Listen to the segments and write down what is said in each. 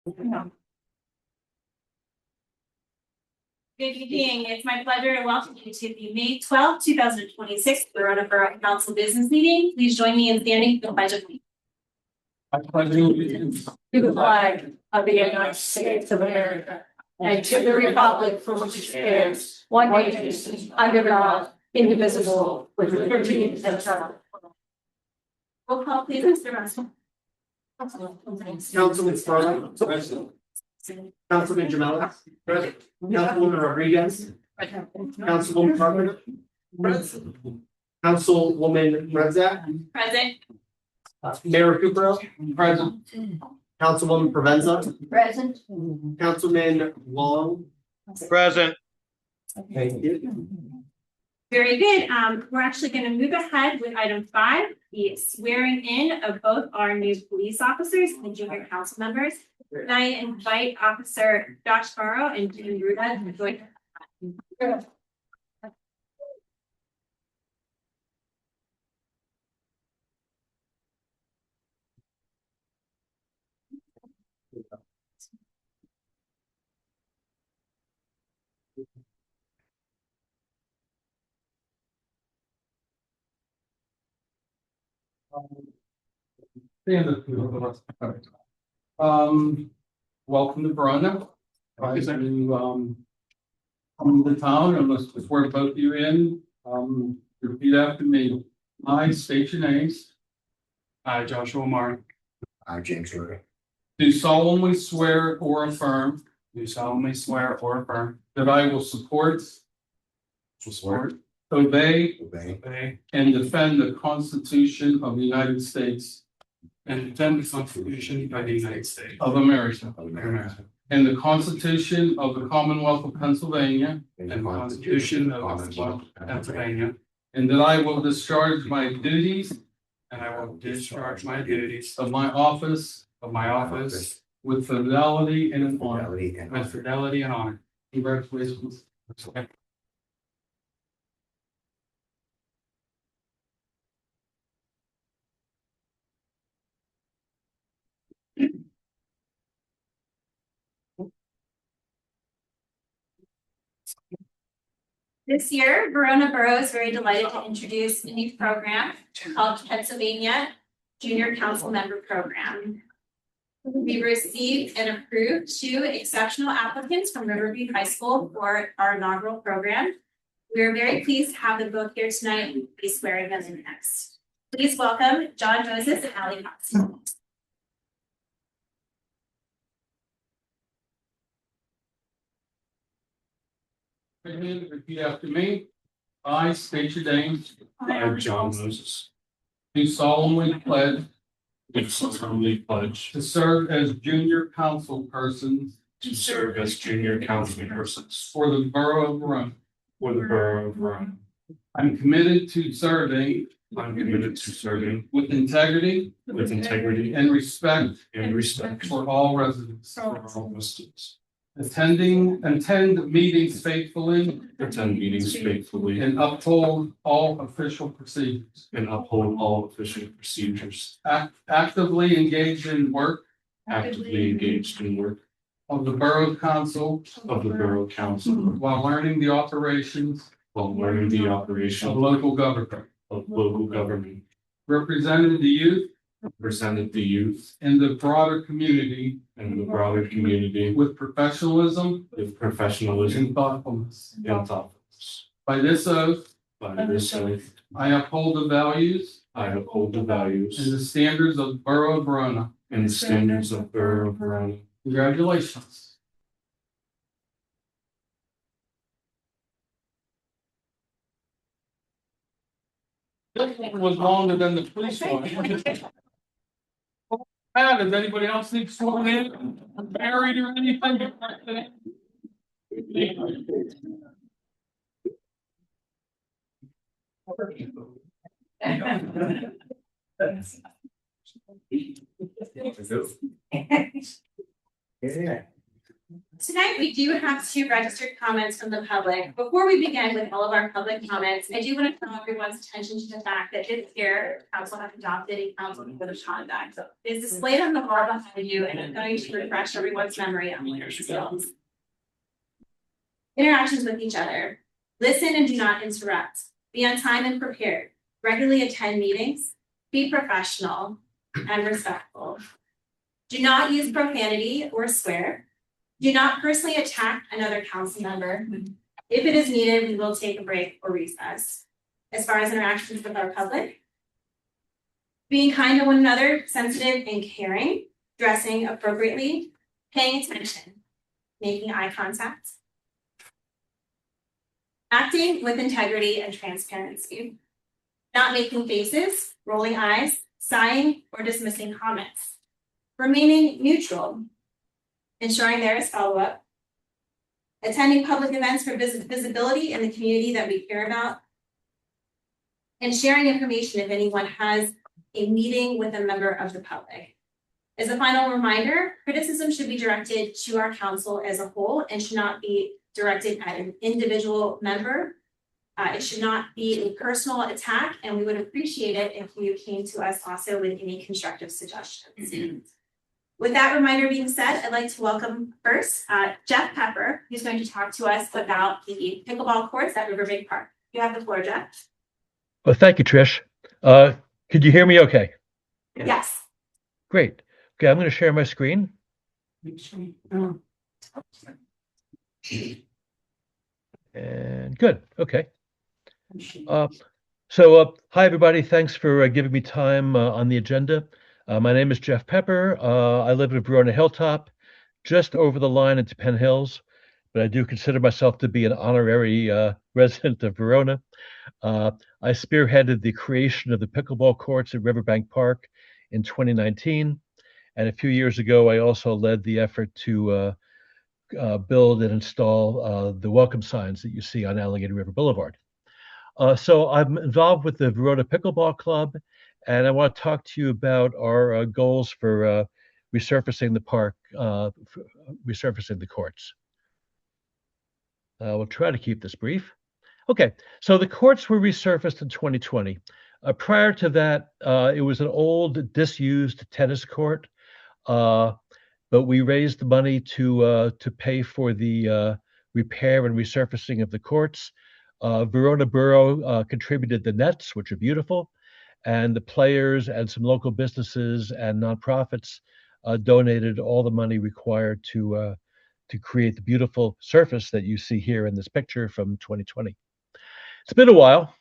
Good evening. It's my pleasure to welcome you to the May 12, 2026 Verona Borough Council Business Meeting. Please join me in standing for the pledge of allegiance. I pledge allegiance To the flag of the United States of America and to the republic for which it stands, one nation, under God, indivisible, with liberty and justice. Roll call, please, Mr. Russell. Councilman Scarlett. Present. Councilman Jamela. Present. Councilwoman Rodriguez. Councilwoman Carpenter. Present. Councilwoman Redzak. Present. Mayor Cooper. Present. Councilwoman Provenza. Present. Councilman Long. present. Thank you. Very good. We're actually going to move ahead with item 5, the swearing in of both our new police officers and junior council members. And I invite Officer Josh Burrow and Jim Ruda to join. Welcome to Verona. Come to the town and let's swear both of you in. Repeat after me. I state your names. I, Joshua Mark, I, James Ruder. Do solemnly swear or affirm do solemnly swear or affirm that I will support, support, obey, obey, and defend the Constitution of the United States and defend the Constitution of the United States of America of America and the Constitution of the Commonwealth of Pennsylvania, and the Constitution of the Commonwealth of Pennsylvania, and that I will discharge my duties and I will discharge my duties of my office of my office with fidelity and honor. with fidelity and honor. Congratulations. This year, Verona Borough is very delighted to introduce a new program called Pennsylvania Junior Council Member Program. We received and approved 2 exceptional applicants from Riverview High School for our inaugural program. We are very pleased to have them both here tonight and be swearing them in next. Please welcome John Moses and Allie Cox. Repeat after me. I state your names. I, John Moses, Do solemnly pledge do solemnly pledge to serve as junior council person to serve as junior council persons for the borough of Verona. for the borough of Verona. I'm committed to serving I'm committed to serving with integrity with integrity and respect and respect for all residents. for all residents. Attend meetings faithfully Attend meetings faithfully and uphold all official procedures. and uphold all official procedures. Actively engage in work Actively engaged in work of the borough council of the borough council while learning the operations while learning the of operation local government. of local government. Representing the youth Represented the youth and the broader community and the broader community with professionalism with professionalism and thoughtfulness. and thoughtfulness. By this oath, By this oath, I uphold the values I uphold the and values the standards of the Borough of Verona. and the standards of Borough of Verona. Congratulations. This one was longer than the police one. Does anybody else need sworn in, married or anything? Yeah. Tonight, we do have two registered comments from the public. Before we begin with all of our public comments, I do want to draw everyone's attention to the fact that this year, council has adopted a council code of conduct. So it's displayed on the wall behind you, and I'm going to refresh everyone's memory on leadership skills. Interactions with each other. Listen and do not interrupt. Be on time and prepared. Regularly attend meetings. Be professional and respectful. Do not use profanity or swear. Do not personally attack another council member. If it is needed, we will take a break or recess. As far as interactions with our public, being kind to one another, sensitive and caring, dressing appropriately, paying attention, making eye contact, acting with integrity and transparency, not making faces, rolling eyes, sighing, or dismissing comments, remaining neutral, ensuring there is follow-up, attending public events for visibility in the community that we care about, and sharing information if anyone has a meeting with a member of the public. As a final reminder, criticism should be directed to our council as a whole and should not be directed at an individual member. It should not be a personal attack, and we would appreciate it if you came to us also with any constructive suggestions. With that reminder being said, I'd like to welcome first Jeff Pepper, who's going to talk to us about the pickleball courts at Riverbank Park. You have the floor, Jeff. Well, thank you, Trish. Could you hear me okay? Yes. Great. Okay, I'm going to share my screen. And good. Okay. Hi, everybody. Thanks for giving me time on the agenda. My name is Jeff Pepper. I live in Verona Hilltop, just over the line into Penn Hills, but I do consider myself to be an honorary resident of Verona. I spearheaded the creation of the pickleball courts at Riverbank Park in 2019. And a few years ago, I also led the effort to build and install the welcome signs that you see on Alligator River Boulevard. So I'm involved with the Verona Pickleball Club, and I want to talk to you about our goals for resurfacing the park, resurfacing the courts. We'll try to keep this brief. Okay, so the courts were resurfaced in 2020. Prior to that, it was an old, disused tennis court, but we raised the money to pay for the repair and resurfacing of the courts. Verona Borough contributed the nets, which are beautiful, and the players and some local businesses and nonprofits donated all the money required to create the beautiful surface that you see here in this picture from 2020. It's been a while.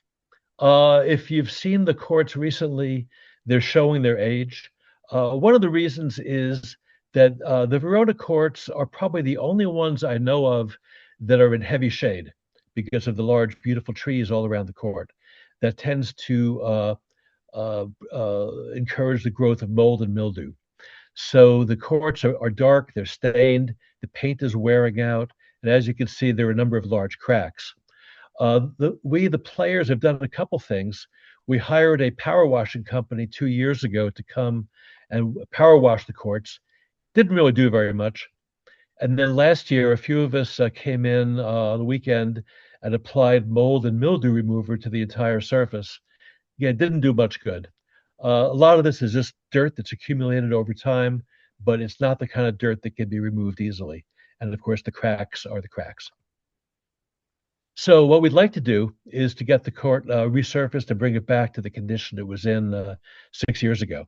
If you've seen the courts recently, they're showing their age. One of the reasons is that the Verona courts are probably the only ones I know of that are in heavy shade because of the large, beautiful trees all around the court. That tends to encourage the growth of mold and mildew. So the courts are dark, they're stained, the paint is wearing out, and as you can see, there are a number of large cracks. The players, have done a couple things. We hired a power washing company 2 years ago to come and power wash the courts. Didn't really do very much. And then last year, a few of us came in on the weekend and applied mold and mildew remover to the entire surface. Yeah, didn't do much good. A lot of this is just dirt that's accumulated over time, but it's not the kind of dirt that can be removed easily. And of course, the cracks are the cracks. So what we'd like to do is to get the court resurfaced and bring it back to the condition it was in 6 years ago.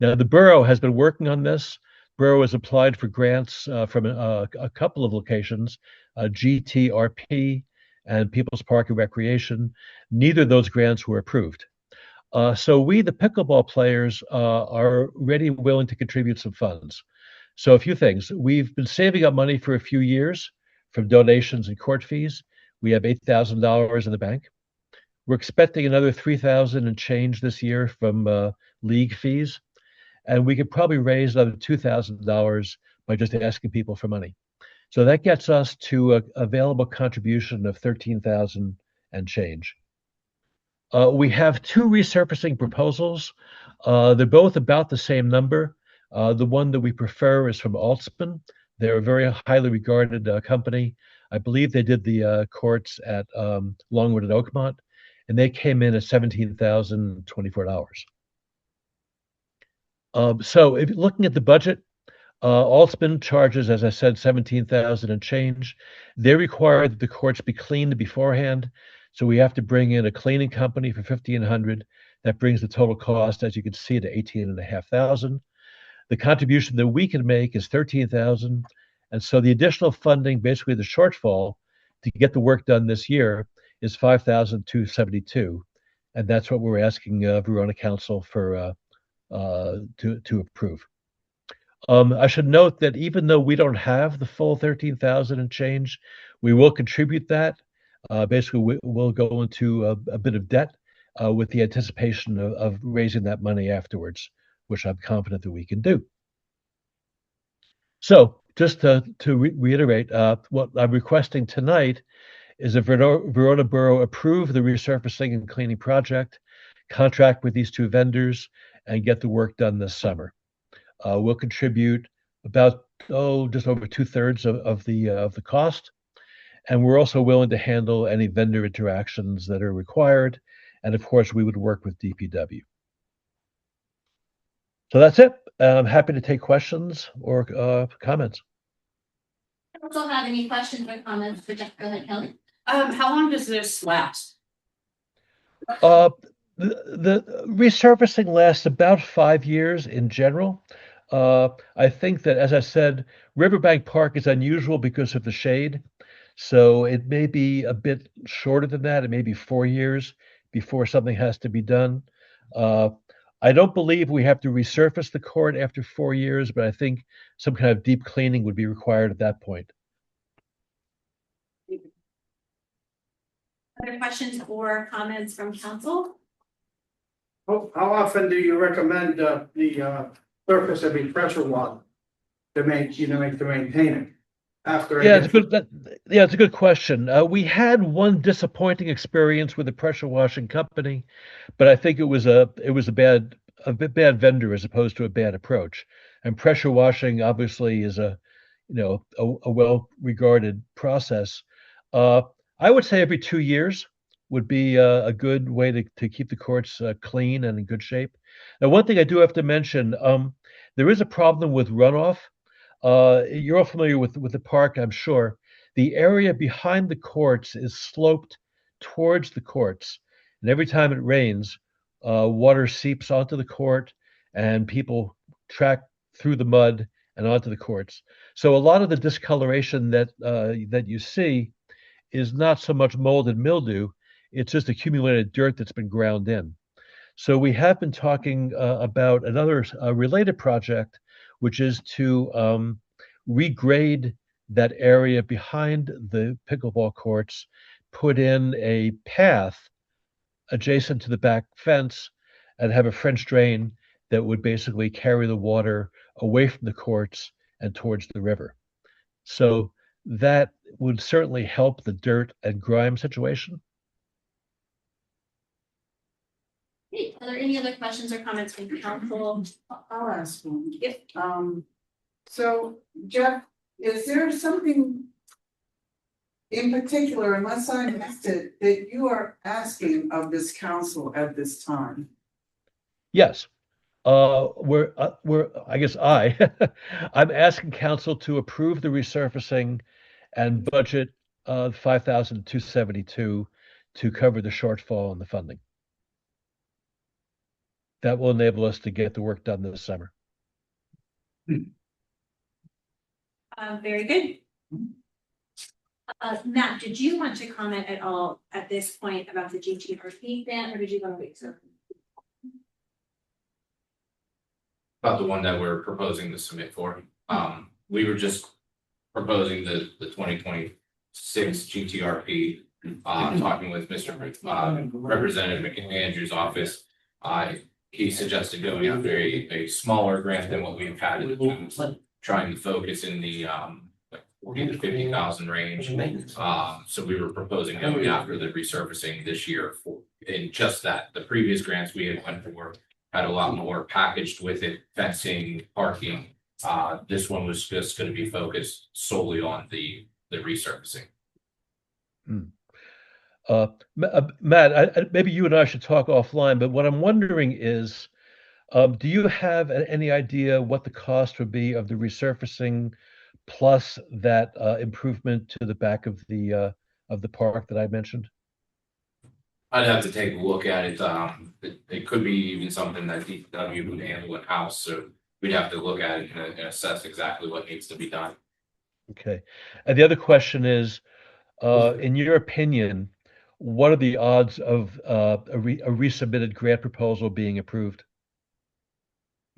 Now, the borough has been working on this. Borough has applied for grants from a couple of locations, GTRP and People's Park and Recreation. Neither of those grants were approved. So we, the pickleball players, are ready and willing to contribute some funds. So a few things. We've been saving up money for a few years from donations and court fees. We have $8,000 in the bank. We're expecting another $3,000 and change this year from league fees. And we could probably raise another $2,000 by just asking people for money. So that gets us to an available contribution of $13,000 and change. We have two resurfacing proposals. They're both about the same number. The one that we prefer is from Altsman. They're a very highly regarded company. I believe they did the courts at Longwood and Oakmont, and they came in at $17,024. So if you're looking at the budget, all spin charges, as I said, 17,000 and change. They require that the courts be cleaned beforehand. So we have to bring in a cleaning company for 1,500. That brings the total cost, as you can see, to 18,500. The contribution that we can make is 13,000. And so the additional funding, basically the shortfall to get the work done this year, is 5,272. And that's what we're asking Verona Council for to approve. I should note that even though we don't have the full 13,000 and change, we will contribute that. Basically, we'll go into a bit of debt with the anticipation of raising that money afterwards, which I'm confident that we can do. So just to reiterate, what I'm requesting tonight is that Verona Borough approve the resurfacing and cleaning project, contract with these two vendors, and get the work done this summer. We'll contribute about just over 2/3 of the cost, and we're also willing to handle any vendor interactions that are required, and of course we would work with DPW. So that's it. I'm happy to take questions or comments. Also have any questions or comments for Jeff? Go ahead, Kelly. How long does this last? The resurfacing lasts about 5 years in general. I think that, as I said, Riverbank Park is unusual because of the shade. So it may be a bit shorter than that. It may be 4 years before something has to be done. I don't believe we have to resurface the court after 4 years, but I think some kind of deep cleaning would be required at that point. Other questions or comments from council? How often do you recommend the surface to be pressure washed to maintain it? After Yeah, it's a good question. We had one disappointing experience with a pressure washing company, but I think it was a bad vendor as opposed to a bad approach. And pressure washing obviously is a well regarded process. I would say every 2 years would be a good way to keep the courts clean and in good shape. Now, one thing I do have to mention, there is a problem with runoff. You're all familiar with the park, I'm sure. The area behind the courts is sloped towards the courts, and every time it rains, water seeps onto the court, and people track through the mud and onto the courts. So a lot of the discoloration that you see is not so much mold and mildew; it's just accumulated dirt that's been ground in. So we have been talking about another related project, which is to regrade that area behind the pickleball courts, put in a path adjacent to the back fence, and have a French drain that would basically carry the water away from the courts and towards the river. So that would certainly help the dirt and grime situation. Great. Are there any other questions or comments from council? I'll ask one. Yes. So Jeff, is there something in particular, unless I missed it, that you are asking of this council at this time? Yes. I guess I'm asking council to approve the resurfacing and budget 5,272 to cover the shortfall in the funding. That will enable us to get the work done this summer. Very good. Matt, did you want to comment at all at this point about the GTRP grant, or did you want to wait? About the one that we're proposing to submit for. We were just proposing the 2026 GTRP, talking with Mr. Representative McAndrew's office. He suggested going after a smaller grant than what we've had in the past, trying to focus in the 40 to 50,000 range. So we were proposing going after the resurfacing this year in just that. The previous grants we had went for had a lot more packaged with it, fencing, parking, This one was just gonna be focused solely on the resurfacing. Matt, maybe you and I should talk offline, but what I'm wondering is, do you have any idea what the cost would be of the resurfacing plus that improvement to the back of the park that I mentioned? I'd have to take a look at it. It could be even something that DPW would handle in-house, so we'd have to look at it and assess exactly what needs to be done. Okay. And the other question is, in your opinion, what are the odds of a resubmitted grant proposal being approved?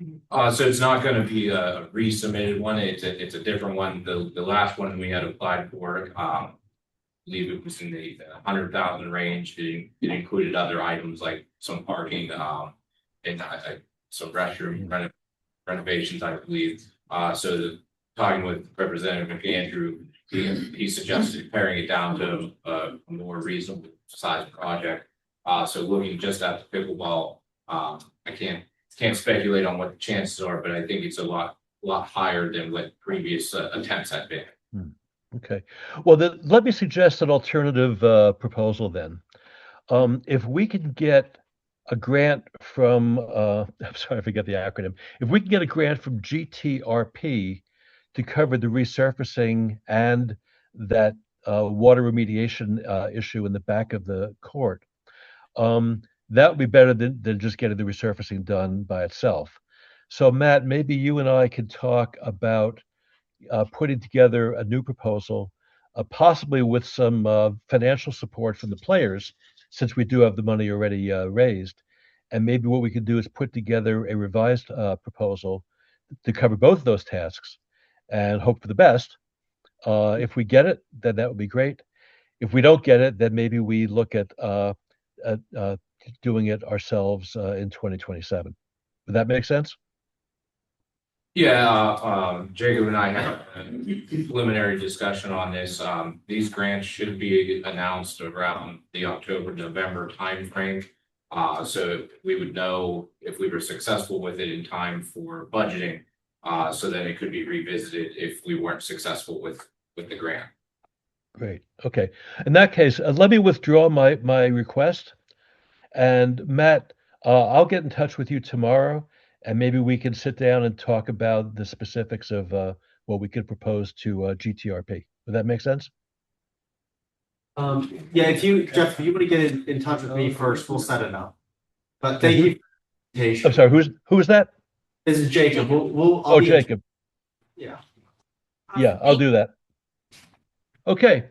So it's not gonna be a resubmitted one, it's a different one. The last one we had applied for, I believe it was in the 100,000 range. It included other items like some parking, and some restroom renovations, I believe. Talking with Representative McAndrew, he suggested paring it down to a more reasonable size project. So looking just at the pickleball, I can't speculate on what the chances are, but I think it's a lot higher than what previous attempts have been. Okay. Well, let me suggest an alternative proposal then. If we can get a grant from, I'm sorry, I forget the acronym. If we can get a grant from GTRP to cover the resurfacing and that water remediation issue in the back of the court, that would be better than just getting the resurfacing done by itself. So, Matt, maybe you and I can talk about putting together a new proposal, possibly with some financial support from the players, since we do have the money already raised. And maybe what we could do is put together a revised proposal to cover both of those tasks and hope for the best. If we get it, then that would be great. If we don't get it, then maybe we look at doing it ourselves in 2027. Would that make sense? Yeah, Jacob and I had a preliminary discussion on this. These grants should be announced around the October-November timeframe. So we would know if we were successful with it in time for budgeting, so that it could be revisited if we weren't successful with the grant. Great. Okay. In that case, let me withdraw my request. And Matt, I'll get in touch with you tomorrow, and maybe we can sit down and talk about the specifics of what we could propose to GTRP. Would that make sense? Yeah, Jeff, if you want to get in touch with me first, we'll set it up. But thank you. I'm sorry, who is that? This is Jacob. Oh, Jacob. Yeah. Yeah, I'll do that. Okay.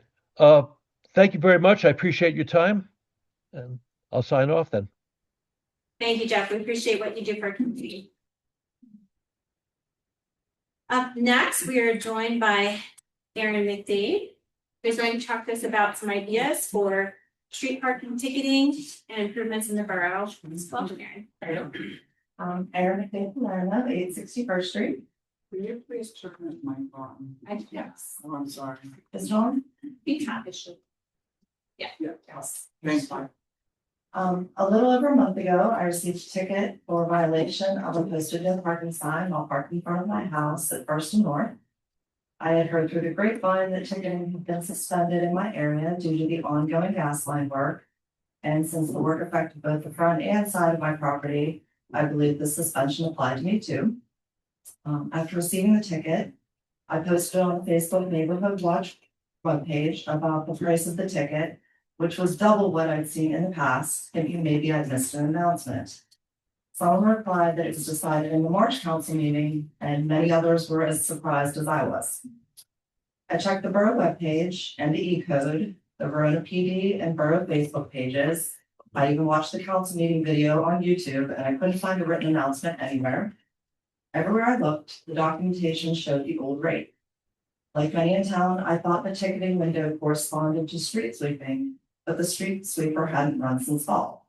Thank you very much. I appreciate your time, and I'll sign off then. Thank you, Jeff. We appreciate what you do for our community. Up next, we are joined by Aaron McDade, who's going to talk to us about some ideas for street parking ticketing and improvements in the borough. Welcome, Aaron. Aaron McDade from Larned, 861st Street. Will you please turn it my phone? Yes. Oh, I'm sorry. Is it on? Be happy. Yeah. Yes. Thanks. A little over a month ago, I received a ticket for violation of a posted no parking sign while parked in front of my house at First and North. I had heard through the grapevine that ticketing had been suspended in my area due to the ongoing gas line work. And since the work affected both the front and side of my property, I believe the suspension applied to me too. After receiving the ticket, I posted on the Facebook Neighborhood Watch webpage about the price of the ticket, which was double what I'd seen in the past, thinking maybe I'd missed an announcement. Someone replied that it was decided in the March council meeting, and many others were as surprised as I was. I checked the borough webpage and the E-code, the Verona PD and borough Facebook pages. I even watched the council meeting video on YouTube, and I couldn't find a written announcement anywhere. Everywhere I looked, the documentation showed the old rate. Like many in town, I thought the ticketing window corresponded to street sweeping, but the street sweeper hadn't run since fall.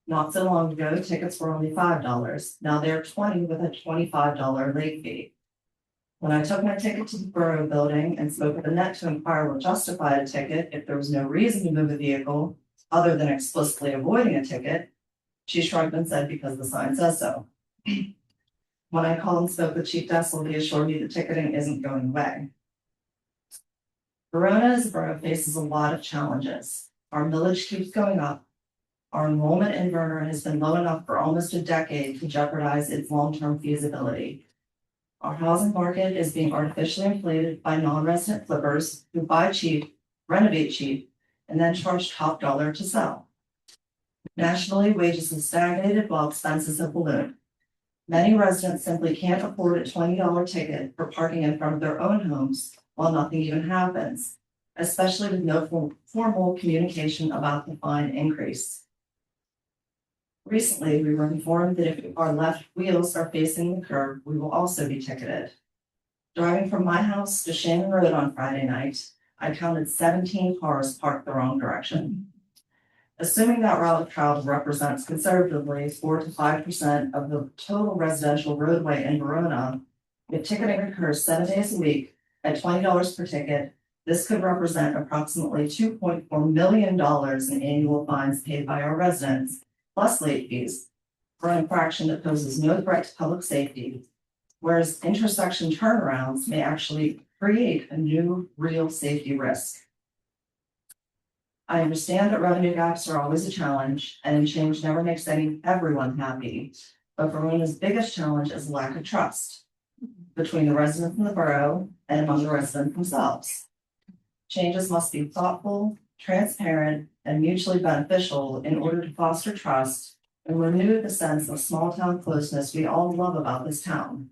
Not so long ago, tickets were only $5. Now they're $20 with a $25 late fee. When I took my ticket to the borough building and spoke with Annette to inquire what justified a ticket if there was no reason to move a vehicle other than explicitly avoiding a ticket, she shrugged and said because the sign says so. When I called and spoke with Chief Dessel, he assured me that ticketing isn't going away. Verona as a borough faces a lot of challenges. Our millage keeps going up. Our enrollment in Verona has been low enough for almost a decade to jeopardize its long-term feasibility. Our housing market is being artificially inflated by non-resident flippers who buy cheap, renovate cheap, and then charge top dollar to sell. Nationally, wages have stagnated while expenses have ballooned. Many residents simply can't afford a $20 ticket for parking in front of their own homes while nothing even happens, especially with no formal communication about the fine increase. Recently, we were informed that if our left wheels are facing the curb, we will also be ticketed. Driving from my house to Shannon Road on Friday night, I counted 17 cars parked the wrong direction. Assuming that route of travel represents conservatively 4 to 5% of the total residential roadway in Verona, if ticketing occurs 7 days a week at $20 per ticket, this could represent approximately $2.4 million in annual fines paid by our residents, plus late fees, for an infraction that poses no threat to public safety, whereas intersection turnarounds may actually create a new real safety risk. I understand that revenue gaps are always a challenge, and change never makes everyone happy, but Verona's biggest challenge is lack of trust between the residents in the borough and among the residents themselves. Changes must be thoughtful, transparent, and mutually beneficial in order to foster trust and renew the sense of small town closeness we all love about this town.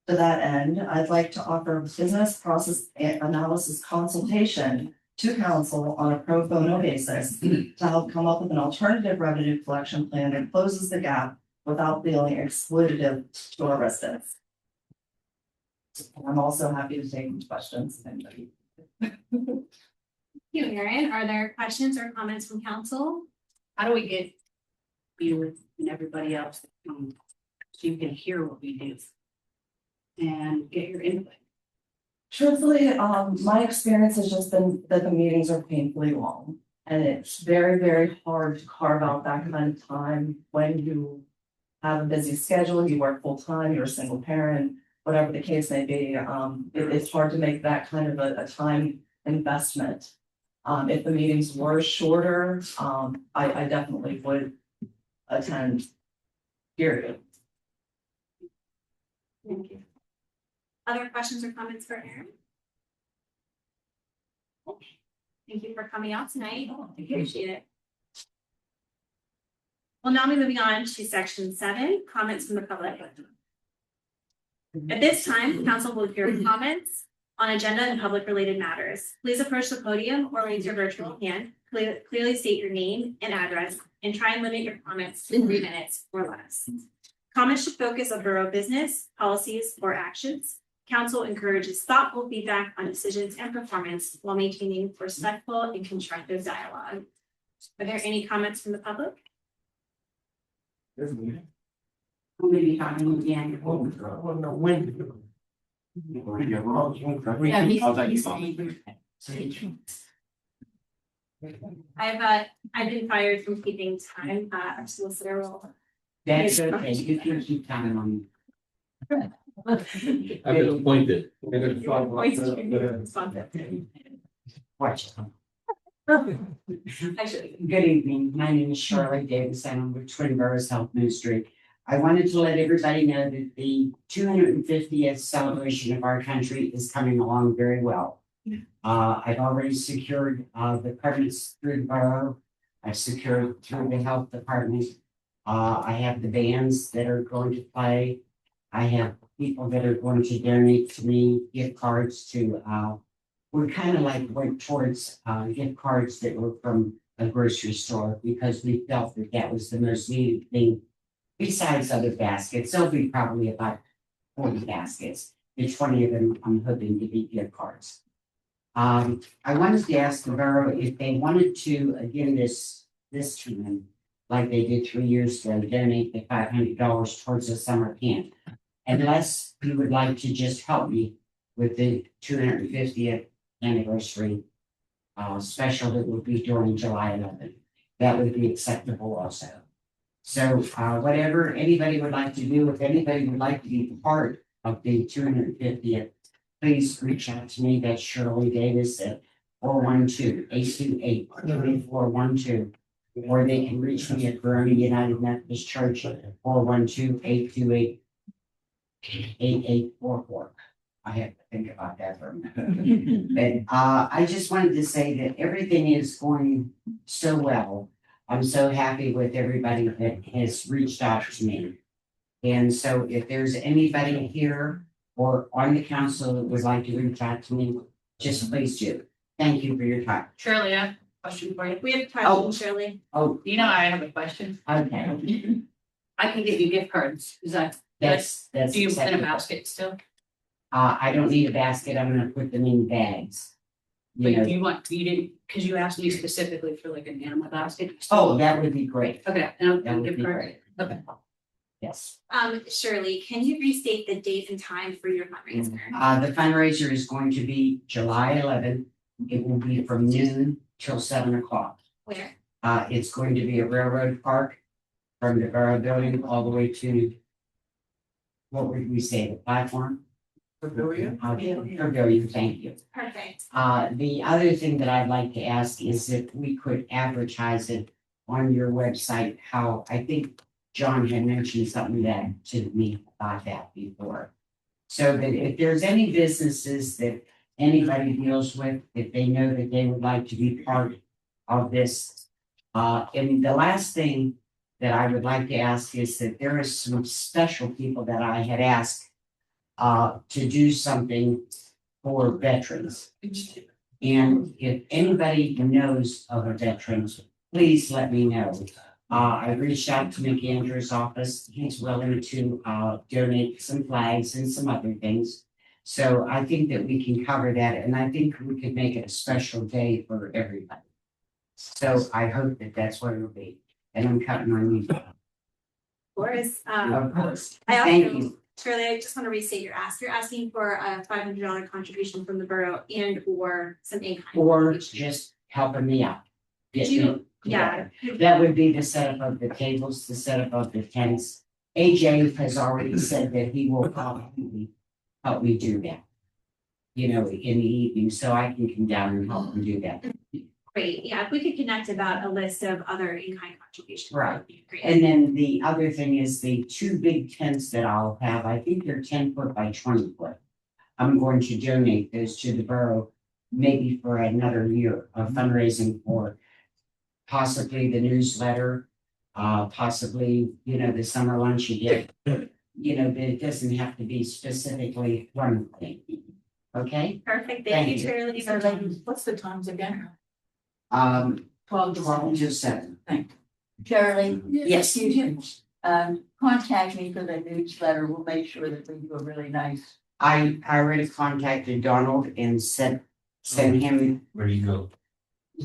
To that end, I'd like to offer business process analysis consultation to council on a pro bono basis to help come up with an alternative revenue collection plan that closes the gap without feeling exploitative to our residents. I'm also happy to take questions if anybody. Thank you, Erin. Are there questions or comments from council? How do we get you and everybody else so you can hear what we do and get your input? Truthfully, my experience has just been that the meetings are painfully long. And it's very, very hard to carve out that kind of time when you have a busy schedule, you work full time, you're a single parent, whatever the case may be. It's hard to make that kind of a time investment. If the meetings were shorter, I definitely would attend. Period. Thank you. Other questions or comments for Erin? Thank you for coming out tonight. Appreciate it. We'll now be moving on to section 7, comments from the public. At this time, council will hear comments on agenda and public related matters. Please approach the podium or raise your virtual hand. Clearly state your name and address and try and limit your comments to 3 minutes or less. Comments should focus on borough business, policies, or actions. Council encourages thoughtful feedback on decisions and performance while maintaining respectful and constructive dialogue. Are there any comments from the public? I'm gonna be talking again. I've been fired from keeping time. Our solicitor will. That's okay, you can keep time on. I've been appointed. Watch. Actually, Good evening, my name is Shirley Davis and I'm with Twin Boroughs Health Ministry. I wanted to let everybody know that the 250th celebration of our country is coming along very well. I've already secured the permits through the borough. I've secured through the health department. I have the bands that are going to play. I have people that are going to donate to me gift cards to, we're kind of like went towards gift cards that were from a grocery store because we felt that that was the most needed thing besides other baskets. There'll be probably about 40 baskets. And 20 of them I'm hoping to be gift cards. I wanted to ask the borough if they wanted to, again, this time, like they did 3 years ago, donate the $500 towards the summer camp. Unless you would like to just help me with the 250th anniversary special that will be during July 11th. That would be acceptable also. So, whatever anybody would like to do, if anybody would like to be part of the 250th, please reach out to me. That's Shirley Davis at 412-828-2412. Or they can reach me at Verona United Methodist Church at 412-828-8844. I have to think about that for a minute. But I just wanted to say that everything is going so well. I'm so happy with everybody that has reached out to me. And so if there's anybody here or on the council that would like to reach out to me, just please do. Thank you for your time. Shirley, I have a question for you. We have a Oh. question, Shirley. Oh, You know, I have a question. okay. I can get you gift cards. Is that, That's do you in a acceptable. basket still? I don't need a basket. I'm gonna put them in bags. But You know, you didn't, because you asked me specifically for like an animal basket. oh, that would be great. Okay, and That I'll would gift be card. great. Okay. Yes. Shirley, can you restate the date and time for your fundraiser? The fundraiser is going to be July 11th. It will be from noon till 7 o'clock. Where? It's going to be a railroad park from the borough building all the way to, what would we say, the platform? Pavilion? Pavilion, thank you. Perfect. The other thing that I'd like to ask is if we could advertise it on your website, how, I think John had mentioned something that to me about that before. So that if there's any businesses that anybody deals with, if they know that they would like to be part of this. And the last thing that I would like to ask is that there is some special people that I had asked to do something for veterans. And if anybody knows of a veteran, please let me know. I reached out to McAndrew's office. He's willing to donate some flags and some other things. So I think that we can cover that, and I think we could make it a special day for everybody. So I hope that that's what it'll be, and I'm counting on you. Boris, Of course. I Thank also, you. Shirley, I just want to restate your ask. You're asking for a $500 contribution from the borough and or some in-kind. Or contribution. just helping me out. Get Do you- me Yeah, together. That would be the setup of the tables, the setup of the tents. AJ has already said that he will probably help me do that. You know, in the evening, so I can come down and help him do that. great. Yeah, if we could connect about a list of other in-kind contributions. that Right. would be Great. And then the other thing is the two big tents that I'll have, I think they're 10 foot by 20 foot. I'm going to donate those to the borough, maybe for another year of fundraising for possibly the newsletter, possibly, you know, the summer lunch you get. You know, but it doesn't have to be specifically one thing. Okay? Perfect. Thank Thank you, you. Shirley. So then, what's the times again? 12 to 7. Shirley, Yes. you can, contact me for the newsletter. We'll make sure that we do a really nice. I already contacted Donald and sent him, Where do you go?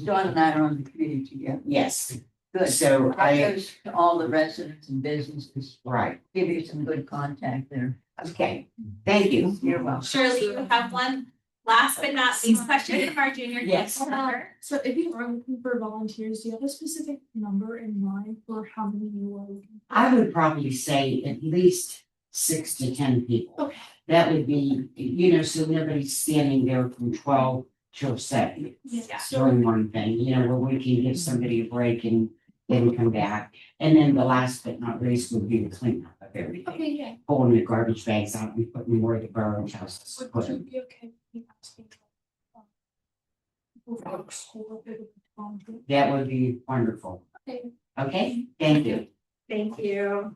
Dawn and I are on the committee together. yes, Good. so That I, goes to all the residents and businesses. right, Give you some good contact there. okay, thank you. You're welcome. Shirley, you have one last but not least question from our junior Yes. council member. So if you are looking for volunteers, do you have a specific number in mind for how many you are looking for? I would probably say at least 6 to 10 people. Okay. That would be, you know, so nobody's standing there from 12 till 7 Yeah. doing one thing, you know, where we can give somebody a break and then come back. And then the last but not least would be the cleanup of everything. Okay, yeah. Pulling the garbage bags out and putting them where the borough houses. Would you be okay with me asking? People from the school if they would volunteer? That would be wonderful. Okay. Okay, thank you. Thank you.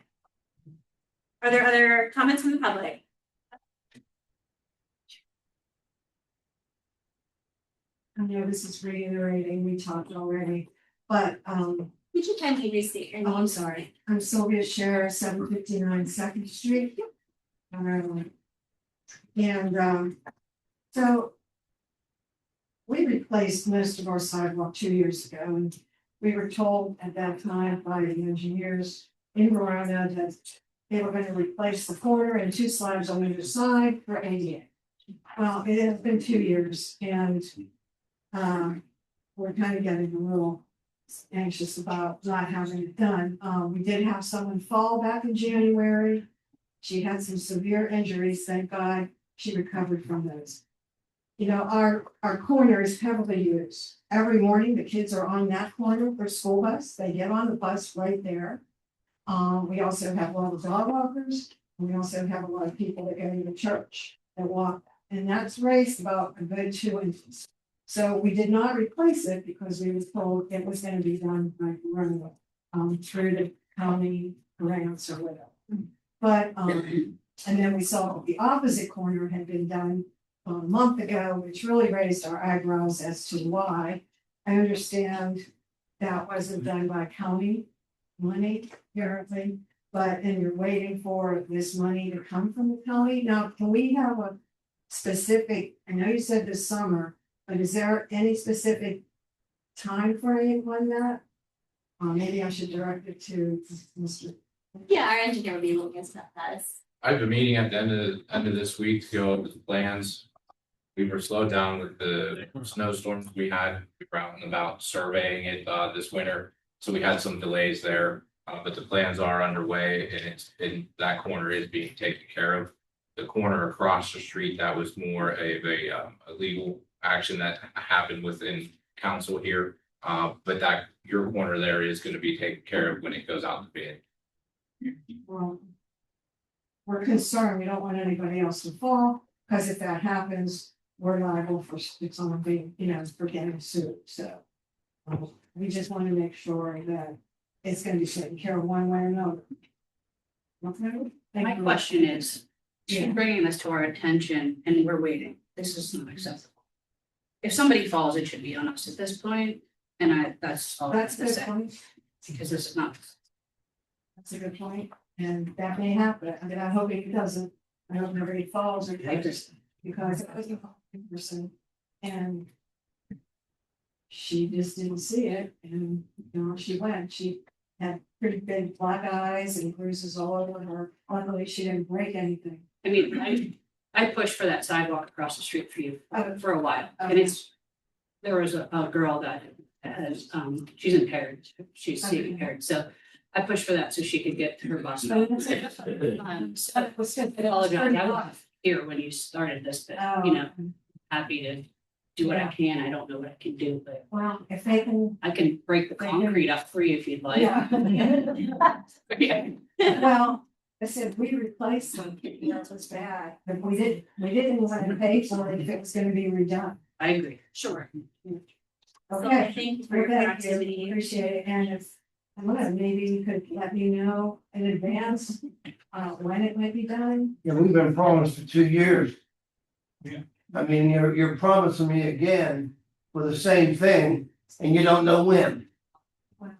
Are there other comments from the public? I know this is reiterating, we talked already, but, Would you kindly restate your name? oh, I'm sorry, I'm Sylvia Scherer, 759 Second Street. So we replaced most of our sidewalk 2 years ago, and we were told at that time by the engineers in Verona that they were going to replace the corner and 2 slabs on either side for ADA. Well, it has been 2 years, and we're kind of getting a little anxious about not having it done. We did have someone fall back in January. She had some severe injuries, thank God she recovered from those. You know, our corner is heavily used. Every morning, the kids are on that corner for school bus. They get on the bus right there. We also have a lot of dog walkers. We also have a lot of people that go to the church that walk, and that's raised about a good 2 inches. So we did not replace it because we was told it was gonna be done by running through the county grants or whatever. But, and then we saw the opposite corner had been done a month ago, which really raised our eyebrows as to why. I understand that wasn't done by county money, apparently, but, and you're waiting for this money to come from the county. Now, can we have a specific, I know you said this summer, but is there any specific time frame on that? Maybe I should direct it to Mr. Yeah, our engineer will be looking at that. I have a meeting at the end of this week to go over the plans. We were slowed down with the snowstorms we had. We were out and about surveying it this winter, so we had some delays there. But the plans are underway, and that corner is being taken care of. The corner across the street, that was more of a legal action that happened within council here. But that your corner there is going to be taken care of when it goes out to bid. Well, we're concerned, we don't want anybody else to fall, because if that happens, we're liable for someone being, for getting sued, so. We just want to make sure that it's gonna be taken care of one way or another. Okay? Thank My you. question is, she's Yeah. bringing this to our attention and we're waiting. This is not acceptable. If somebody falls, it should be on us at this point, and that's all I have That's a to good say, point, because this is not. that's a good point, and that may happen, I mean, I hope it doesn't, I hope nobody falls or gets, because it was a person, and she just didn't see it, and, she went, she had pretty big black eyes and bruises all over her, luckily she didn't break anything. I mean, I pushed for that sidewalk across the street for you for a while, and Okay. there was a girl that has, she's impaired, she's seeing Okay. impaired, so I pushed for that so she could get to her bus So stop. that's it. So That was good. I apologize, Pretty I was rough. here when you started this, but, Oh, happy to do what I Yeah. can, I don't know what I can do, but well, if they can, I can break the concrete up for you if you'd like. yeah. Yeah. Well, I said, we replaced them, it was bad, but we didn't want to pay for it if it was gonna be redone. I agree, sure. So Okay, thank you for well, your thank you, activity. appreciate it, and if, I don't know, maybe you could let me know in advance, when it might be done. Yeah, we've been promised for 2 years. Yeah. I mean, you're promising me again for the same thing, and you don't know when. Wow.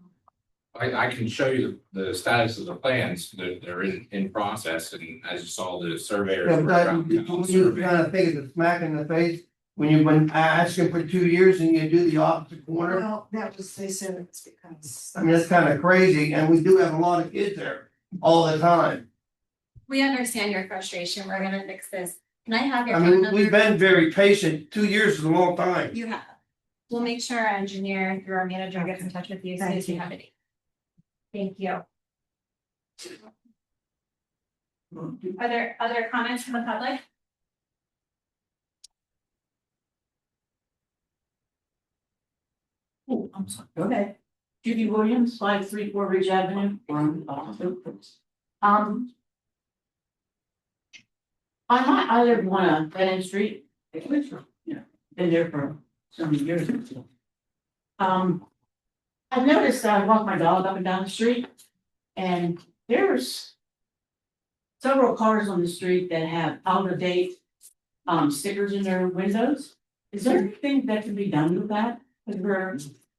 I can show you the status of the plans, they're in process, and as you saw, the surveyors. Yeah, were but around you town surveying. kind of think it's a smack in the face when you've been asking for 2 years and you do the opposite corner. Well, that was, they said it's because. I mean, that's kind of crazy, and we do have a lot of kids there all the time. We understand your frustration. We're gonna fix this. Can I have your I phone mean, number? we've been very patient. 2 years is a long time. You have. We'll make sure our engineer through our manager gets in touch with you as soon as you have any. Thank you. Are there other comments from the public? Oh, I'm sorry, go ahead. Judy Williams, 534 Ridge Avenue, I live on Bennett Street, been there for so many years. I've noticed that I walk my dog up and down the street, and there's several cars on the street that have out of date stickers in their windows. Is there anything that can be done with that? Because we're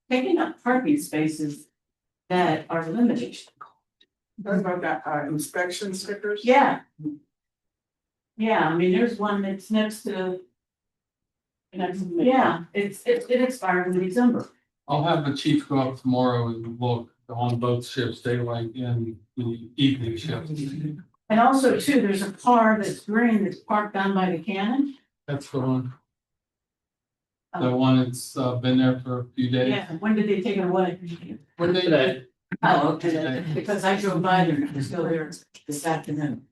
taking up parking spaces that are limited. What about that, inspection stickers? Yeah. Yeah, I mean, there's one that's next to. Yeah, it expired in December. I'll have the chief go up tomorrow and look on both shifts, daylight and the evening shift. And also too, there's a car that's green that's parked down by the cannon. That's the one. The one that's been there for a few days. Yeah, when did they take it away? When they Today. Oh, okay, because I drove by there, and it's still there this afternoon.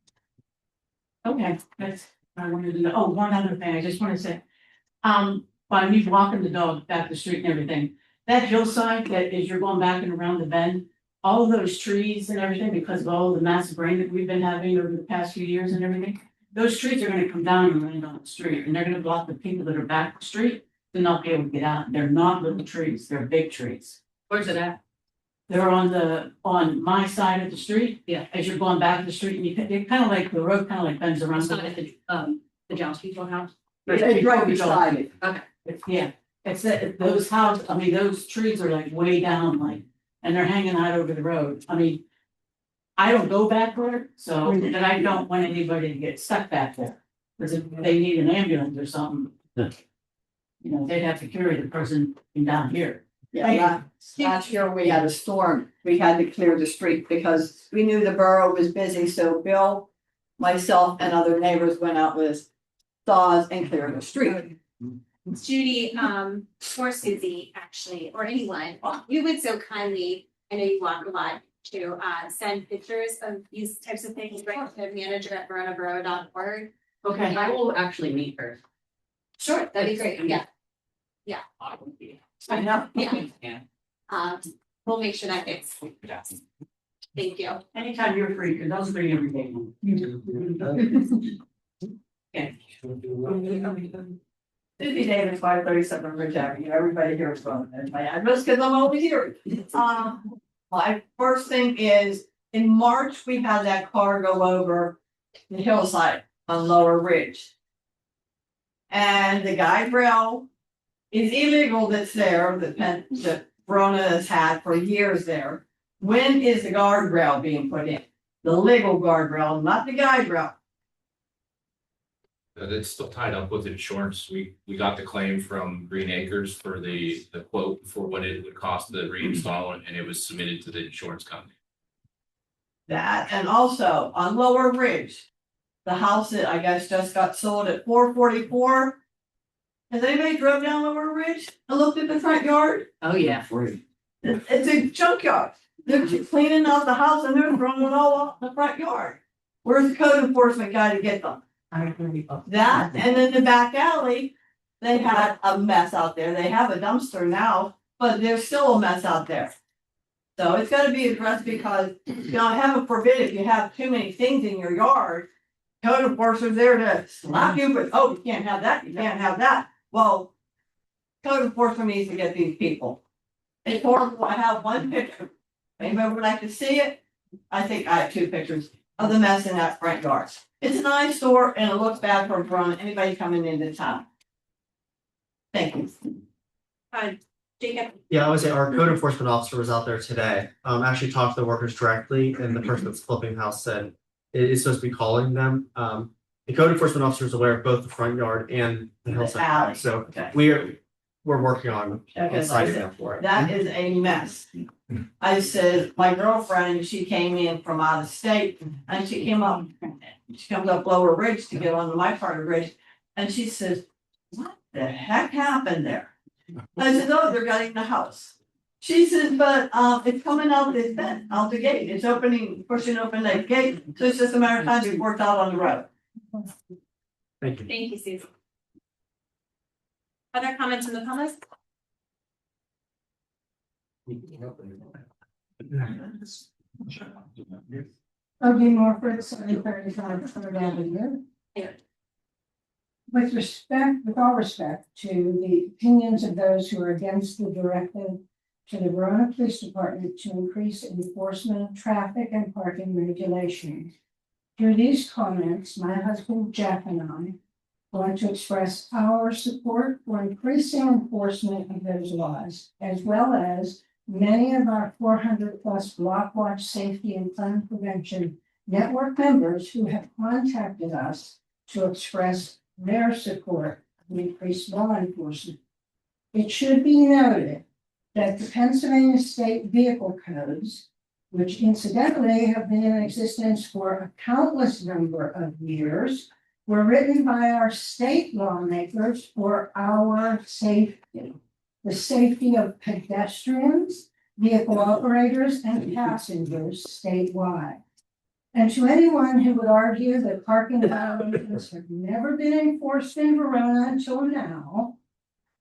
Okay, that's, I wanted to know, oh, one other thing, I just wanna say. By me walking the dog back the street and everything, that hillside that is, you're going back and around the bend. All of those trees and everything, because of all the massive rain that we've been having over the past few years and everything. Those trees are gonna come down and land on the street, and they're gonna block the people that are back the street. To not be able to get out, they're not little trees, they're big trees. Where's it at? They're on my side of the street. Yeah. As you're going back the street, and they're kind of like, the road kind of like bends around. It's not at the John's house. It's right beside it. Okay. Yeah, it's that, those houses, I mean, those trees are like way down, like, and they're hanging out over the road. I mean. I don't go back there, so that I don't want anybody to get stuck back there. Because if they need an ambulance or something. You know, they'd have to carry the person down here. Yeah, last year we had a storm, we had to clear the street because we knew the borough was busy, so Bill, myself and other neighbors went out with saws and cleared the street. Judy, or Susie, actually, or anyone, you would so kindly, I know you walk a lot, to send pictures of these types of things right to manager@veronaborough.org. Okay. I will actually meet her. Sure, that'd be great, yeah. I know. Yeah. We'll make sure that gets addressed. Thank you. Anytime you're free, because I'll bring every day. Okay. Susie Davis, 537 Ridge Avenue, everybody here is from, and my address, because I'm over here. My first thing is, in March, we had that car go over the hillside on Lower Ridge. And the guide rail is illegal that's there, that Verona has had for years there. When is the guardrail being put in? The legal guardrail, not the guide rail. It's still tied up with insurance. We got the claim from Green Acres for the quote for what it would cost to reinstall it, and it was submitted to the insurance company. That, and also on Lower Ridge, the house that I guess just got sold at 444. Has anybody drove down Lower Ridge and looked at the front yard? Oh, yeah. It's a junkyard. They're cleaning out the house and they're throwing it all off the front yard. Where's the code enforcement guy to get them? That, and then the back alley, they had a mess out there. They have a dumpster now, but there's still a mess out there. So it's gotta be addressed because, you know, heaven forbid if you have too many things in your yard, code enforcement's there to slap you, but, oh, you can't have that, you can't have that. Well, code enforcement needs to get these people. It's horrible. I have one picture. Anybody would like to see it? I think I have two pictures of the mess in that front yard. It's an eyesore and it looks bad for anybody coming into town. Thank you. Jacob. Yeah, I would say our code enforcement officer was out there today, actually talked to the workers directly, and the person that's flipping the house said it is supposed to be calling them. The code enforcement officer is aware of both the front yard and the hillside, alley. so Okay. we're working on Okay, citing them for it. That is a mess. I said, my girlfriend, she came in from out of state and she comes up Lower Ridge to get onto my part of the ridge. And she says, what the heck happened there? I said, oh, they're gutting the house. She says, but it's coming out this bend, out the gate. It's opening, pushing open that gate. So it's just a matter of time before it's out on the road. Thank you. Thank you, Susan. Other comments in the comments? Okay, Morford, 735 Third Avenue. With all respect to the opinions of those who are against the directive to the Verona Police Department to increase enforcement of traffic and parking regulations. Through these comments, my husband Jeff and I want to express our support for increasing enforcement of those laws, as well as many of our 400+ block watch safety and crime prevention network members who have contacted us to express their support of increased law enforcement. It should be noted that the Pennsylvania State Vehicle Codes, which incidentally have been in existence for a countless number of years, were written by our state lawmakers for our safety. The safety of pedestrians, vehicle operators, and passengers statewide. And to anyone who would argue that parking violations have never been enforced in Verona until now,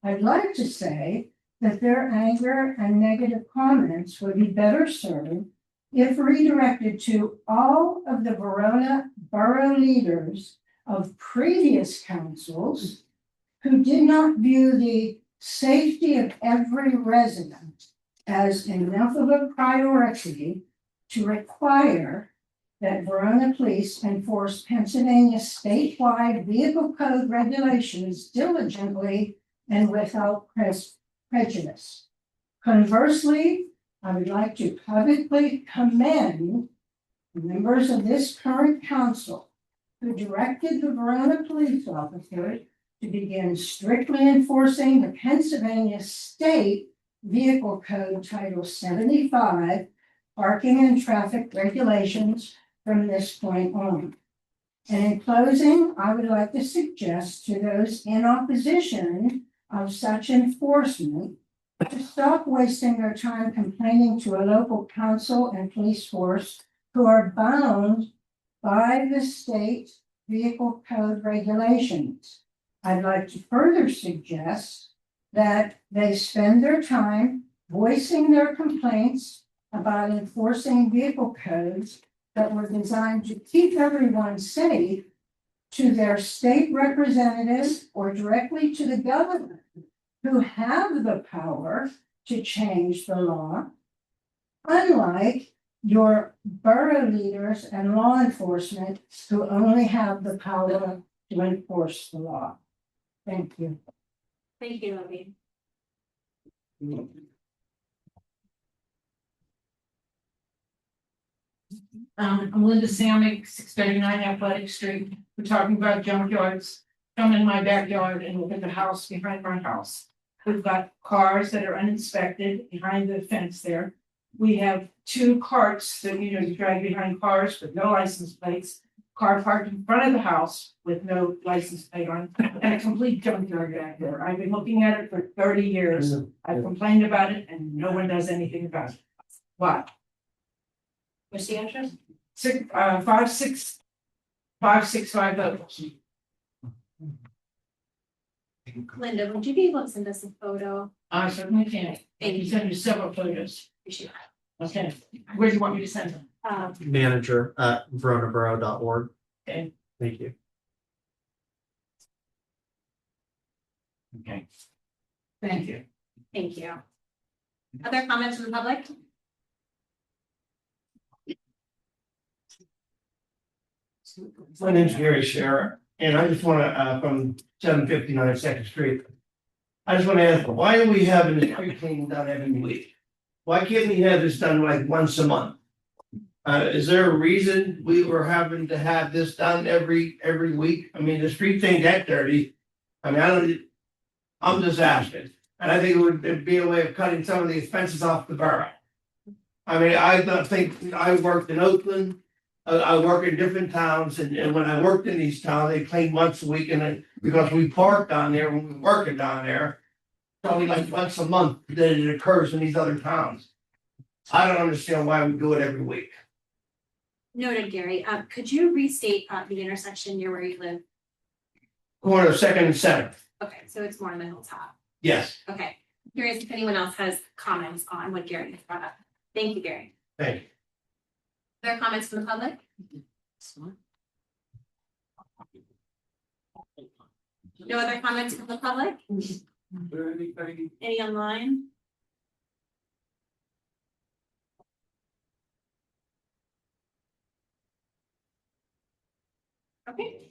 I'd like to say that their anger and negative comments would be better served if redirected to all of the Verona borough leaders of previous councils who did not view the safety of every resident as enough of a priority to require that Verona Police enforce Pennsylvania statewide vehicle code regulations diligently and without prejudice. Conversely, I would like to publicly commend members of this current council who directed the Verona police officers to begin strictly enforcing the Pennsylvania State Vehicle Code Title 75 parking and traffic regulations from this point on. And in closing, I would like to suggest to those in opposition of such enforcement to stop wasting their time complaining to a local council and police force who are bound by the state vehicle code regulations. I'd like to further suggest that they spend their time voicing their complaints about enforcing vehicle codes that were designed to keep everyone safe to their state representatives or directly to the government, who have the power to change the law, unlike your borough leaders and law enforcement who only have the power to enforce the law. Thank you. Thank you, Libby. I'm Linda Samick, 639 Athletic Street. We're talking about junkyards. Come in my backyard and look at the house behind my house. We've got cars that are uninspected behind the fence there. We have 2 carts that, you drag behind cars with no license plates. Car parked in front of the house with no license plate on, and a complete junkyard back there. I've been looking at it for 30 years. I've complained about it and no one does anything about it. Why? What's the address? 5650. Linda, would you be able to send us a photo? I certainly can. Thank You you. send me several photos. Appreciate Okay. Where do you want me to send them? that. Manager@veronaborough.org. Okay. Thank you. Okay. Thank you. Thank you. Other comments from the public? My name's Gary Scherer, and I just wanna, from 759 Second Street. I just wanna ask, why are we having the street cleaning done every week? Why can't we have this done like once a month? Is there a reason we were having to have this done every week? I mean, the streets ain't that dirty. I mean, I'm just asking, and I think it'd be a way of cutting some of the expenses off the borough. I mean, I don't think, I worked in Oakland, I work in different towns, and when I worked in these towns, they cleaned once a week, because we park down there, when we're working down there. It's only like once a month that it occurs in these other towns. I don't understand why we do it every week. Noted, Gary. Could you restate the intersection near where you live? Corner of Second and Seventh, Okay, so it's more on the hilltop. yes, Okay. Curious if anyone else has comments on what Gary has brought up. Thank you, Gary. thank you. Other comments from the public? No other comments from the public? Any online? Okay.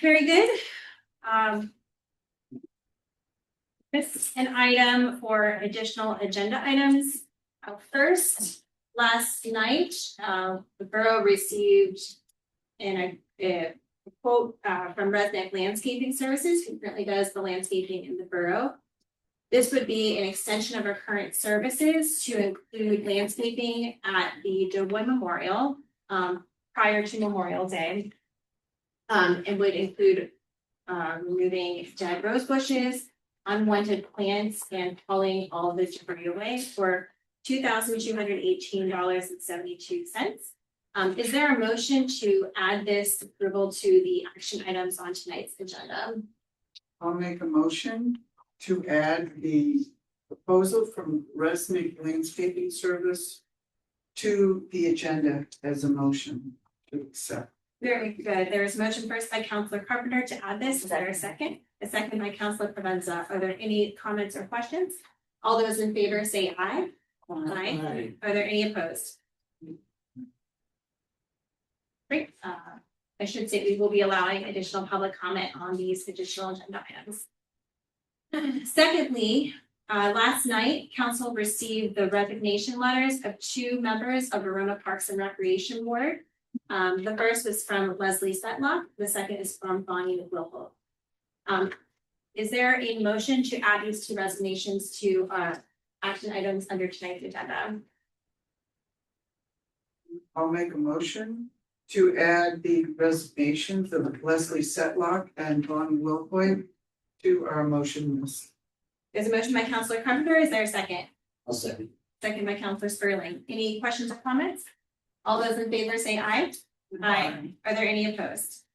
Very good. This is an item for additional agenda items. First, last night, the borough received a quote from Resnick Landscaping Services, who currently does the landscaping in the borough. This would be an extension of our current services to include landscaping at the Doughboy Memorial prior to Memorial Day. and would include removing dead rose bushes, unwanted plants, and hauling all of the debris away for $2,218.72. Is there a motion to add this approval to the action items on tonight's agenda? I'll make a motion to add the proposal from Resnick Landscaping Service to the agenda as a motion to accept. Very good. There is a motion first by Counselor Carpenter to add this. Is there a second? A second by Counselor Provenza. Are there any comments or questions? All those in favor say aye. Aye. Are there any opposed? Great. I should say we will be allowing additional public comment on these additional agenda items. Secondly, last night, council received the resignation letters of 2 members of Verona Parks and Recreation Board. The first was from Leslie Setlock. The second is from Bonnie Wilholt. Is there a motion to add these 2 resignations to action items under tonight's agenda? I'll make a motion to add the resignations of Leslie Setlock and Bonnie Wilhoit to our motion list. There's a motion by Counselor Carpenter. Is there a second? I'll second. Second by Counselor Sperling. Any questions or comments? All those in favor say aye. Aye. Are there any opposed?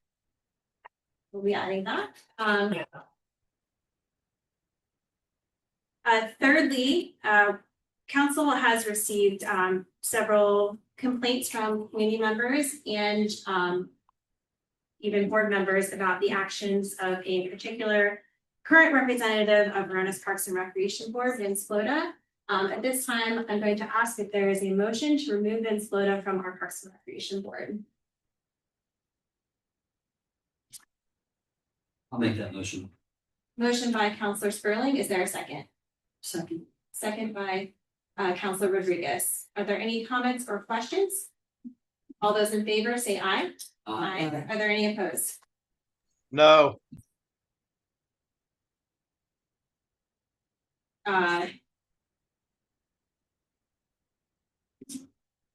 We'll be adding that. Thirdly, council has received several complaints from community members and even board members about the actions of a particular current representative of Verona's Parks and Recreation Board, Vince Flota. At this time, I'm going to ask if there is a motion to remove Vince Flota from our Parks and Recreation Board. I'll make that motion. Motion by Counselor Sperling. Is there a second? Second. Second by Counselor Rodriguez. Are there any comments or questions? All those in favor say aye. Aye. Are there any opposed? No.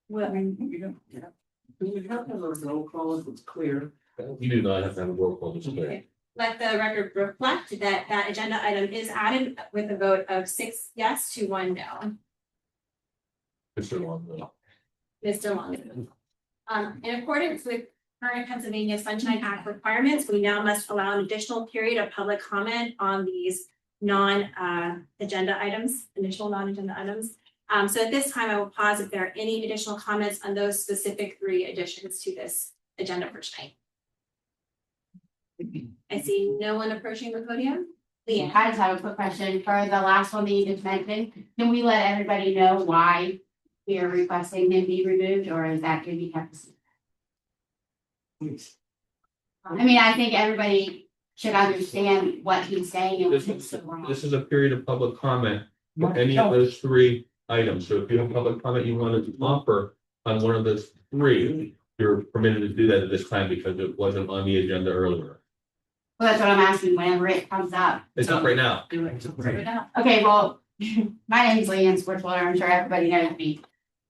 Well, We have to have a roll call if it's clear. You do not have to have a roll call this way. let the record reflect that that agenda item is added with a vote of 6 yes to 1 no. Mr. Longo. Mr. Long. In accordance with current Pennsylvania Sunshine Act requirements, we now must allow an additional period of public comment on these non-agenda items, initial non-agenda items. So at this time, I will pause if there are any additional comments on those specific 3 additions to this agenda for tonight. I see no one approaching the podium. Leanne. I just have a quick question for the last one that you just mentioned. Can we let everybody know why we are requesting them be removed, or is that going to be kept? I mean, I think everybody should understand what he's saying and what's so wrong. This is a period of public comment for any of those 3 items. So if you have public comment you wanted to offer on one of those 3, you're permitted to do that at this time because it wasn't on the agenda earlier. Well, that's what I'm asking whenever it comes up. It's up right now. Do it. Okay, well, my name is Leanne Sportswater. I'm sure everybody knows me.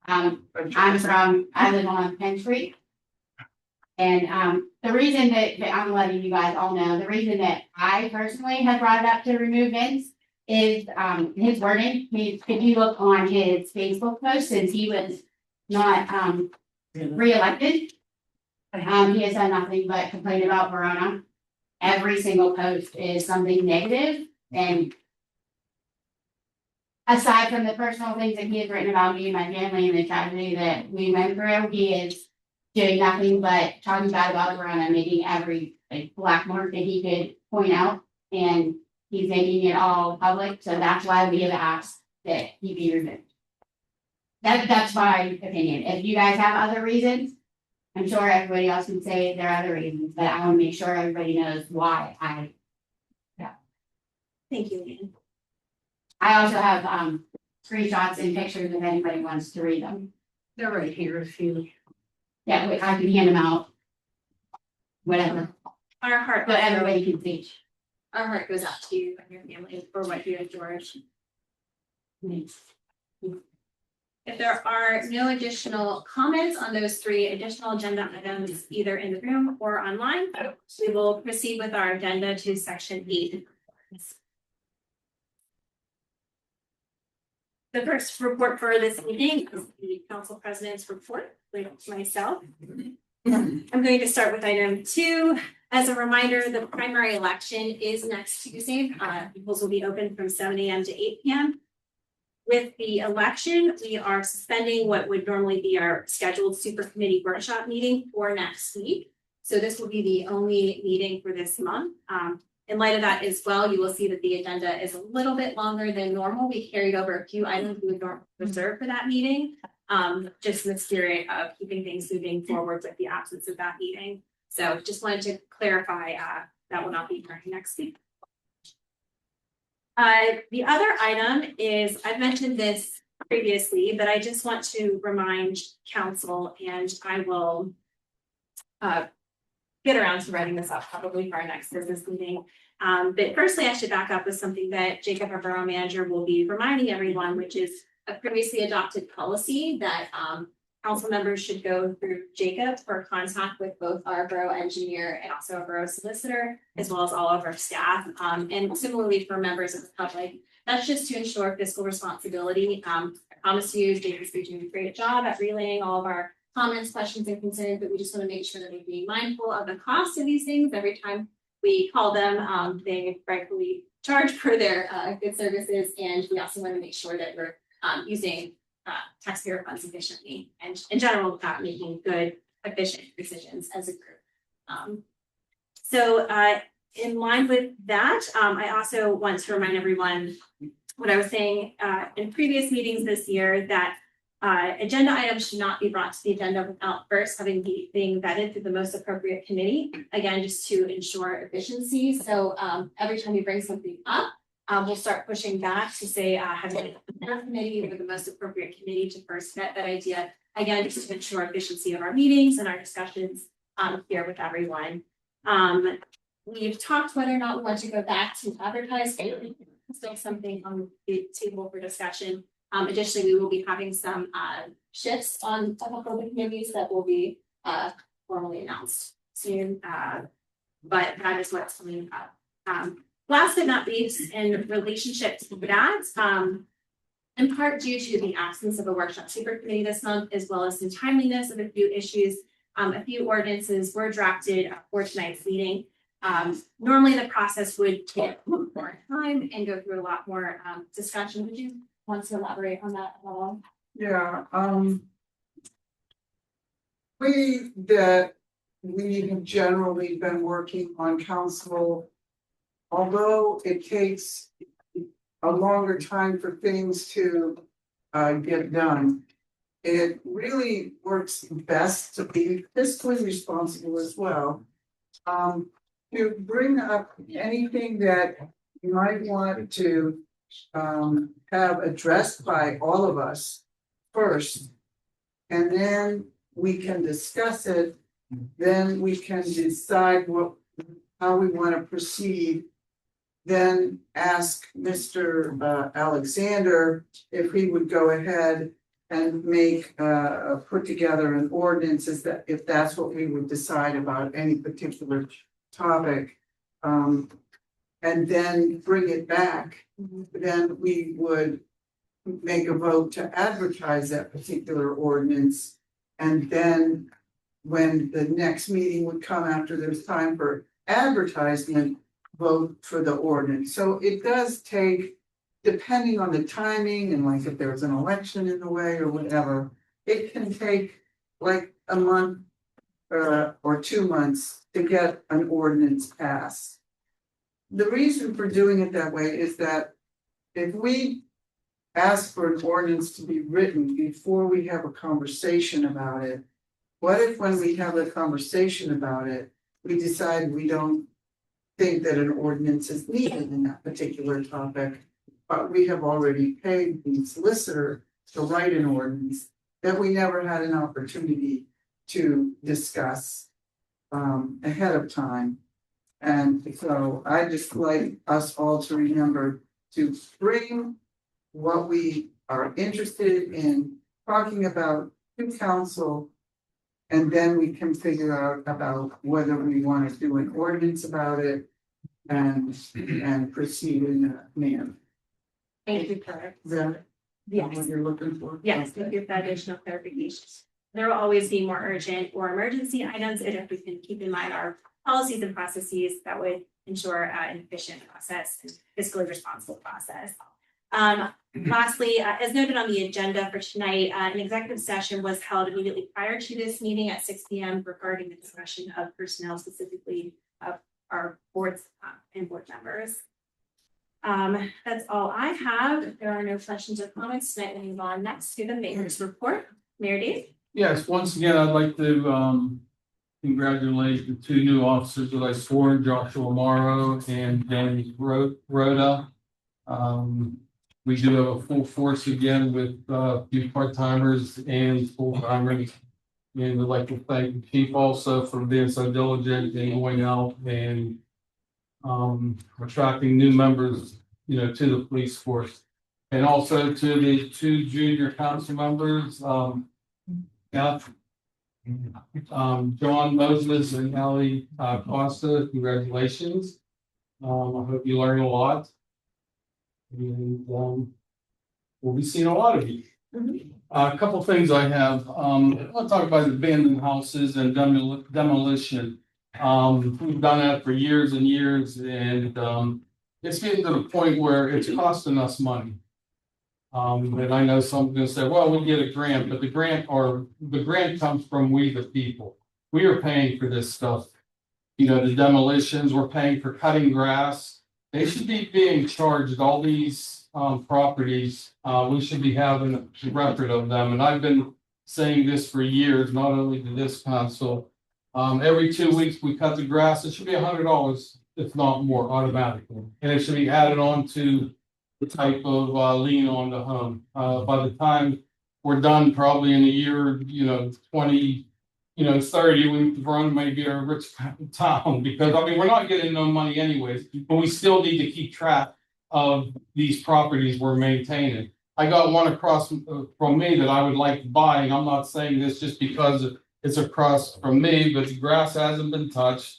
I live on Penn Street. And the reason that I'm letting you guys all know, the reason that I personally have brought it up to remove Vince is his wording. If you look on his Facebook post, since he was not reelected, he has done nothing but complain about Verona. Every single post is something negative, and aside from the personal things that he has written about me and my family and the tragedy that we went through, he is doing nothing but talking bad about Verona, making every black mark that he could point out, and he's making it all public. So that's why we have asked that he be removed. That's my opinion. If you guys have other reasons, I'm sure everybody else can say there are other reasons, but I want to make sure everybody knows why Thank you, Leanne. I also have screenshots and pictures if anybody wants to read them. They're right here if you. Yeah, I can hand them out. Whatever, Our heart. but everybody can see. Our heart goes out to you and your family for what you endured. Thanks. Is If there are no additional comments on those 3 additional agenda items, either in the room or online, we will proceed with our agenda to section 8. The first report for this meeting is the council president's report, with myself. I'm going to start with item 2. As a reminder, the primary election is next Tuesday. Polls will be open from 7 a.m. to 8 p.m. With the election, we are suspending what would normally be our scheduled super committee workshop meeting for next week. So this will be the only meeting for this month. In light of that as well, you will see that the agenda is a little bit longer than normal. We carried over a few items we would normally reserve for that meeting, just in the spirit of keeping things moving forward with the absence of that meeting. So just wanted to clarify that will not be during next week. The other item is, I've mentioned this previously, but I just want to remind council, and I will get around to writing this up probably for our next business meeting. But firstly, I should back up with something that Jacob, our borough manager, will be reminding everyone, which is a previously adopted policy that council members should go through Jacob for contact with both our borough engineer and also our borough solicitor, as well as all of our staff. And similarly for members of the public, that's just to ensure fiscal responsibility. I promise you, Jacob's been doing a great job at relaying all of our comments, questions, and concerns, but we just want to make sure that we're being mindful of the cost of these things every time we call them. They rightfully charge for their good services, and we also want to make sure that we're using taxpayer funds efficiently, and in general, making good, efficient decisions as a group. So in line with that, I also want to remind everyone what I was saying in previous meetings this year, that agenda items should not be brought to the agenda without first having being vetted through the most appropriate committee. Again, just to ensure efficiency. So every time you bring something up, we'll start pushing back to say, have a committee or the most appropriate committee to first vet that idea. Again, just to ensure efficiency of our meetings and our discussions here with everyone. We've talked whether or not we want to go back to advertise. Still something on the table for discussion. Additionally, we will be having some shifts on a couple of the committees that will be formally announced soon. But that is what's coming up. Last but not least, in relationship to that, in part due to the absence of a workshop super committee this month, as well as the timeliness of a few issues, a few ordinances were drafted for tonight's meeting. Normally the process would take more time and go through a lot more discussion. Would you want to elaborate on that at all? Yeah, we have generally been working on council, although it takes a longer time for things to get done. It really works best to be fiscally responsible as well. To bring up anything that you might want to have addressed by all of us first, and then we can discuss it. Then we can decide how we want to proceed. Then ask Mr. Alexander if he would go ahead and put together an ordinance, if that's what we would decide about any particular topic, and then bring it back. Then we would make a vote to advertise that particular ordinance, and then when the next meeting would come after there's time for advertisement, vote for the ordinance. So it does take, depending on the timing and like if there's an election in the way or whatever, it can take like a month or 2 months to get an ordinance passed. The reason for doing it that way is that if we ask for an ordinance to be written before we have a conversation about it, what if when we have a conversation about it, we decide we don't think that an ordinance is needed in that particular topic, but we have already paid the solicitor to write an ordinance that we never had an opportunity to discuss ahead of time. And so I just like us all to remember to bring what we are interested in talking about to council. And then we can figure out about whether we want to do an ordinance about it and proceed in that manner. Thank you for Is that yes. what you're looking for? Yes, thank you for that additional clarifications. There will always be more urgent or emergency items, and if we can keep in mind our policies and processes, that would ensure an efficient process and fiscally responsible process. Lastly, as noted on the agenda for tonight, an executive session was held immediately prior to this meeting at 6 p.m. regarding the discussion of personnel, specifically of our boards and board members. That's all I have. If there are no questions or comments, tonight we'll move on next to the mayor's report. Mayor Dave. Yes, once again, I'd like to congratulate the two new officers that I swore, Joshua Morrow and Danny Rhoda. We do have a full force again with a few part-timers and full-timers. And we'd like to thank the chief also for being so diligent and going out and attracting new members, to the police force. And also to the two junior council members, John Moses and Ellie Costa, congratulations. I hope you learn a lot. And we'll be seeing a lot of you. A couple things I have. I want to talk about abandoned houses and demolition. We've done that for years and years, and it's getting to the point where it's costing us money. And I know someone's gonna say, well, we'll get a grant, but the grant comes from we the people. We are paying for this stuff. The demolitions, we're paying for cutting grass. They should be being charged, all these properties. We should be having a record of them. And I've been saying this for years, not only to this council. Every 2 weeks we cut the grass, it should be $100, if not more, automatically. And it should be added on to the type of lien on the home. By the time we're done, probably in a year, 20, 30, Verona may be a rich town, because we're not getting no money anyways, but we still need to keep track of these properties we're maintaining. I got one across from me that I would like to buy, and I'm not saying this just because it's across from me, but the grass hasn't been touched.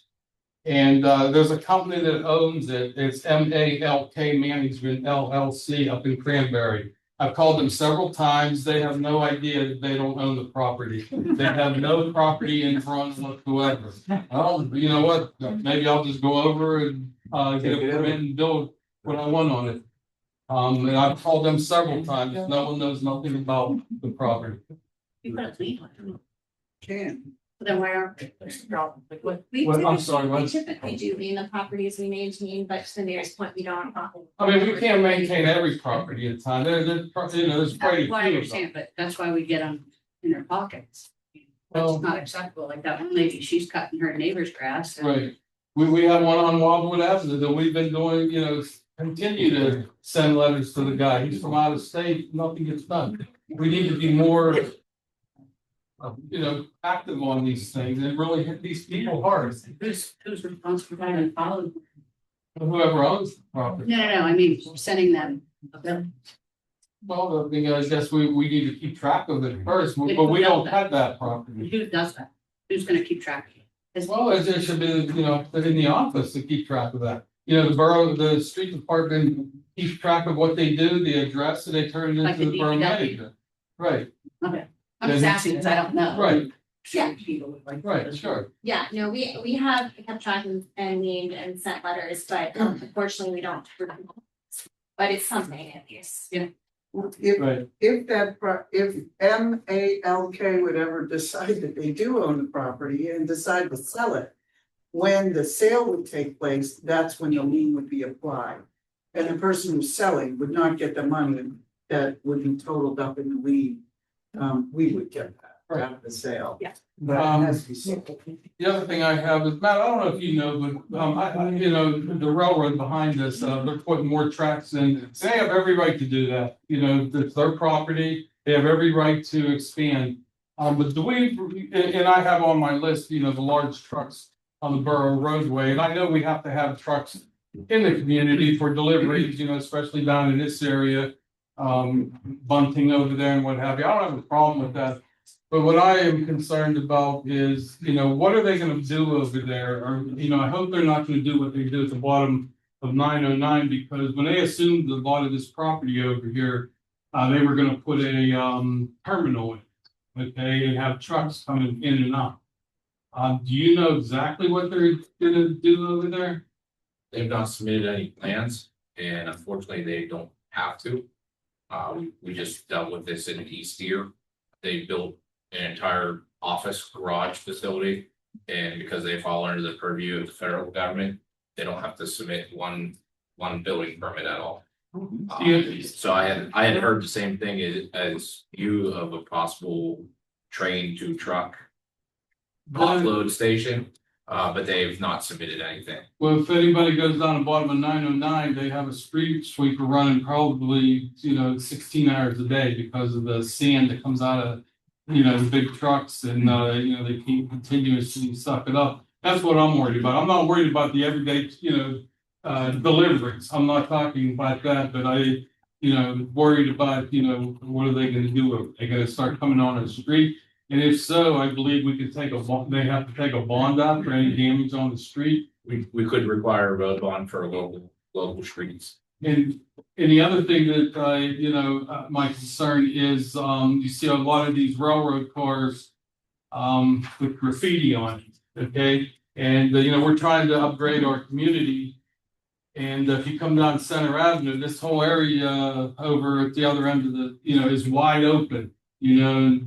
And there's a company that owns it. It's MALK Management LLC up in Cranberry. I've called them several times. They have no idea that they don't own the property. They have no property in front whatsoever. Well, you know what? Maybe I'll just go over and get a permit and build what I want on it. And I've called them several times. No one knows nothing about the property. You got a lead on Can. then why aren't they? What's the problem? Like what? I'm sorry, We what? typically do lien the properties we maintain, but to the mayor's point, we don't. We can't maintain every property at a time. There's quite a Well, I few of them. understand, but that's why we get them in their pockets. Well- That's not acceptable, like that one lady, she's cutting her neighbor's grass. and- Right. We have one on Wildwood Avenue that we've been doing, continue to send letters to the guy. He's from out of state, nothing gets done. We need to be more, active on these things and really hit these people hard. Who's responsible for trying to follow? Whoever owns the property. No, I mean, sending them a bill. Well, I guess we need to keep track of it first, but we don't have that property. Who does that? Who's gonna keep track of it? Is- Well, it should be, in the office to keep track of that. The street department keeps track of what they do, the address, and they turn it Like into the the borough DPW? manager. Right, Okay, I'm just asking because I don't know. right, Yeah. People would like. right, sure. Yeah, no, we have kept track and named and sent letters, but unfortunately we don't. But it's something at least. Yeah. Right. If MALK would ever decide that they do own the property and decide to sell it. When the sale would take place, that's when the lien would be applied. And the person who's selling would not get the money that would be totaled up in the lien. We would get that out of the sale. Yeah. But it has to be sold. The other thing I have is, Matt, I don't know if you know, but the railroad behind us, they're putting more tracks in. They have every right to do that. It's their property. They have every right to expand. But do we, and I have on my list, the large trucks on the borough roadway, and I know we have to have trucks in the community for deliveries, especially down in this area. bunting over there and what have you. I don't have a problem with that. But what I am concerned about is, what are they gonna do over there? Or, I hope they're not gonna do what they do at the bottom of 909, because when they assumed a lot of this property over here, they were gonna put a terminal in, okay, and have trucks coming in and out. Do you know exactly what they're gonna do over there? They've not submitted any plans, and unfortunately, they don't have to. We just dealt with this in East Deer. They built an entire office garage facility, and because they fall under the purview of the federal government, they don't have to submit one building permit at all. So I had heard the same thing as you of a possible train to truck offload station, but they've not submitted anything. Well, if anybody goes down the bottom of 909, they have a street sweeper running probably, 16 hours a day because of the sand that comes out of, the big trucks, and they keep continuously suck it up. That's what I'm worried about. I'm not worried about the everyday, deliveries. I'm not talking about that, but worried about, what are they gonna do? Are they gonna start coming on the street? And if so, I believe we could take they have to take a bond out for any damage on the street. We could require a road bond for local streets. And the other thing that my concern is, you see a lot of these railroad cars with graffiti on it, okay? And we're trying to upgrade our community. And if you come down Center Avenue, this whole area over at the other end of the, is wide open, you're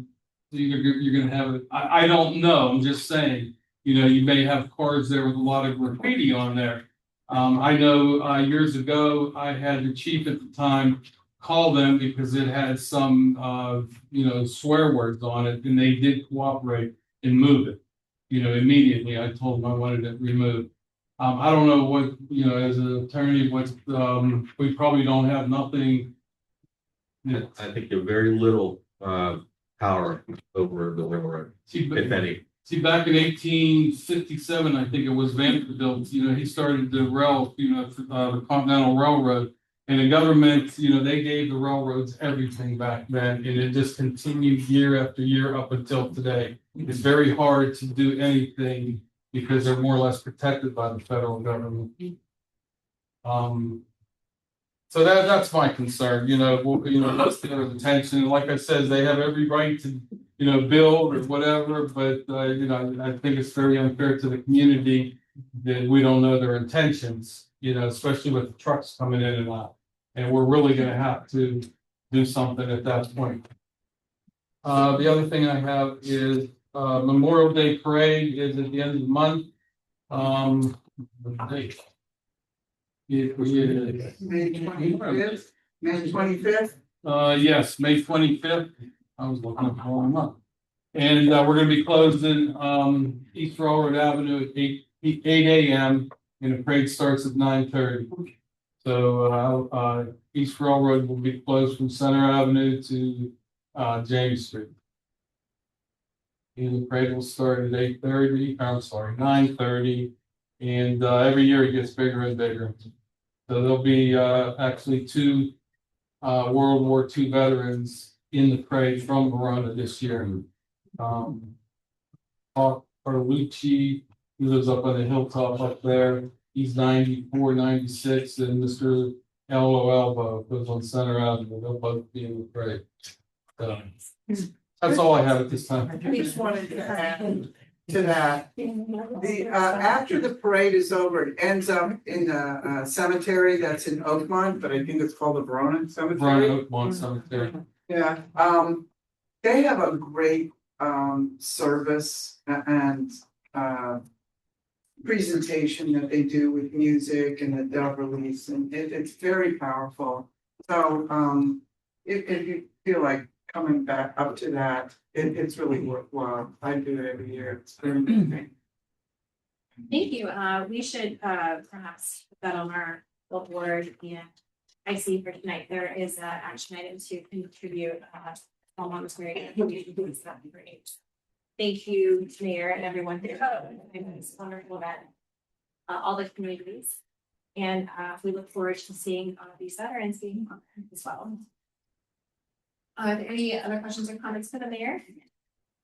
gonna have it. I don't know. I'm just saying, you may have cars there with a lot of graffiti on there. I know years ago, I had the chief at the time call them because it had some, swear words on it, and they did cooperate and move it. Immediately. I told them I wanted it removed. I don't know what, as an attorney, we probably don't have nothing. I think you have very little power over the railroad, if any. See, back in 1857, I think it was Vanderbilt, he started the the Continental Railroad. And the government, they gave the railroads everything back then, and it just continued year after year up until today. It's very hard to do anything because they're more or less protected by the federal government. So that's my concern, most of the attention, like I said, they have every right to, build or whatever, but, I think it's very unfair to the community that we don't know their intentions, especially with the trucks coming in and out. And we're really gonna have to do something at that point. The other thing I have is, Memorial Day Parade is at the end of the month. It is May 25th. Yes, May 25th. I was looking at the wrong month. And we're gonna be closing East Railroad Avenue at 8 a.m. and the parade starts at 9:30. So East Railroad will be closed from Center Avenue to James Street. And the parade will start at 8:30. I'm sorry, 9:30. And every year it gets bigger and bigger. So there'll be actually two World War II veterans in the parade from Verona this year. Carlucci, who lives up on the hilltop up there, he's 94, 96, and Mr. Elbo lives on Center Avenue. They'll both be in the parade. So that's all I have at this time. I just wanted to add to that. The after the parade is over, it ends up in a cemetery that's in Oakmont, but I think it's called the Verona Cemetery. Verona Oakmont Cemetery. Yeah, they have a great service and presentation that they do with music and the dove release, and it's very powerful. So if you feel like coming back up to that, it's really worthwhile. I do it every year. It's very amazing. Thank you. We should perhaps put that on our billboard, and I see for tonight there is an action item to contribute. Someone was very great. Thank you, Mayor, and everyone there. It's wonderful that all the communities, and we look forward to seeing these veterans being honored as well. Are there any other questions or comments for the mayor?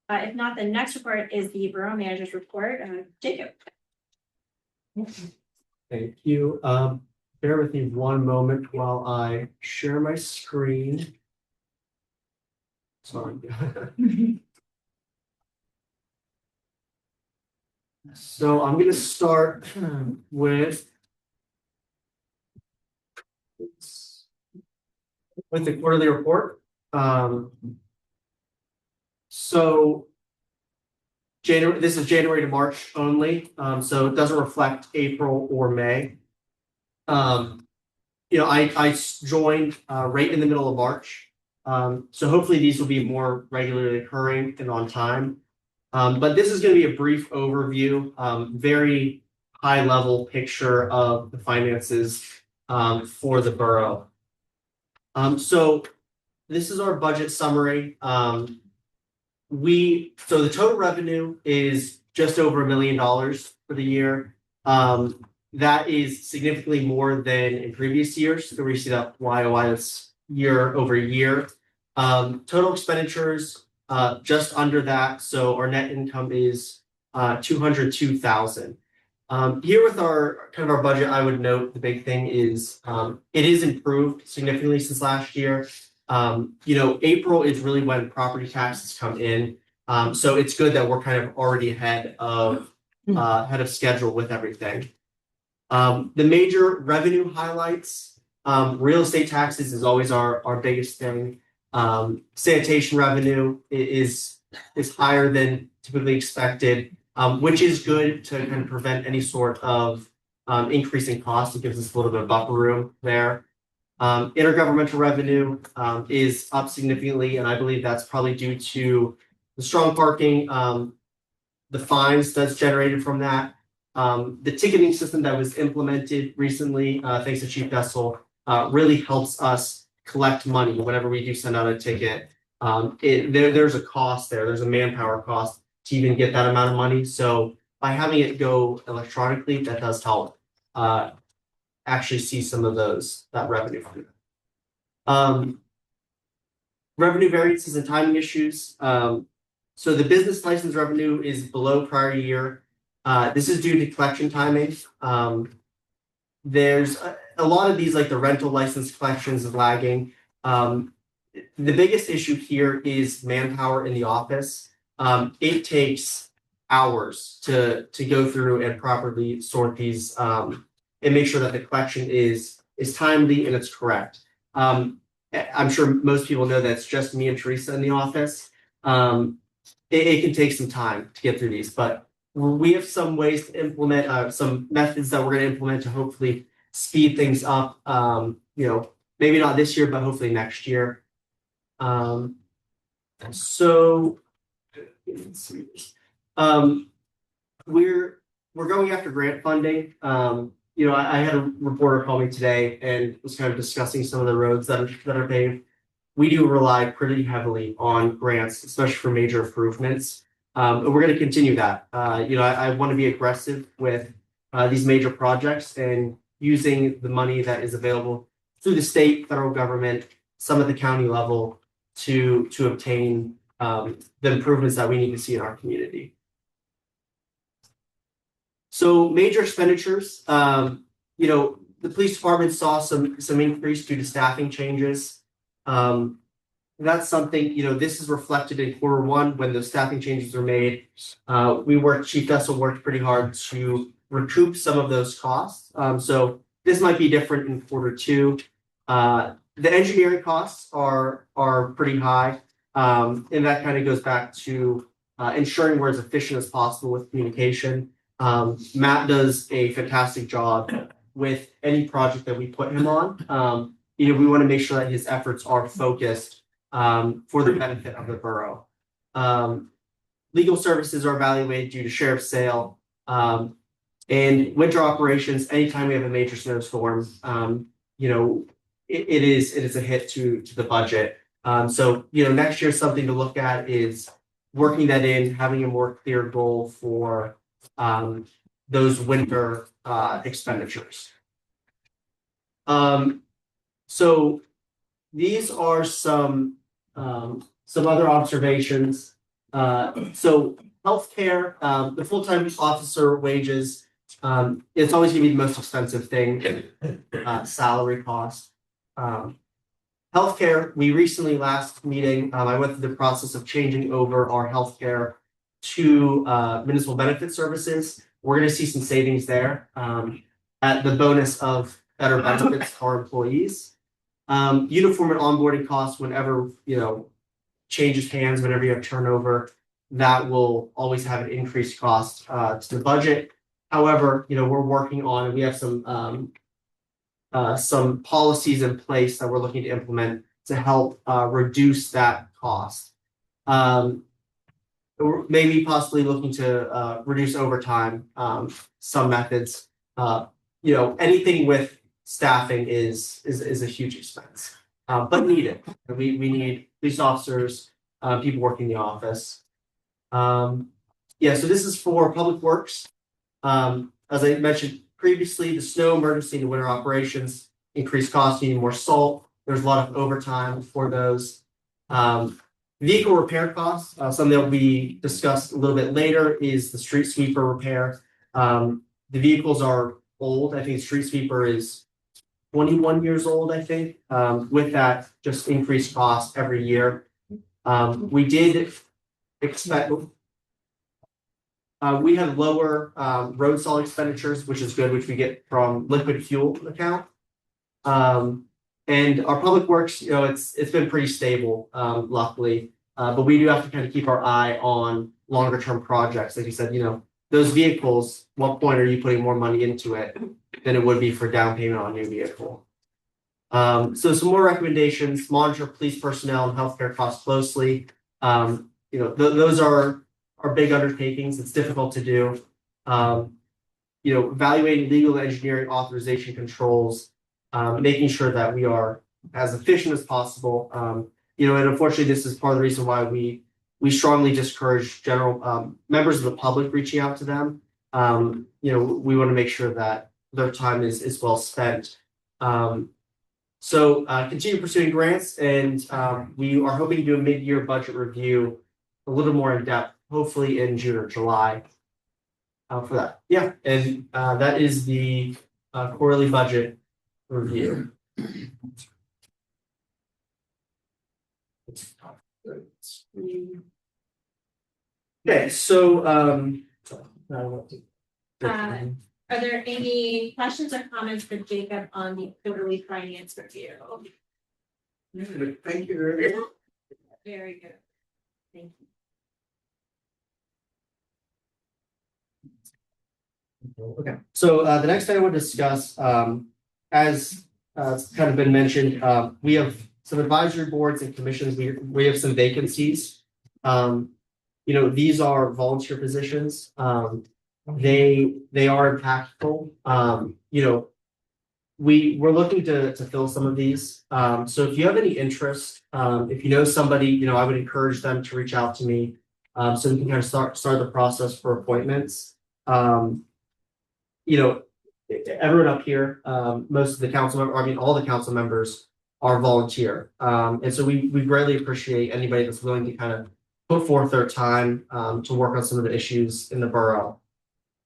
If not, the next report is the borough manager's report. Jacob. Thank you. Bear with me one moment while I share my screen. Sorry. So I'm gonna start with the quarterly report. So this is January to March only, so it doesn't reflect April or May. I joined right in the middle of March. So hopefully these will be more regularly occurring and on time. But this is going to be a brief overview, very high level picture of the finances for the borough. So this is our budget summary. So the total revenue is just over $1 million for the year. That is significantly more than in previous years. So we see that YOY that's year over year. Total expenditures just under that. So our net income is $202,000. Here with our budget, I would note the big thing is it is improved significantly since last year. April is really when property taxes come in. So it's good that we're kind of already ahead of schedule with everything. The major revenue highlights, real estate taxes is always our biggest thing. Sanitation revenue is higher than typically expected, which is good to kind of prevent any sort of increasing costs. It gives us a little bit of buffer room there. Intergovernmental revenue is up significantly, and I believe that's probably due to the strong parking, the fines that's generated from that. The ticketing system that was implemented recently, thanks to Chief Vessel, really helps us collect money whenever we do send out a ticket. There's a cost there. There's a manpower cost to even get that amount of money. So by having it go electronically, that does help actually see some of that revenue from it. Revenue variances and timing issues. So the business license revenue is below prior year. This is due to collection timing. There's a lot of these, like the rental license collections, is lagging. The biggest issue here is manpower in the office. It takes hours to go through and properly sort these and make sure that the collection is timely and it's correct. I'm sure most people know that it's just me and Teresa in the office. It can take some time to get through these, but we have some ways to implement some methods that we're going to implement to hopefully speed things up. Maybe not this year, but hopefully next year. We're going after grant funding. I had a reporter call me today and was kind of discussing some of the roads that are paved. We do rely pretty heavily on grants, especially for major improvements. And we're going to continue that. I want to be aggressive with these major projects and using the money that is available through the state, federal government, some at the county level to obtain the improvements that we need to see in our community. So major expenditures, the police department saw some increase due to staffing changes. That's something, this is reflected in Q1 when the staffing changes are made. Chief Vessel worked pretty hard to recoup some of those costs. So this might be different in Q2. The engineering costs are pretty high. And that kind of goes back to ensuring we're as efficient as possible with communication. Matt does a fantastic job with any project that we put him on. We want to make sure that his efforts are focused for the benefit of the borough. Legal services are evaluated due to sheriff's sale. And winter operations, anytime we have a major snowstorm, it is a hit to the budget. So next year something to look at is working that in, having a more clear goal for those winter expenditures. So these are some Some other observations. So healthcare, the full-time officer wages, it's always gonna be the most expensive thing, salary cost. Healthcare, we recently last meeting, I went through the process of changing over our healthcare to municipal benefit services. We're gonna see some savings there, at the bonus of better benefits for our employees. Uniform and onboarding costs, whenever, changes hands, whenever you have turnover, that will always have an increased cost to the budget. However, we're working on, and we have some policies in place that we're looking to implement to help reduce that cost. Maybe possibly looking to reduce overtime, some methods. Anything with staffing is a huge expense, but needed. We need police officers, people working in the office. So this is for public works. As I mentioned previously, the snow emergency and winter operations increased costs, needing more salt. There's a lot of overtime for those. Vehicle repair costs, something that will be discussed a little bit later, is the street sweeper repair. The vehicles are old. I think the street sweeper is 21 years old, I think. With that, just increased cost every year. We did expect. We have lower road salt expenditures, which is good, which we get from liquid fuel account. And our public works, it's been pretty stable, luckily. But we do have to kind of keep our eye on longer term projects. Like you said, those vehicles, what point are you putting more money into it than it would be for down payment on a new vehicle? So some more recommendations: monitor police personnel and healthcare costs closely. Those are big undertakings. It's difficult to do. Evaluating legal engineering authorization controls, making sure that we are as efficient as possible. And unfortunately, this is part of the reason why we strongly discourage general members of the public reaching out to them. We want to make sure that their time is well spent. So continue pursuing grants, and we are hoping to do a mid-year budget review a little more in depth, hopefully in June or July. For that. Yeah, and that is the quarterly budget review. Okay, so Are there any questions or comments for Jacob on the quarterly finance review? Thank you very much. Very good. Thank you. Okay, so the next thing I want to discuss, as it's kind of been mentioned, we have some advisory boards and commissions. We have some vacancies. These are volunteer positions. They are impactful. We're looking to fill some of these. So if you have any interest, if you know somebody, I would encourage them to reach out to me, so we can kind of start the process for appointments. Everyone up here, most of the council members, all the council members are volunteer. And so we greatly appreciate anybody that's willing to kind of put forth their time to work on some of the issues in the borough.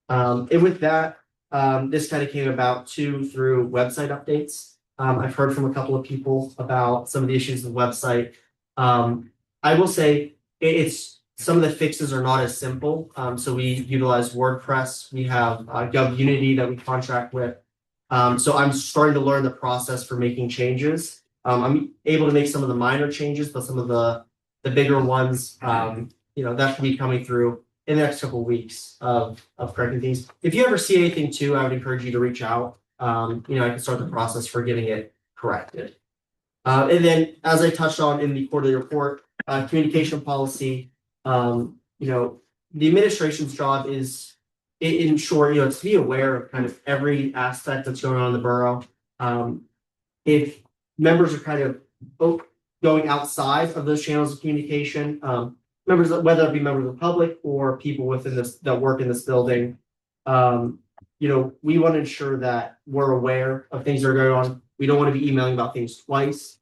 And with that, this kind of came about too through website updates. I've heard from a couple of people about some of the issues with the website. I will say some of the fixes are not as simple. So we utilize WordPress. We have GovUnity that we contract with. So I'm starting to learn the process for making changes. I'm able to make some of the minor changes, but some of the bigger ones, that should be coming through in the next couple of weeks of correcting things. If you ever see anything too, I would encourage you to reach out. I can start the process for getting it corrected. And then, as I touched on in the quarterly report, communication policy. The administration's job is, in short, to be aware of kind of every aspect that's going on in the borough. If members are kind of going outside of those channels of communication, members, whether it be members of the public or people within this that work in this building, we want to ensure that we're aware of things that are going on. We don't want to be emailing about things twice.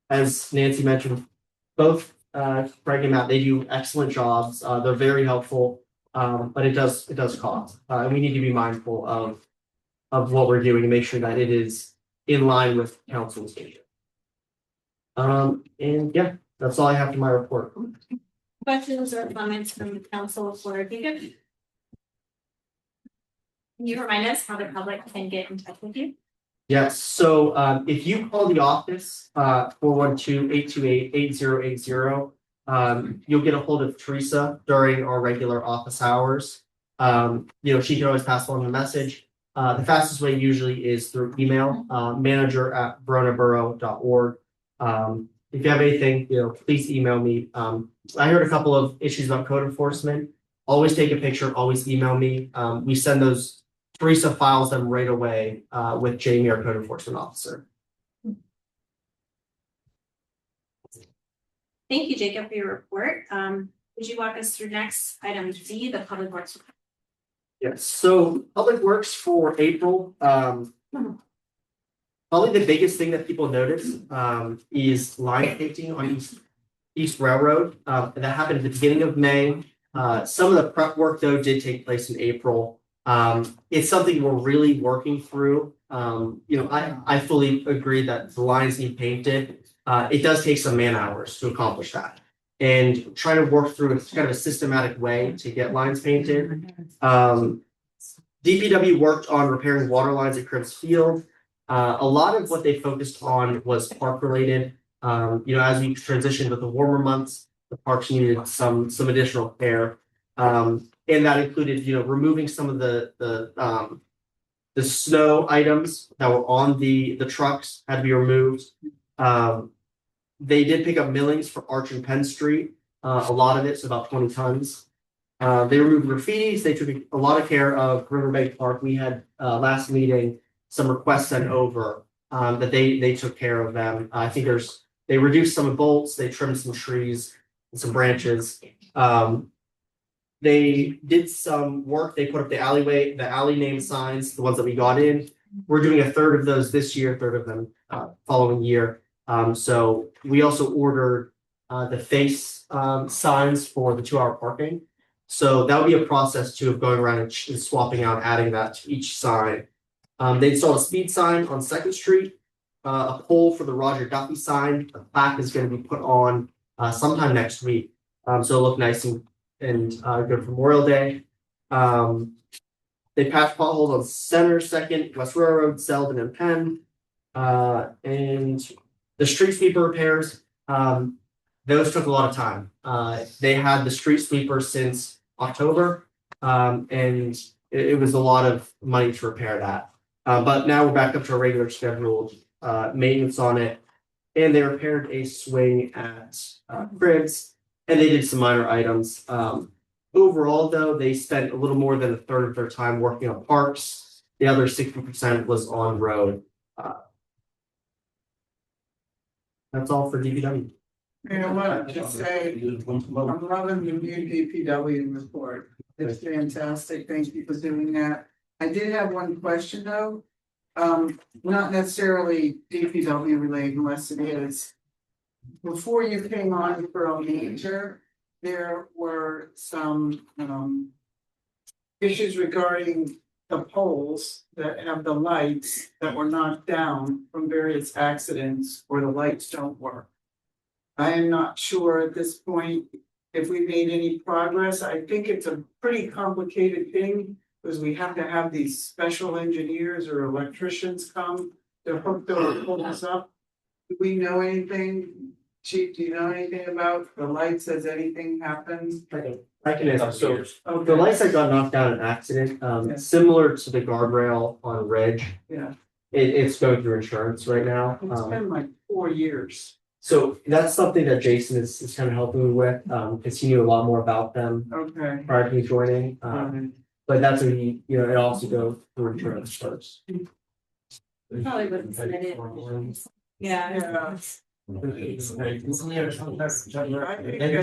As Nancy mentioned, both Frank and Matt, they do excellent jobs. They're very helpful. But it does cost. And we need to be mindful of what we're doing to make sure that it is in line with council's vision. And yeah, that's all I have for my report. Questions or comments from the council for Jacob? Can you remind us how the public can get in touch with you? Yes, so if you call the office 412-828-8080, you'll get a hold of Teresa during our regular office hours. She can always pass along the message. The fastest way usually is through email, manager@veronaborough.org. If you have anything, please email me. I heard a couple of issues about code enforcement. Always take a picture, always email me. We send those, Teresa files them right away with Jamie, our code enforcement officer. Thank you, Jacob, for your report. Would you walk us through next item D, the public works? Yes, so Public Works for April, probably the biggest thing that people notice is line painting on East Railroad. That happened at the beginning of May. Some of the prep work though did take place in April. It's something we're really working through. I fully agree that the lines need painted. It does take some man hours to accomplish that. And trying to work through a kind of a systematic way to get lines painted. DPW worked on repairing water lines at Cribbs Field. A lot of what they focused on was park related. As we transitioned with the warmer months, the parks needed some additional care. And that included, removing some of the snow items that were on the trucks had to be removed. They did pick up millings for Arch and Penn Street, a lot of it, so about 20 tons. They removed graffitis. They took a lot of care of Riverbank Park. We had last meeting some requests sent over that they took care of them. I think they reduced some bolts, they trimmed some trees and some branches. They did some work. They put up the alley name signs, the ones that we got in. We're doing a third of those this year, a third of them following year. So we also ordered the face signs for the 2-hour parking. So that would be a process too of going around and swapping out, adding that to each sign. They installed a speed sign on 2nd Street, a pole for the Roger Duffy sign. The plaque is going to be put on sometime next week. So it'll look nice and good for Memorial Day. They patched potholes on Center, 2nd, West Railroad, Selden, and Penn. And the street sweeper repairs, those took a lot of time. They had the street sweeper since October, and it was a lot of money to repair that. But now we're back up to a regular scheduled maintenance on it. And they repaired a swing at Cribbs, and they did some minor items. Overall, though, they spent a little more than a third of their time working on parks. The other 60% was on road. That's all for DPW. You know what, just say, I'm loving the new DPW report. It's fantastic. Thank you for doing that. I did have one question though. Not necessarily DPW related unless it is. Before you came on for a major, there were some issues regarding the poles that have the lights that were knocked down from various accidents where the lights don't work. I am not sure at this point if we made any progress. I think it's a pretty complicated thing because we have to have these special engineers or electricians come to hook those poles up. Do we know anything? Chief, do you know anything about the lights? Has anything happened? I can answer. So the lights that got knocked down in an accident, similar to the guardrail on Ridge. Yeah. It's going through insurance right now. It's been like 4 years. So that's something that Jason is kind of helping me with, because he knew a lot more about them Okay. prior to me joining. But that's when it also goes through insurance first. Probably wouldn't submit it. Yeah. I think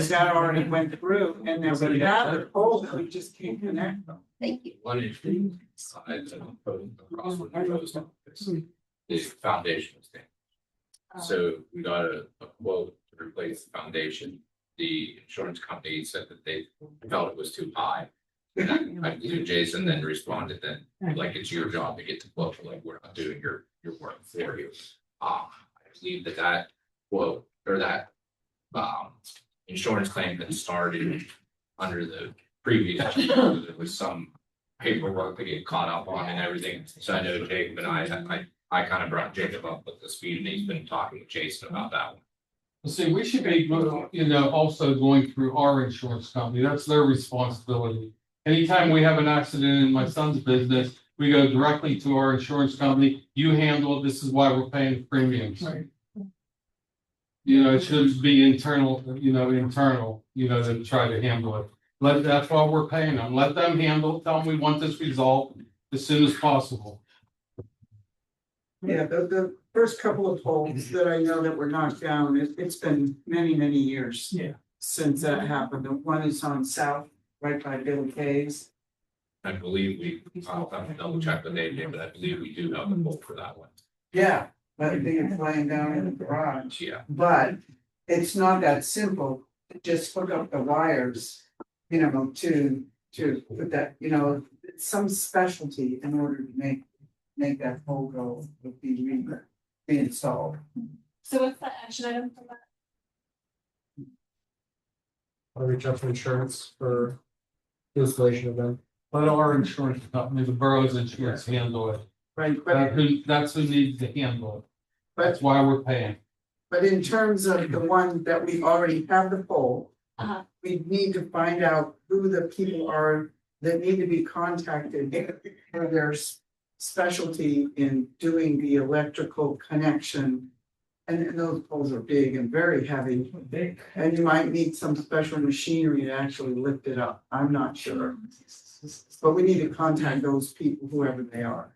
that already went through and there was another pole that we just can't connect them. Thank you. One issue besides across from the post office is foundation thing. So we got a quote to replace the foundation. The insurance company said that they felt it was too high. And I believe Jason then responded that, like, it's your job to get the quote, like, we're not doing your work for you. I believe that quote, or that insurance claim that started under the previous, there was some paperwork to get caught up on and everything. So I know Jacob and I kind of brought Jacob up with the speed, and he's been talking with Jason about that one. See, we should be, also going through our insurance company. That's their responsibility. Anytime we have an accident in my son's business, we go directly to our insurance company. You handle it. This is why we're paying premiums. Right. It should be internal, to try to handle it. That's why we're paying them. Let them handle it. Tell them we want this resolved as soon as possible. Yeah, the first couple of poles that I know that were knocked down, it's been many, many years. Yeah. Since that happened. The one is on South, right by Bill K's. I believe I'll have to double check the date, but I believe we do have the quote for that one. Yeah, but I think it's laying down in the garage. Yeah. But it's not that simple. Just hook up the wires, to put that, it's some specialty in order to make that pole go, be installed. So what's the action item for that? I'll reach out to insurance for the installation of them. Let our insurance company, the borough's insurance, handle it. Right, but That's who needs to handle it. That's why we're paying. But in terms of the one that we already have the pole. We need to find out who the people are that need to be contacted for their specialty in doing the electrical connection. And those poles are big and very heavy. And you might need some special machinery to actually lift it up. I'm not sure. But we need to contact those people, whoever they are.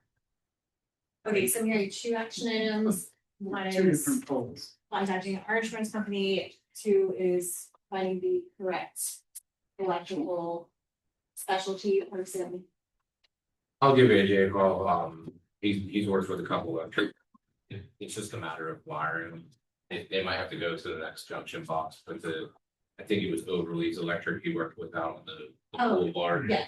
Okay, so we have 2 action items. One Two is different poles. contacting our insurance company. 2 is finding the correct electrical specialty person. I'll give AJ a call. He's worked with a couple of. It's just a matter of wiring. They might have to go to the next junction box, but I think it was Overly's Electric he worked with out on the boulevard. Yeah.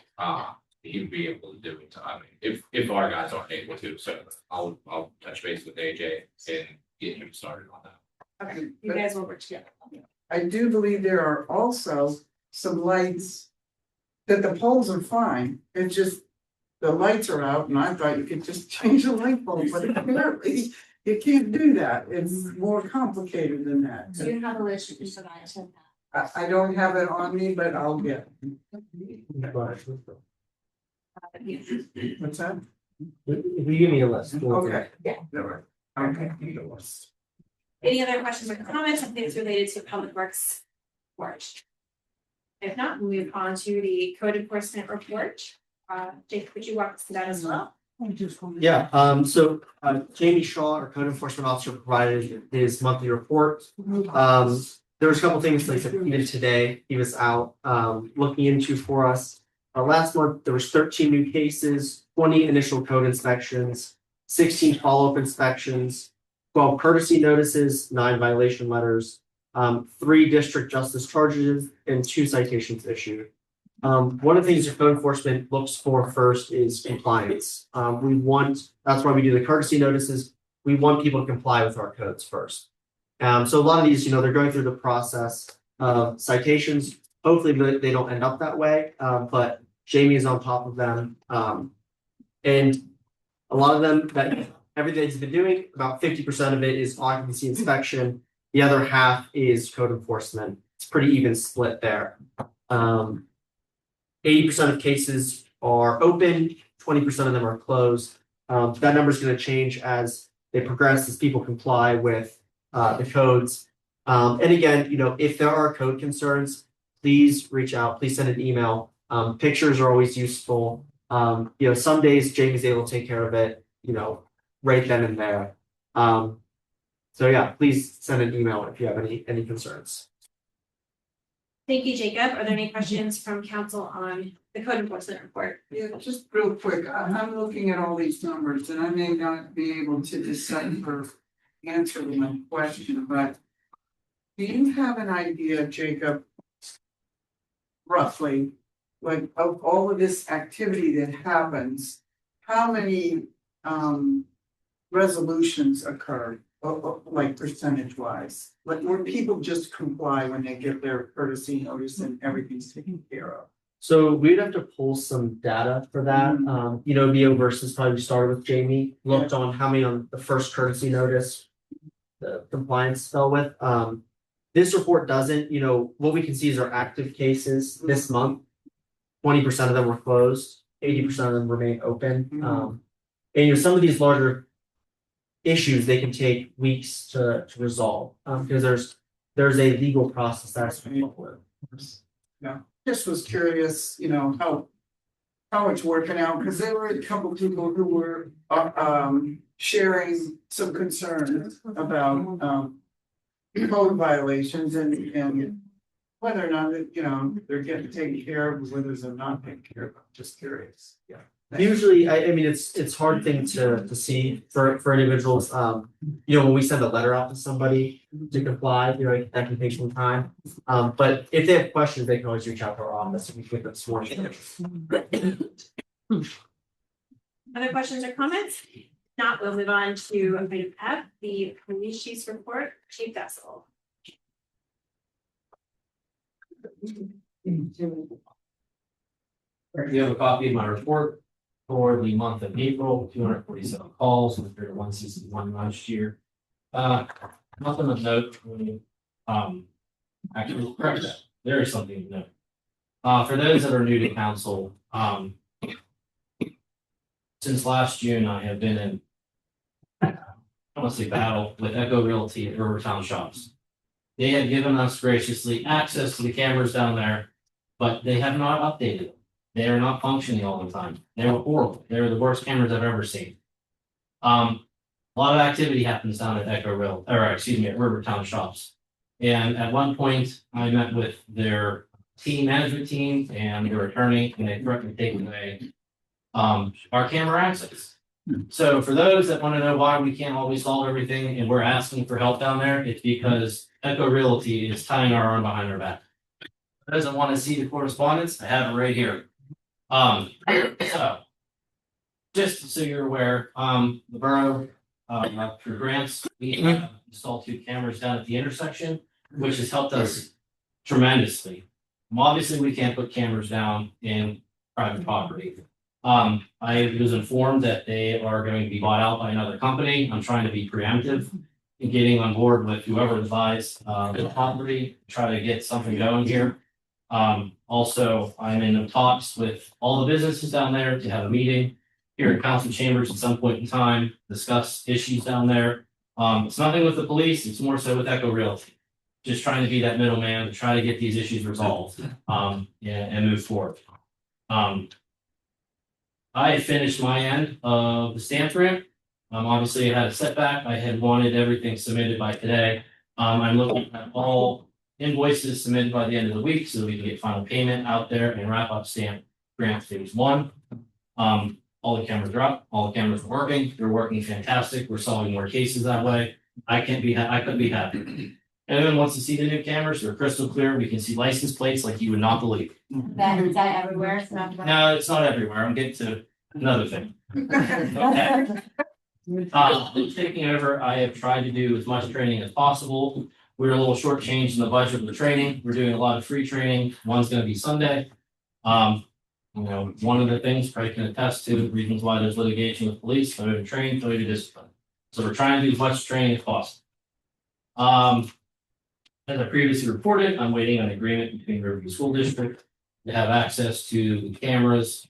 He'd be able to do it. I mean, if our guys aren't able to, so I'll touch base with AJ and get him started on that. Okay, you guys will work together. I do believe there are also some lights. That the poles are fine, it's just the lights are out and I thought you could just change the light bulb, but apparently. You can't do that, it's more complicated than that. Do you have a list you can provide to that? I don't have it on me, but I'll get. What's that? If you give me a list. Okay. Yeah. Never. Okay, need a list. Any other questions or comments on things related to public works report? If not, we'll move on to the code enforcement report. Jake, could you walk us through that as well? Yeah, so Jamie Shaw, our code enforcement officer, provided his monthly report. There was a couple things like even today, he was out looking into for us. Last month, there was 13 new cases, 20 initial code inspections, 16 follow-up inspections, 12 courtesy notices, 9 violation letters, 3 district justice charges, and 2 citations issued. One of the things that code enforcement looks for first is compliance. That's why we do the courtesy notices. We want people to comply with our codes first. So a lot of these, they're going through the process of citations. Hopefully they don't end up that way, but Jamie is on top of them. And a lot of them, that everything he's been doing, about 50% of it is occupancy inspection. The other half is code enforcement. It's pretty even split there. 80% of cases are open, 20% of them are closed. That number is going to change as they progress, as people comply with the codes. And again, if there are code concerns, please reach out, please send an email. Pictures are always useful. Some days Jamie's able to take care of it, right then and there. So yeah, please send an email if you have any concerns. Thank you, Jacob. Are there any questions from council on the code enforcement report? Yeah, just real quick, I'm looking at all these numbers and I may not be able to decipher answer my question, but Do you have an idea, Jacob? Roughly, like of all of this activity that happens, how many resolutions occur? Like percentage wise, like where people just comply when they get their courtesy notice and everything's taken care of. So we'd have to pull some data for that. BO versus probably started with Jamie, looked on how many on the first courtesy notice the compliance fell with. This report doesn't, what we can see is our active cases this month. 20% of them were closed, 80% of them remain open. And some of these larger issues, they can take weeks to resolve, because there's a legal process that's involved with. Yeah, just was curious, how it's working out, because there were a couple people who were sharing some concerns about code violations and whether or not they're getting taken care of, whether they're not taken care of. I'm just curious. Yeah. Usually, I mean, it's hard thing to see for individuals. When we send a letter out to somebody to comply, that can take some time. But if they have questions, they can always reach out to our office and we can get them sworn in. Other questions or comments? Not, we'll move on to item F, the police chief's report. Chief Dessel. You have a copy of my report for the month of April, 247 calls compared to 161 last year. Nothing of note, actually, correct that. There is something to note. For those that are new to council, since last June, I have been in, I don't want to say battle with Echo Realty at Rivertown Shops. They have given us graciously access to the cameras down there, but they have not updated them. They are not functioning all the time. They're horrible. They're the worst cameras I've ever seen. A lot of activity happens down at at Rivertown Shops. And at one point, I met with their management team and their attorney, and they threatened to take away our camera access. So for those that want to know why we can't always solve everything and we're asking for help down there, it's because Echo Realty is tying our arm behind our back. For those that want to see the correspondence, I have it right here. So just so you're aware, the borough, through grants, we installed 2 cameras down at the intersection, which has helped us tremendously. Obviously, we can't put cameras down in private property. I was informed that they are going to be bought out by another company. I'm trying to be preemptive in getting on board with whoever buys the property, try to get something going here. Also, I'm in talks with all the businesses down there to have a meeting here at council chambers at some point in time, discuss issues down there. It's nothing with the police, it's more so with Echo Realty. Just trying to be that middleman to try to get these issues resolved, and move forward. I finished my end of the stamp grant. Obviously I had a setback. I had wanted everything submitted by today. I'm looking at all invoices submitted by the end of the week so we can get final payment out there and wrap up stamp grant phase 1. All the cameras are up, all the cameras are working. They're working fantastic. We're solving more cases that way. I couldn't be happy. Anyone wants to see the new cameras? They're crystal clear. We can see license plates like you would not believe. Is that everywhere? It's not. No, it's not everywhere. I'm getting to another thing. Okay. Taking over, I have tried to do as much training as possible. We're a little shortchanged in the budget of the training. We're doing a lot of free training. One's going to be Sunday. One of the things Craig can attest to, the reasons why there's litigation with police, failure to train, failure to discipline. So we're trying to do as much training as possible. As I previously reported, I'm waiting on an agreement between Riverview School District to have access to the cameras,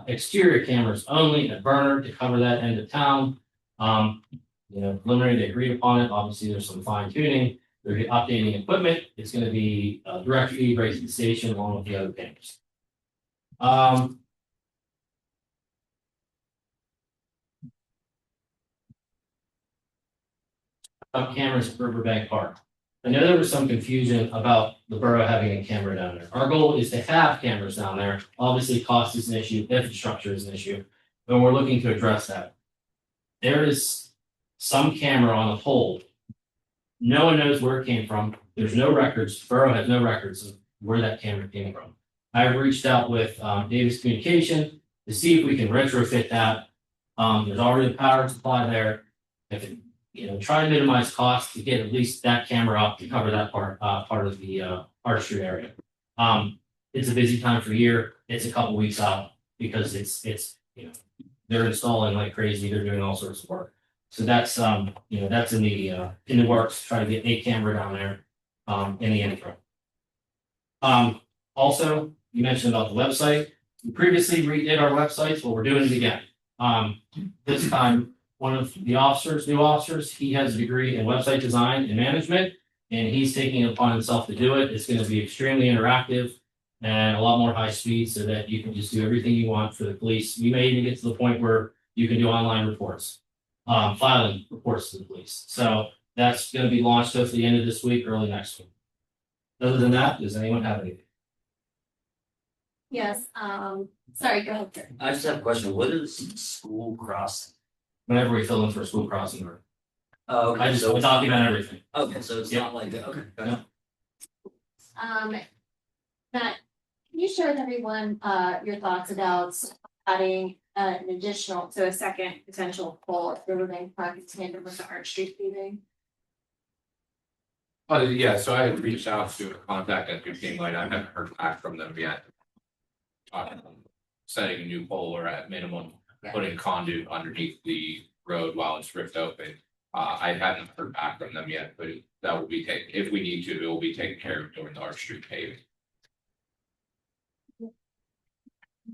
exterior cameras only at Burner to cover that end of town. Preliminary, they agreed upon it. Obviously, there's some fine tuning. They're updating equipment. It's going to be direct feed right to the station along with the other cameras. Up cameras at Riverbank Park. I know there was some confusion about the borough having a camera down there. Our goal is to have cameras down there. Obviously, cost is an issue, infrastructure is an issue, but we're looking to address that. There is some camera on a pole. No one knows where it came from. There's no records, borough has no records of where that camera came from. I've reached out with Davis Communication to see if we can retrofit that. There's already a power supply there. If it, try to minimize costs to get at least that camera up to cover that part of the archery area. It's a busy time for year. It's a couple weeks out because it's they're installing like crazy. They're doing all sorts of work. So that's that's in the works. Try to get a camera down there in the intro. Also, you mentioned about the website. We previously redid our websites, but we're doing it again. This time, one of the new officers, he has a degree in website design and management, and he's taking it upon himself to do it. It's going to be extremely interactive and a lot more high speed so that you can just do everything you want for the police. We may even get to the point where you can do online reports, filing reports to the police. So that's going to be launched at the end of this week, early next week. Other than that, does anyone have anything? Yes, sorry, go ahead, sir. I just have a question. What is school crossing? Whenever we fill in for school crossing, or Oh, okay. we document everything. Okay, so it's not like, okay. Got it. Matt, can you share with everyone, your thoughts about adding an additional, so a second potential pole at Riverbank Park in tandem with the Arch Street paving? Yeah, so I had reached out to a contact at Duquesne Light. I haven't heard back from them yet. Setting a new pole or at minimum, putting conduit underneath the road while it's ripped open. I hadn't heard back from them yet, but that will be taken, if we need to, it will be taken care of during the Arch Street paving.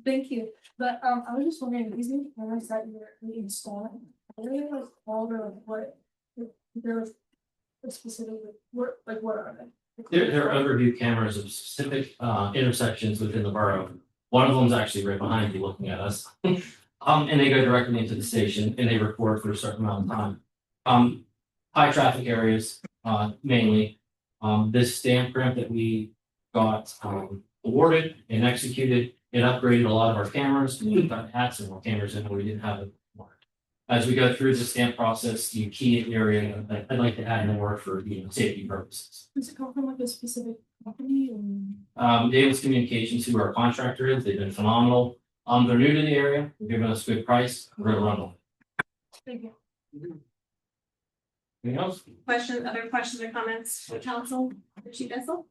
Thank you, but I was just wondering, these new cameras that you're installing, are they like called or what? They're specific, what are they? There are overview cameras of specific intersections within the borough. One of them is actually right behind you looking at us. And they go directly into the station and they record for a certain amount of time. High traffic areas, mainly. This stamp grant that we got awarded and executed, it upgraded a lot of our cameras. We've had some more cameras in where we didn't have it before. As we go through the stamp process, you key an area. I'd like to add more for safety purposes. Does it come from like a specific company? Or? Davis Communications, who our contractor is, they've been phenomenal. They're new to the area. They're giving us a good price. We're gonna run them. Thank you. Anything else? Other questions or comments for council, Chief Bissell?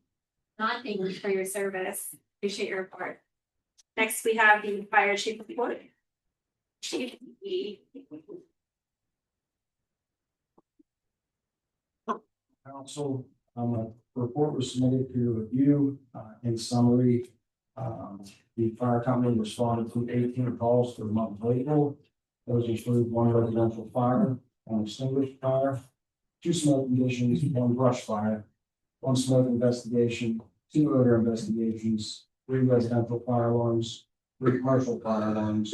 Not, thank you for your service. Appreciate your report. Next, we have the fire chief report. Chief. Council, a report was submitted to your review. In summary, the fire company responded to 18 calls for the month of April. Those include one residential fire, one extinguished fire, 2 smoke conditions, 1 brush fire, 1 smoke investigation, 2 odor investigations, 3 residential fire alarms, 3 commercial fire alarms,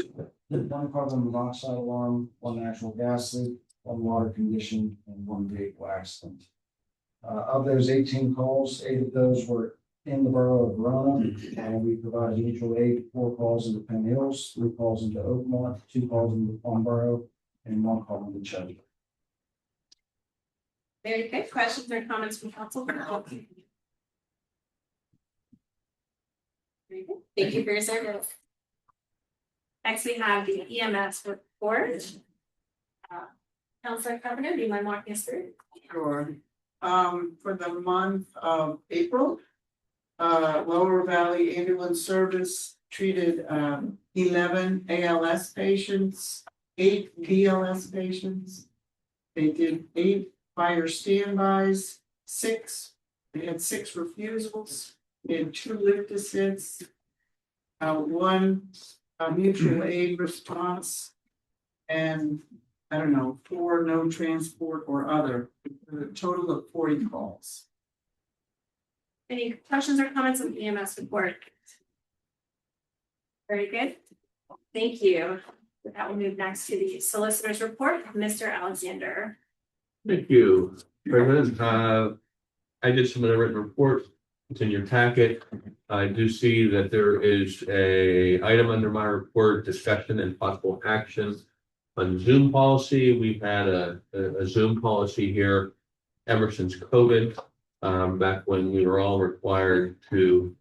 1 carbon monoxide alarm, 1 natural gas leak, 1 water condition, and 1 vehicle accident. Of those 18 calls, 8 of those were in the borough of Verona, and we provided mutual aid, 4 calls into Penn Hills, 3 calls into Oakmont, 2 calls into Farnborough, and 1 call into Chubby. Very good. Questions or comments from council? Very good. Thank you for your service. Next, we have the EMS report. Councilor Carpenter, do you mind walking us through? Sure. For the month of April, Lower Valley Ambulance Service treated 11 ALS patients, 8 BLS patients. They did 8 fire standbys, 6. They had 6 refusals. They had 2 lift assits, 1 mutual aid response, and 4 no transport or other. A total of 40 calls. Any questions or comments on the EMS report? Very good. Thank you. With that, we'll move next to the solicitor's report, Mr. Alexander. Thank you, President. I did submit a written report. It's in your packet. I do see that there is a item under my report, discussion and possible action on Zoom policy. We've had a Zoom policy here ever since COVID. back when we were all required to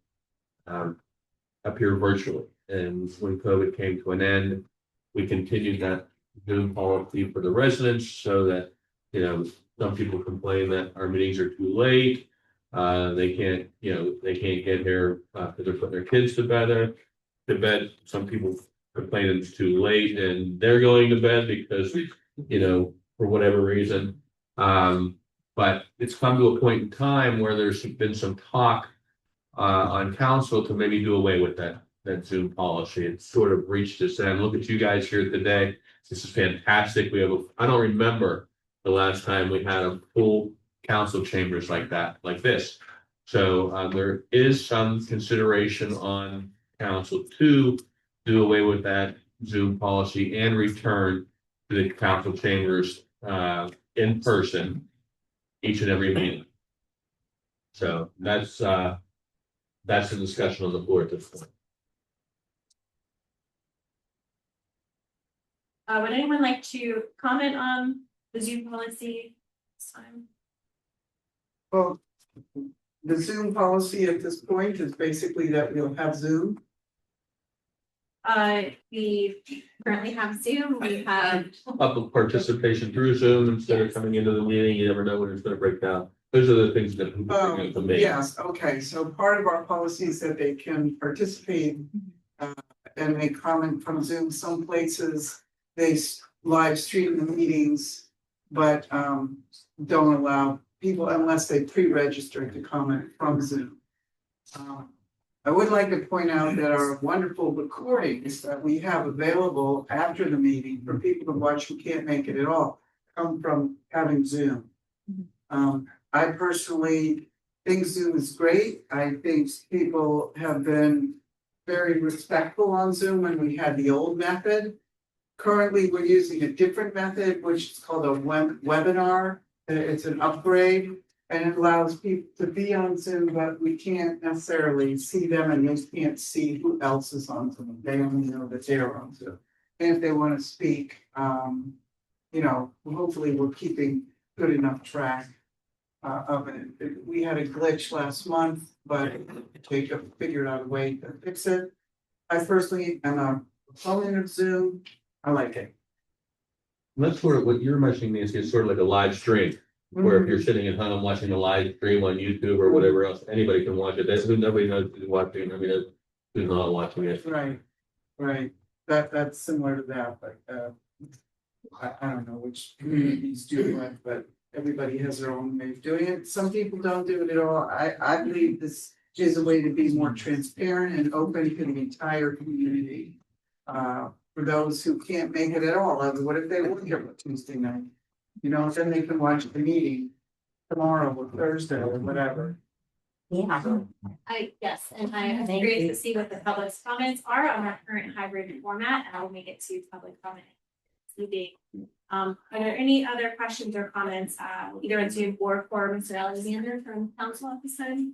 appear virtually. And when COVID came to an end, we continued that Zoom policy for the residents so that, you know, some people complain that our meetings are too late. They can't, you know, they can't get here because they're putting their kids to bed. Some people complain it's too late and they're going to bed because, you know, for whatever reason. But it's come to a point in time where there's been some talk on council to maybe do away with that Zoom policy. It's sort of reached its end. Look at you guys here today. This is fantastic. I don't remember the last time we had a full council chambers like that, like this. So there is some consideration on council to do away with that Zoom policy and return to the council chambers in person each and every meeting. So that's the discussion on the floor at this point. Would anyone like to comment on the Zoom policy this time? Well, the Zoom policy at this point is basically that we'll have Zoom. We currently have Zoom, we have. Public participation through Zoom instead of coming into the meeting, you never know when it's gonna break down. Those are the things that people bring up to me. Yes, okay, so part of our policy is that they can participate and make comment from Zoom. Some places they live stream the meetings, but don't allow people unless they pre-register to comment from Zoom. I would like to point out that our wonderful recordings that we have available after the meeting for people to watch who can't make it at all come from having Zoom. I personally think Zoom is great. I think people have been very respectful on Zoom when we had the old method. Currently, we're using a different method, which is called a webinar. It's an upgrade and it allows people to be on Zoom, but we can't necessarily see them and they can't see who else is on Zoom. They only know that they're on Zoom. And if they want to speak, you know, hopefully we're keeping good enough track of it. We had a glitch last month, but Jacob figured out a way to fix it. I personally am a proponent of Zoom. I like it. That's sort of what you're mentioning, Nancy, is sort of like a live stream. Where if you're sitting at home watching a live stream on YouTube or whatever else, anybody can watch it. Nobody knows who's watching, nobody knows who's not watching it. Right. That's similar to that, but I don't know which communities do it, but everybody has their own way of doing it. Some people don't do it at all. I believe this is a way to be more transparent and open to the entire community. For those who can't make it at all, what if they work here on Tuesday night? You know, then they can watch the meeting tomorrow or Thursday or whatever. Yeah. Yes, and I'm curious to see what the public's comments are on our current hybrid format, and I will make it to public comment. Are there any other questions or comments, either on Zoom or for Mr. Alexander from council at this time?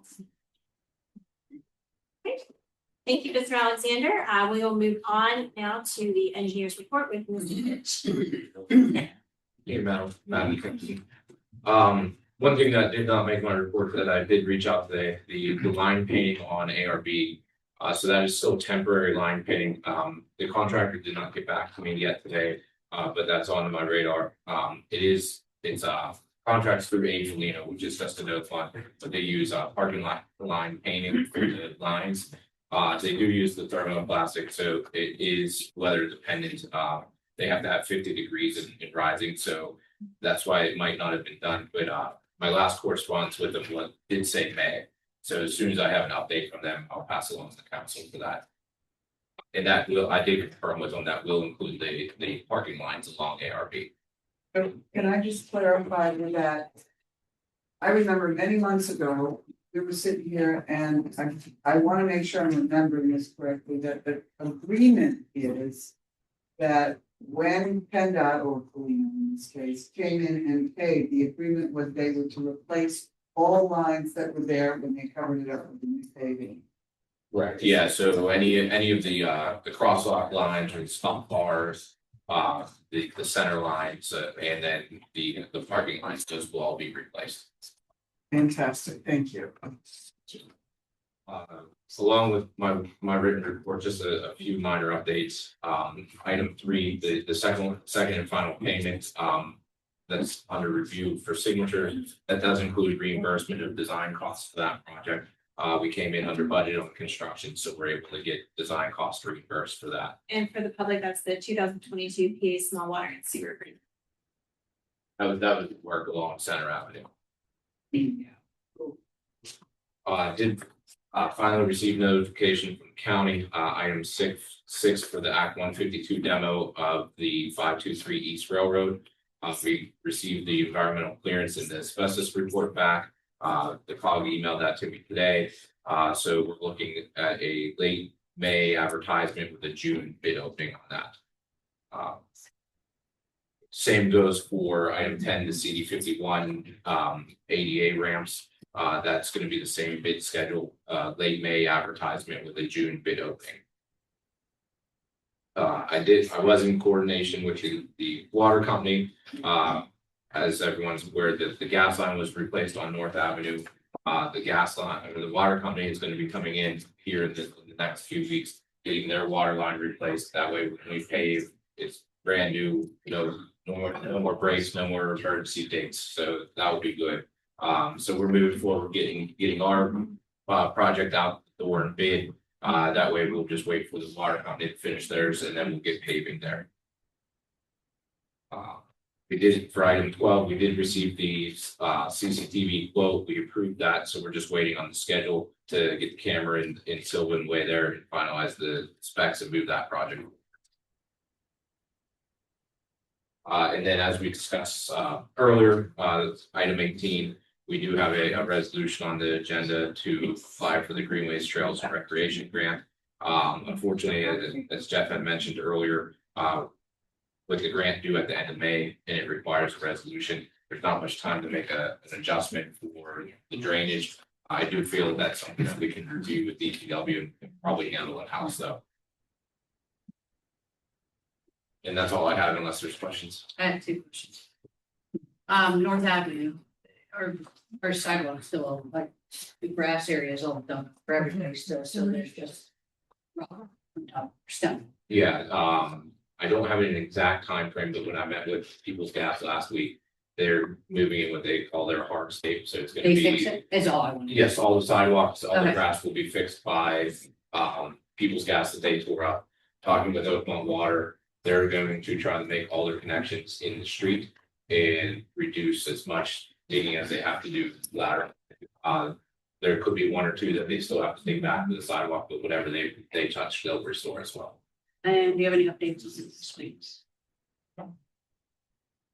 Great. Thank you, Mr. Alexander. We will move on now to the engineer's report with Mr. Hitch. Yeah, Madam. One thing that did not make my report that I did reach out today, the line painting on ARB. So that is still temporary line painting. The contractor did not get back to me yet today, but that's on my radar. It's contracts through Angelino, which is just a note fund, but they use parking lot line painting for the lines. They do use the thermoplastic, so it is weather dependent. They have to have 50 degrees in rising, so that's why it might not have been done. But my last correspondence with them did say May. So as soon as I have an update from them, I'll pass along to the council for that. And that I did confirm with them that will include the parking lines along ARB. Can I just clarify that? I remember many months ago, we were sitting here and I want to make sure I'm remembering this correctly, that the agreement is that when PennDOT or Polino in this case came in and paid, the agreement was they were to replace all lines that were there when they covered it up with the new paving. Right. Yeah. So any of the crosswalk lines or the stop bars, the center lines, and then the parking lines, those will all be replaced. Fantastic, thank you. Uh, along with my written report, just a few minor updates. Item 3, the second and final payment, that's under review for signature. That does include reimbursement of design costs for that project. We came in under budget on construction, so we're able to get design costs reimbursed for that. And for the public, that's the 2022 PA Small Water and Sewer Agreement. That was work along Center Avenue. Did finally receive notification from county, item 6 for the Act 152 demo of the 523 East Railroad. We received the environmental clearance and the asbestos report back. The COG emailed that to me today. So we're looking at a late May advertisement with a June bid opening on that. Same goes for item 10, the CD 51 ADA ramps. That's going to be the same bid schedule, late May advertisement with a June bid opening. I was in coordination with the water company. As everyone's aware, that the gas line was replaced on North Avenue. The gas line, or the water company, is going to be coming in here in the next few weeks, getting their water line replaced. That way, when we pave, it's brand new, no more breaks, no more emergency dates. So that will be good. So we're moving forward, getting our project out the door and bid. That way we'll just wait for the water company to finish theirs, and then we'll get paving there. We did for item 12, we did receive the CCTV quote. We approved that, so we're just waiting on the schedule to get the camera in Sylvan Way there and finalize the specs and move that project. And then, as we discussed earlier, item 18, we do have a resolution on the agenda to apply for the Greenways Trails and Recreation Grant. Unfortunately, as Jeff had mentioned earlier, with the grant due at the end of May, and it requires a resolution, there's not much time to make an adjustment for the drainage. I do feel that that's something that we can review with DPW and probably handle in-house though. And that's all I have, unless there's questions. I have 2 questions. North Avenue, our sidewalk still open, like the grass area is all done for everybody still, so there's just rock on top, stone. Yeah, I don't have an exact time frame, but when I met with People's Gas last week, they're moving in what they call their hardscape, so it's gonna They be. fix it, is all I want to. Yes, all the sidewalks, all the Okay. grass will be fixed by People's Gas that they tore up. Talking with Oakmont Water, they're going to try to make all their connections in the street and reduce as much digging as they have to do lateral. There could be 1 or 2 that they still have to dig back to the sidewalk, but whatever they touch, they'll restore as well. And do you have any updates on the streets?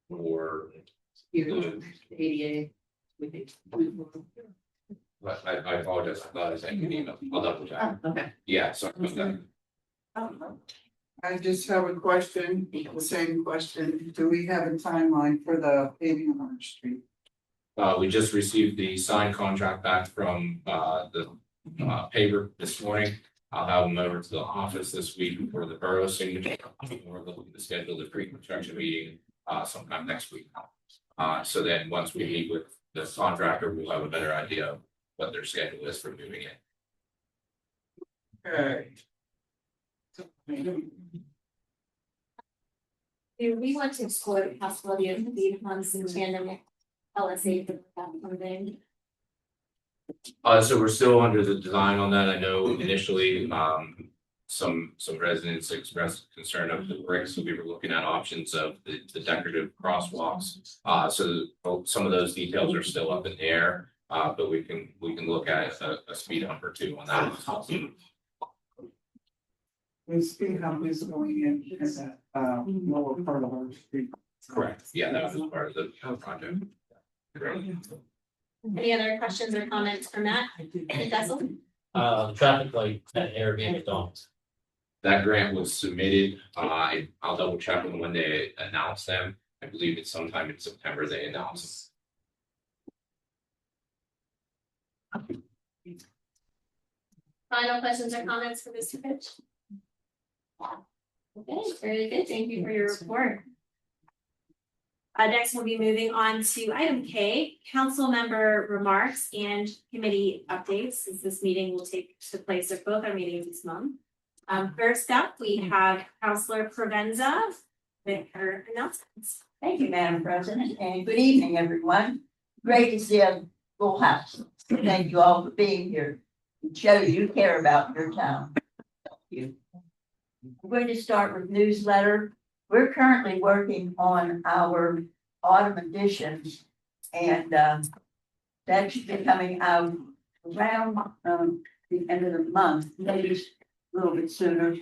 Or Your ADA with it? but I apologize, I thought I sent you an email. I'll double check. Okay. Yeah, sorry about that. I just have a question, the same question. Do we have a timeline for the paving on our street? We just received the signed contract back from the paper this morning. I'll have them over to the office this week for the borough signature. We're looking to schedule the pre-construction meeting sometime next week. So then, once we meet with the contractor, we'll have a better idea of what their schedule is for moving in. Okay. Do we want to explore the possibility of the funds in tandem with LSA for that funding? So we're still under the design on that. I know initially, some residents expressed concern of the bricks, so we were looking at options of the decorative crosswalks. So some of those details are still up in the air, but we can look at a speed hump or 2 on that. The speed hump is going in that lower part of our street. Correct. Yeah, that was part of the project. Any other questions or comments from Matt? Cecil? The traffic light at Airbnb don't. That grant was submitted. I'll double check on when they announced them. I believe it's sometime in September they announced. Final questions or comments for Mr. Fitch? Okay, very good. Thank you for your report. Next, we'll be moving on to item K, council member remarks and committee updates, since this meeting will take the place of both our meetings this month. First up, we have Councilor Provenza with her announcements. Thank you, Madam President, and good evening, everyone. Great to see a full house. Thank you all for being here. It shows you care about your town. Thank you. I'm going to start with newsletter. We're currently working on our autumn editions, and that should be coming out around the end of the month, maybe a little bit sooner.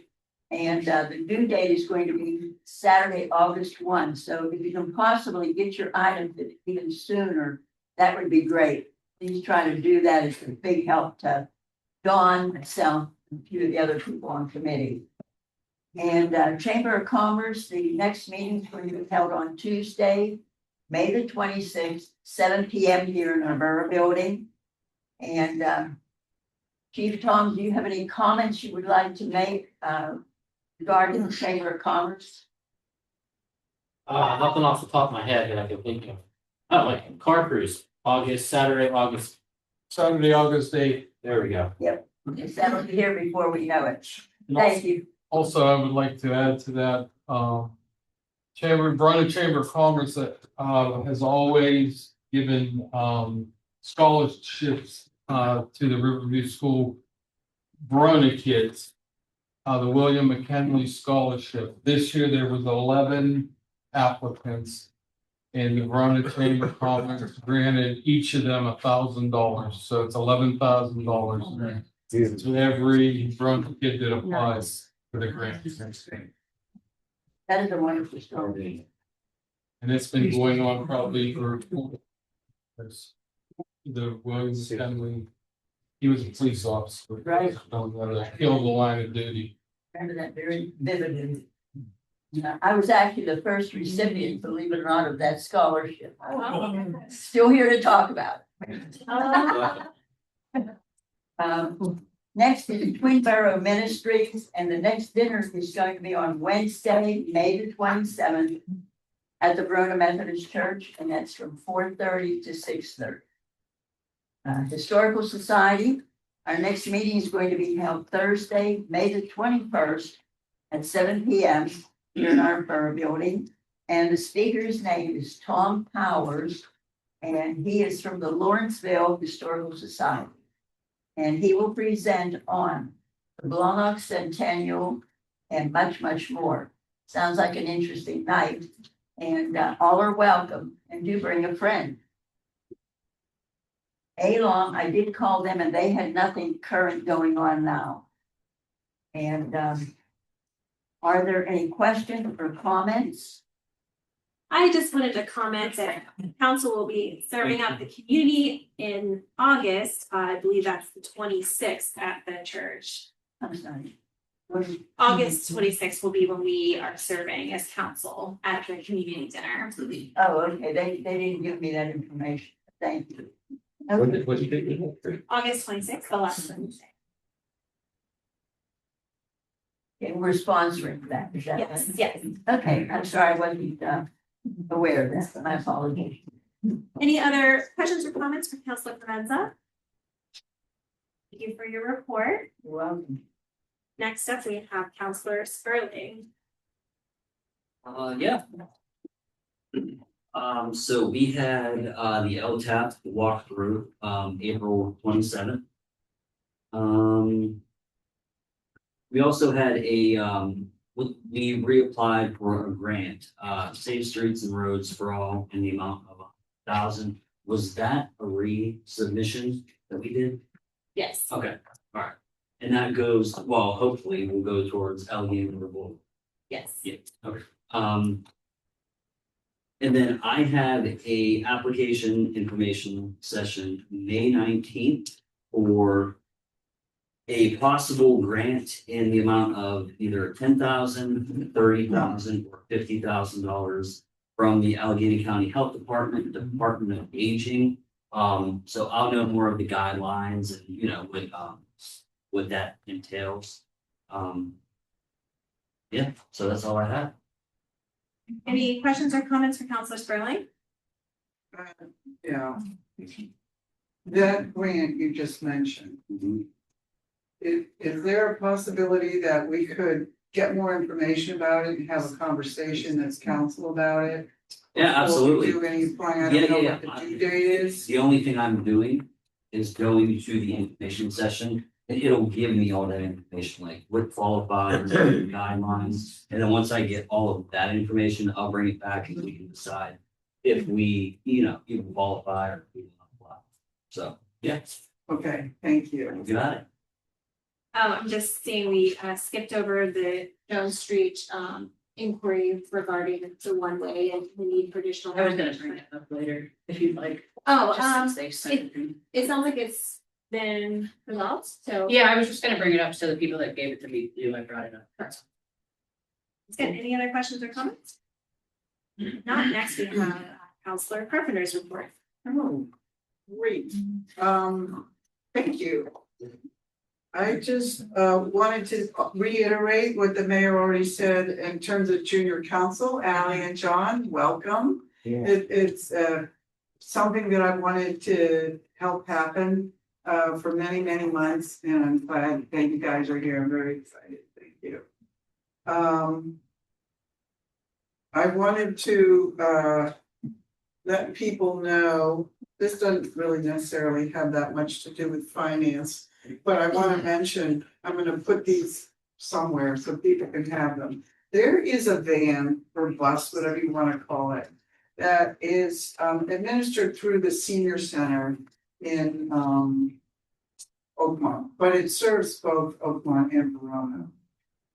And the due date is going to be Saturday, August 1. So if you can possibly get your items even sooner, that would be great. Please try to do that. It's a big help to Dawn, myself, and a few of the other people on committee. And Chamber of Commerce, the next meeting is going to be held on Tuesday, May the 26th, 7 p.m. here in our borough building. And Chief Tom, do you have any comments you would like to make regarding the Chamber of Commerce? Nothing off the top of my head that I can think of. Oh, like car cruise, Saturday, August 8th. There we go. Yep, it's that'll be here before we know it. Thank you. Also, I would like to add to that, Verona Chamber of Commerce has always given scholarships to the Riverview School Verona kids. The William McKinley Scholarship. This year there was 11 applicants, and the Verona Chamber of Commerce granted each of them $1,000. So it's $11,000 to every Verona kid that applies for the grant. That is a wonderful story. And it's been going on probably for 4 years. The William McKinley, he was a police officer. Right. Killed the line of duty. Remember that very vividly. I was actually the first recipient, believe it or not, of that scholarship. Still here to talk about it. Next is Twin Borough Ministries, and the next dinner is going to be on Wednesday, May the 27th at the Verona Methodist Church, and that's from 4:30 to 6:30. Historical Society, our next meeting is going to be held Thursday, May the 21st at 7 p.m. here in our borough building. And the speaker's name is Tom Powers, and he is from the Lawrenceville Historical Society. And he will present on the Blawnock Centennial and much, much more. Sounds like an interesting night, and all are welcome, and do bring a friend. Along, I did call them and they had nothing current going on now. And are there any questions or comments? I just wanted to comment that council will be serving up the community in August. I believe that's the 26th at the church. I'm sorry. August 26th will be when we are serving as council at the community dinner. Oh, okay. They didn't give me that information. Thank you. Okay. August 26th, the last Wednesday. Okay, we're sponsoring that. Is that Yes, right? yes. Okay, I'm sorry, I wasn't aware of that. My apologies. Any other questions or comments from Councilor Provenza? Thank you for your report. You're welcome. Next up, we have Councilor Sperling. Yeah. So we had the LTAP walkthrough April 27th. We also had we reapplied for a grant, Safe Streets and Roads for All in the amount of $1,000. Was that a resubmission that we did? Yes. Okay, all right. And that goes, well, hopefully will go towards Allegheny River Bowl. Yes. Yeah, okay. And then I have a application information session May 19th for a possible grant in the amount of either $10,000, $30,000, or $50,000 from the Allegheny County Health Department, Department of Aging. So I'll know more of the guidelines and what that entails. Yeah, so that's all I have. Any questions or comments for Counselor Sperling? Yeah. That grant you just mentioned. Is there a possibility that we could get more information about it and have a conversation as council about it? Yeah, absolutely. Before we do any plan, I Yeah, don't know yeah, what the yeah. due date is. The only thing I'm doing is going to the information session, and it'll give me all that information, like what qualifies, guidelines. And then once I get all of that information, I'll bring it back and we can decide if we, even qualify or if we don't apply. So, yeah, Okay, thank you. you got it. I'm just seeing we skipped over the Jones Street inquiry regarding the one way and the need for additional. I was gonna bring it up later, if you'd like. Oh, Just since they sent it. it sounds like it's been resolved, so. Yeah, I was just gonna bring it up so the people that gave it to me knew I brought it up. That's It's good. Any other questions or comments? Not next, we have Counselor Carpenter's report. Oh, great. Thank you. I just wanted to reiterate what the mayor already said in terms of junior council, Ally and John, welcome. It's something that I wanted to help happen for many, many months, and I'm glad that you guys are here. I'm very excited. Thank you. I wanted to let people know, this doesn't really necessarily have that much to do with finance, but I want to mention, I'm going to put these somewhere so people can have them. There is a van or bus, whatever you want to call it, that is administered through the senior center in Oakmont, but it serves both Oakmont and Verona.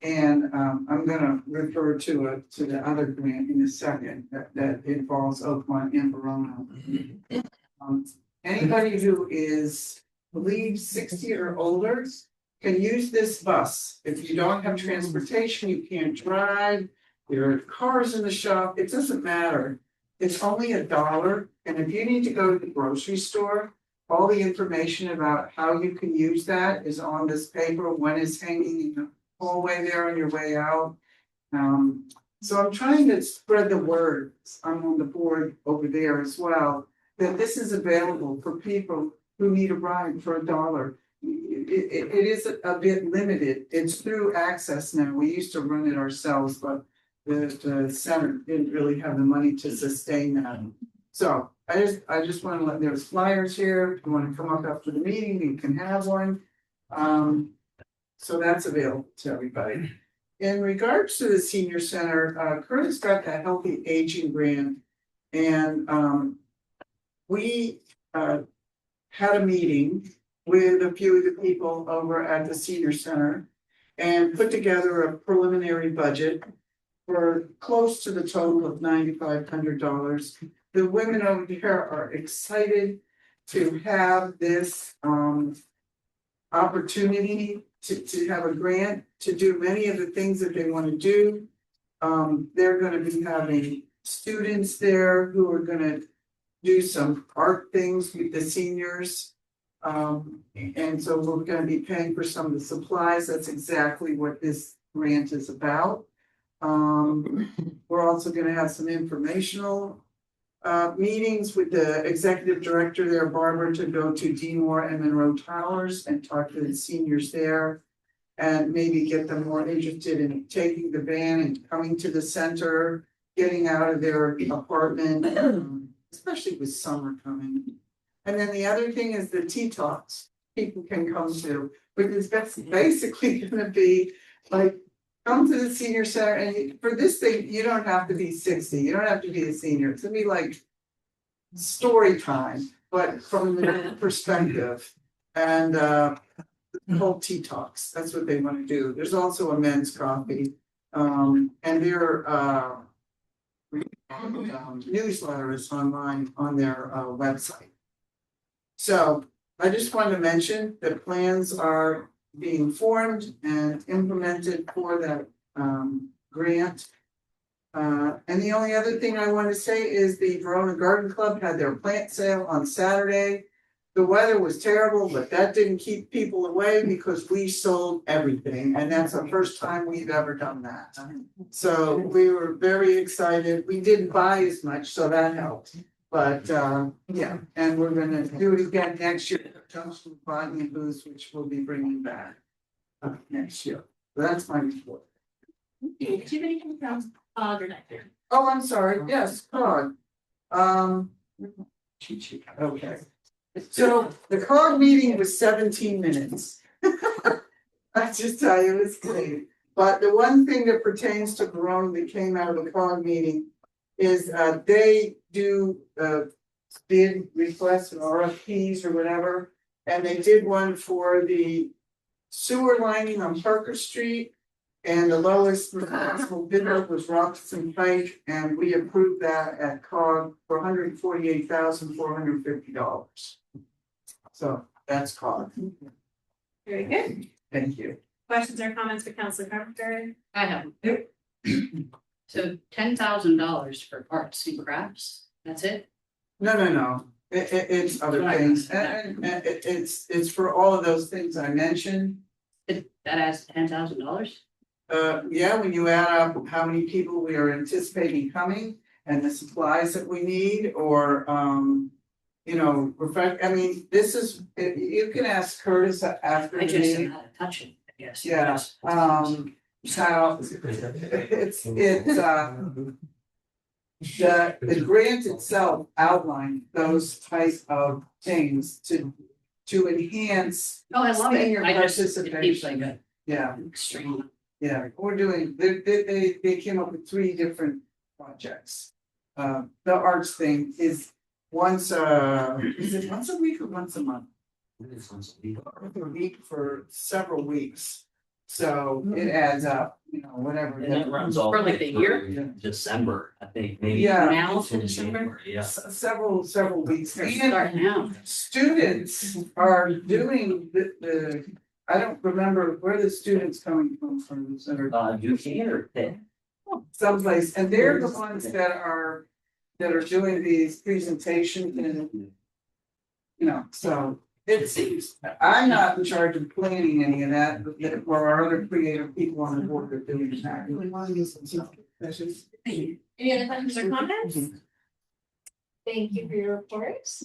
And I'm gonna refer to the other grant in a second that involves Oakmont and Verona. Anybody who is, believes 60 or older can use this bus. If you don't have transportation, you can't drive, there are cars in the shop, it doesn't matter. It's only $1, and if you need to go to the grocery store, all the information about how you can use that is on this paper. One is hanging in the hallway there on your way out. So I'm trying to spread the word. I'm on the board over there as well, that this is available for people who need a ride for $1. It is a bit limited. It's through Access now. We used to run it ourselves, but the center didn't really have the money to sustain that. So I just want to let, there's flyers here. If you want to come up after the meeting, you can have one. So that's available to everybody. In regards to the senior center, Curtis got that Healthy Aging grant, and we had a meeting with a few of the people over at the senior center and put together a preliminary budget for close to the total of $9,500. The women over here are excited to have this opportunity to have a grant to do many of the things that they want to do. They're going to be having students there who are going to do some art things with the seniors. And so we're going to be paying for some of the supplies. That's exactly what this grant is about. We're also going to have some informational meetings with the executive director there, Barbara, to go to D-Moore and Monroe Towers and talk to the seniors there. And maybe get them more interested in taking the van and coming to the center, getting out of their apartment, especially with summer coming. And then the other thing is the tea talks people can come to, which is basically gonna be like, come to the senior center, and for this thing, you don't have to be 60, you don't have to be a senior, it's gonna be like story time, but from the perspective. And whole tea talks, that's what they want to do. There's also a men's coffee, and their newsletter is online on their website. So I just wanted to mention that plans are being formed and implemented for that grant. And the only other thing I want to say is the Verona Garden Club had their plant sale on Saturday. the weather was terrible, but that didn't keep people away because we sold everything, and that's the first time we've ever done that. So we were very excited. We didn't buy as much, so that helped. But yeah, and we're gonna do it again next year. Junction Rodney booths, which we'll be bringing back next year. That's my report. Do you have anything from or not? Oh, I'm sorry. Yes, COG. Okay. So the COG meeting was 17 minutes. I just tell you, it's great. But the one thing that pertains to Corona that came out of the COG meeting is they do bid requests or RFPs or whatever. And they did one for the sewer lining on Parker Street. And the lowest responsible bidder was Robinson Pike, and we approved that at COG for $148,450. So that's COG. Very good. Thank you. Questions or comments for Councilor Carpenter? I have. So $10,000 for arts and crafts, that's it? No. It's other things, and it's for all of those things I mentioned. That adds $10,000? Yeah, when you add up how many people we are anticipating coming and the supplies that we need, or you know, I mean, this is, you can ask Curtis after I the just meeting. know how to touch it, I guess. Yeah, how it's the grant itself outlined those type of things to enhance. Oh, I love it. senior I just, it seems participation. like a Yeah, extreme. yeah, we're doing, they came up with 3 different projects. The arts thing is once is it once a week or once a month? It's once a week. A week for several weeks. So it adds up, you know, whatever. And it runs all For like the year? through December, I think, maybe. Yeah. Now to December? Yeah. Several weeks. They're And starting out. students are doing the, I don't remember where the students coming from, Center. You can or pick. Someplace, and they're the ones that are doing these presentations and, you know, so it seems, I'm not in charge of planning any of that, but there are our other creative people on the board that are doing that. Any other questions or comments? Thank you for your reports.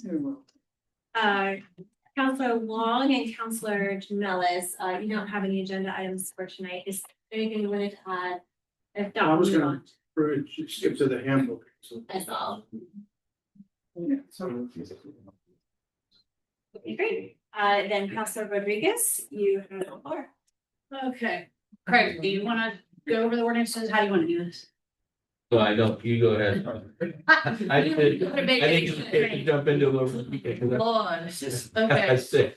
Councilor Long and Councilor Jamelis, you don't have any agenda items for tonight. Is there anything you wanted to add? If not, I was move gonna on. skip to the handbook, so. That's all. Yeah, so. Okay, great. Then Councilor Rodriguez, you have the floor. Okay. Craig, do you wanna go over the ordinances? How do you wanna do this? So I don't, you go ahead. I did, You're I didn't get to jump into it. Lord, It's just, I okay, said,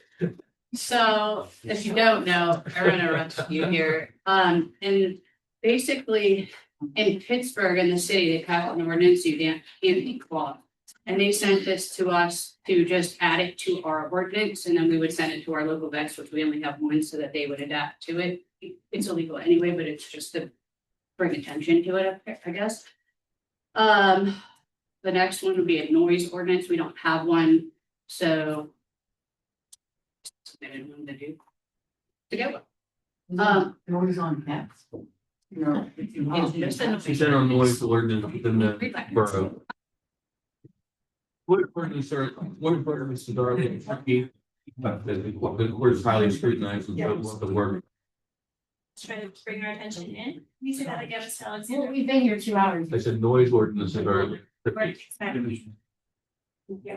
so if you don't know, I run a rescue here, and basically. In Pittsburgh, in the city, they passed an ordinance, you can't be clogged. And they sent this to us to just add it to our ordinance, and then we would send it to our local vets, which we only have one, so that they would adapt to it. It's illegal anyway, but it's just to bring attention to it, I guess. The next one would be a noise ordinance. We don't have one, so. Submitted one to do. Together. Noise on cats. No. It's just a noise. she said on noise ordinance within the borough. What ordinance are a little tricky? But the word is highly scrutinized and what the word. Trying to bring our attention in. Can you say that again, Mr. Alexander? Well, we've been here 2 hours. I said noise ordinance are very Right, tricky. exactly. Yeah.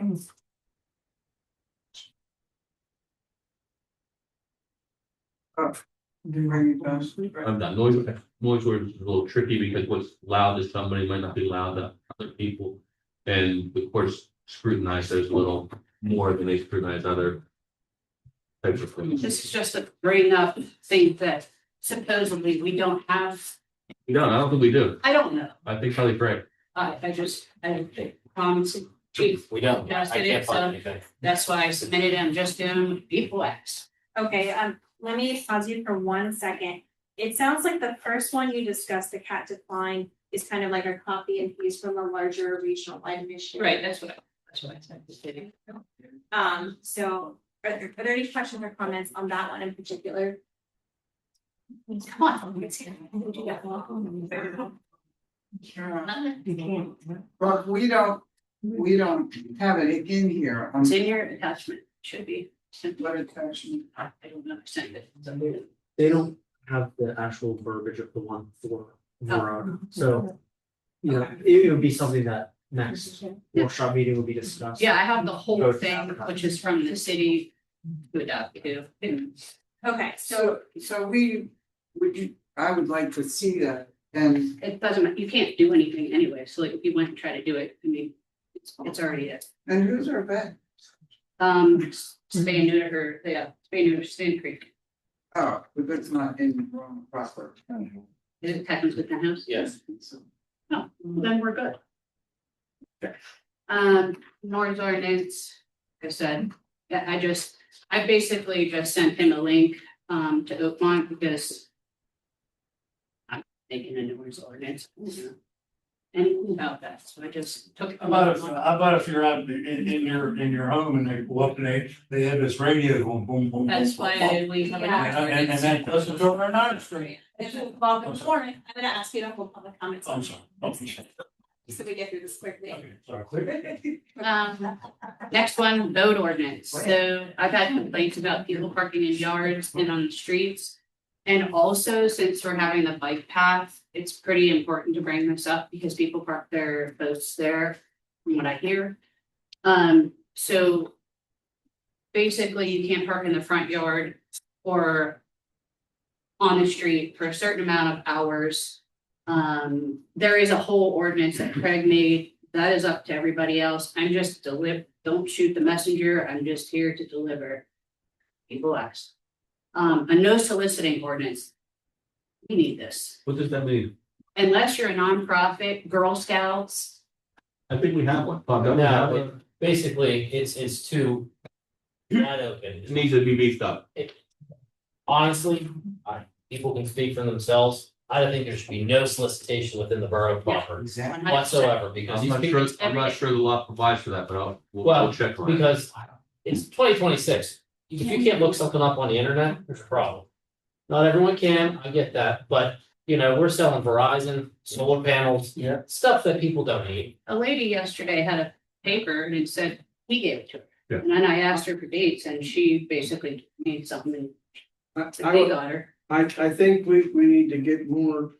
I'm done. Noise ordinance is a little tricky because what's loud to somebody might not be loud to other people. And of course, scrutinize those a little more than they scrutinize other types of things. This is just a bring up thing that supposedly we don't have. We don't, I don't think we do. I don't know. I think Kelly's right. I promise. Chief. We don't. Just I did can't it, find so anything. that's why I submitted it. I'm just doing people asked. Okay, let me pause you for 1 second. It sounds like the first one you discussed, the cat decline, is kind of like a copy and paste from the larger regional wide initiative. Right, that's what That's what I said, the city. So are there any questions or comments on that one in particular? Come on. Let's hear it. But we don't have it in here. It's in your attachment, should be. What attachment? I don't know, send it. They don't have the actual verbiage of the one for, so. You know, it would be something that next workshop meeting would be discussed. Yeah, I have the whole Go thing, to- which is from the city to adopt to. Okay, so So I would like to see that, and It doesn't, you can't do anything anyway, so like if you went and try to do it, I mean, it's already it. who's our vet? Spay and neuter, yeah, spay and neuter, Stand Creek. Oh, but that's not in wrong proper. Is it technically the house? Yes. No, then we're good. Noise ordinance, like I said, I basically just sent him a link to Oakmont because I'm thinking a noise ordinance. I don't know anything about that, so I just took. How about if you're out in your home and they go up and they have this radio going boom, boom. That's boom, why boom, we have a boom. noise And ordinance. that doesn't go right on the street. Bob, good morning. I'm gonna ask you to hold public comments. I'm sorry. Okay. So we get through this quickly. Sorry. Next one, road ordinance. So I've had complaints about people parking in yards and on the streets. And also, since we're having the bike path, it's pretty important to bring this up because people park their boats there, from what I hear. So basically, you can't park in the front yard or on the street for a certain amount of hours. There is a whole ordinance that Craig made. That is up to everybody else. I'm just don't shoot the messenger. I'm just here to deliver. People ask. A no soliciting ordinance. We need this. What does that mean? Unless you're a nonprofit, Girl Scouts. I think we have one. Bob, don't we No, have it- one? basically, it's too wide open. It needs to be beefed up. Honestly, people can speak for themselves. I think there should be no solicitation within the borough proper Exactly. whatsoever, because I'm these not people. sure, I'm not sure the law provides for that, but we'll Well, check on it. because it's 2026. If you can't look something up on the internet, there's a problem. Not everyone can, I get that, but we're selling Verizon, solar panels, stuff that people don't need. A lady yesterday had a paper and it said he gave it to her. Yeah. And then I asked her for dates and she basically made something. I They got her. think we need to get more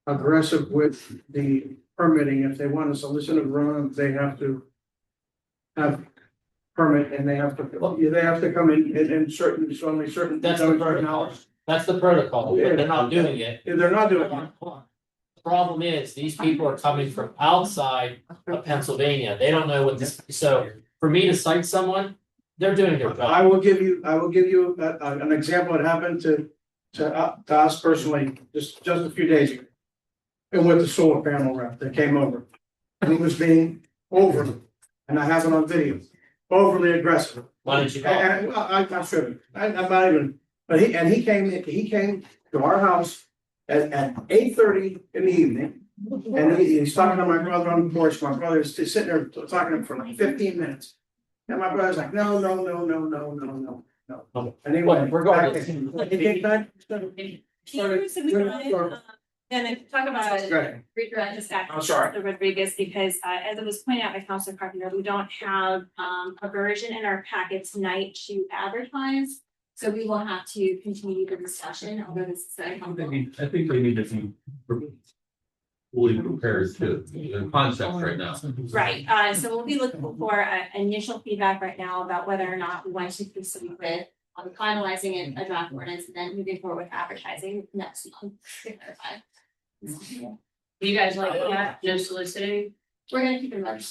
aggressive with the permitting. If they want to solicit a run, they have to have permit and they have to come in certain, it's only certain. That's the protocol. That's the protocol, but they're not doing it. If they're not doing it. The problem is, these people are coming from outside of Pennsylvania. They don't know what this, so for me to cite someone, they're doing their job. I will give you an example that happened to us personally, just a few days ago. And with the solar panel rep that came over, and he was being overly, and I have it on video, overly aggressive. Why didn't you call? And I should, I'm not even, but he came to our house at 8:30 in the evening. And he's talking to my brother on the porch, my brother is sitting there talking to him for like 15 minutes. And my brother's like, no. And he went. Regardless. He came back. And talk about Right. redirect back I'm sorry. to Rodriguez, because as it was pointed out by Councilor Carpenter, we don't have a version in our packet tonight to advertise. So we will have to continue the discussion, although this is. I think they need to be fully prepared to the concepts right now. Right, so we'll be looking for initial feedback right now about whether or not we want to proceed with finalizing a draft ordinance and then moving forward with advertising next month. To clarify. Do you guys like that? No soliciting? We're gonna keep in mind.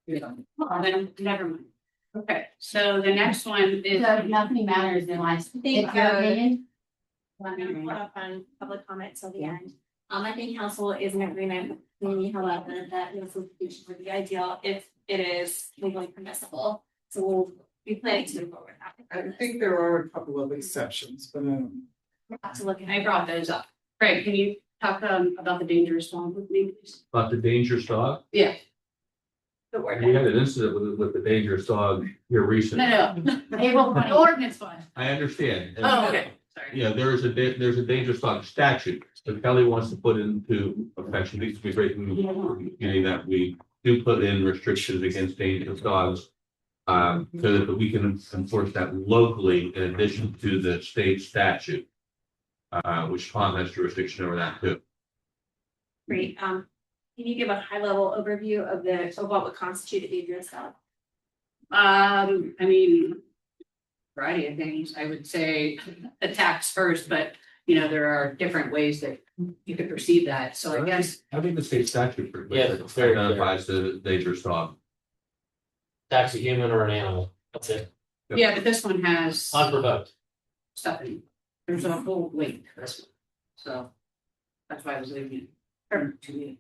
Then never mind. Okay, so the next one is. So nothing matters in life. Think, It's your opinion. I'm gonna put up on public comment till the end. I think council is in agreement with me, however, that no solicitation would be ideal if it is legally permissible. So we'll be planning to move forward. I think there are a couple of exceptions, but We'll have to look at. I brought those up. Craig, can you talk about the dangerous dog with me, please? About the dangerous dog, Yeah. the word. We had an incident with the dangerous dog here recently. No, April 20 ordinance fund. I understand. And, Oh, okay, sorry. you know, there's a dangerous dog statute, so Kelly wants to put into effect, she needs to be breaking the community that we do put in restrictions against dangerous dogs. So that we can enforce that locally in addition to the state statute. Which Tom has jurisdiction over that too. Great, can you give a high level overview of what would constitute a dangerous dog? I mean, variety of things, I would say attacks first, but you know, there are different ways that you could perceive that, so I guess. I think the state statute Yeah, it's very clear. identifies the dangerous dog. Tax a human or an animal, that's it, Yeah, but this one has unprovoked. stuff in it. There's a whole link to this one, so that's why I was leaving it to me.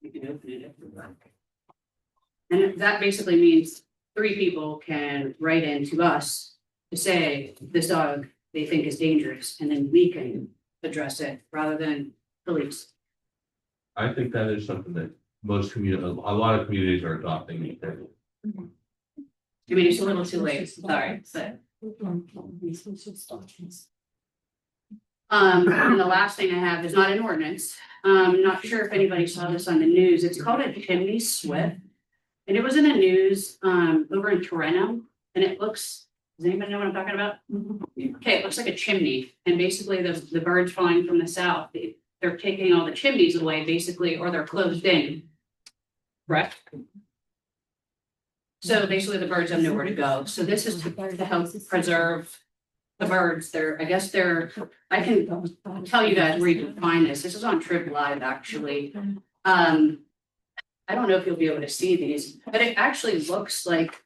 You can open it if you like. And that basically means 3 people can write in to us to say this dog they think is dangerous, and then we can address it rather than police. I think that is something that most a lot of communities are adopting. I mean, it's a little too late, sorry, but. And the last thing I have is not an ordinance. Not sure if anybody saw this on the news. It's called a chimney swift. And it was in the news, over in Torreno, and it looks, does anybody know what I'm talking about? Okay, it looks like a chimney, and basically the birds flying from the south, they're taking all the chimneys away, basically, or they're closed in. Correct? So basically the birds have nowhere to go. So this is to help preserve the birds. I can tell you guys where you can find this. This is on Trip Live, actually. I don't know if you'll be able to see these, but it actually looks like,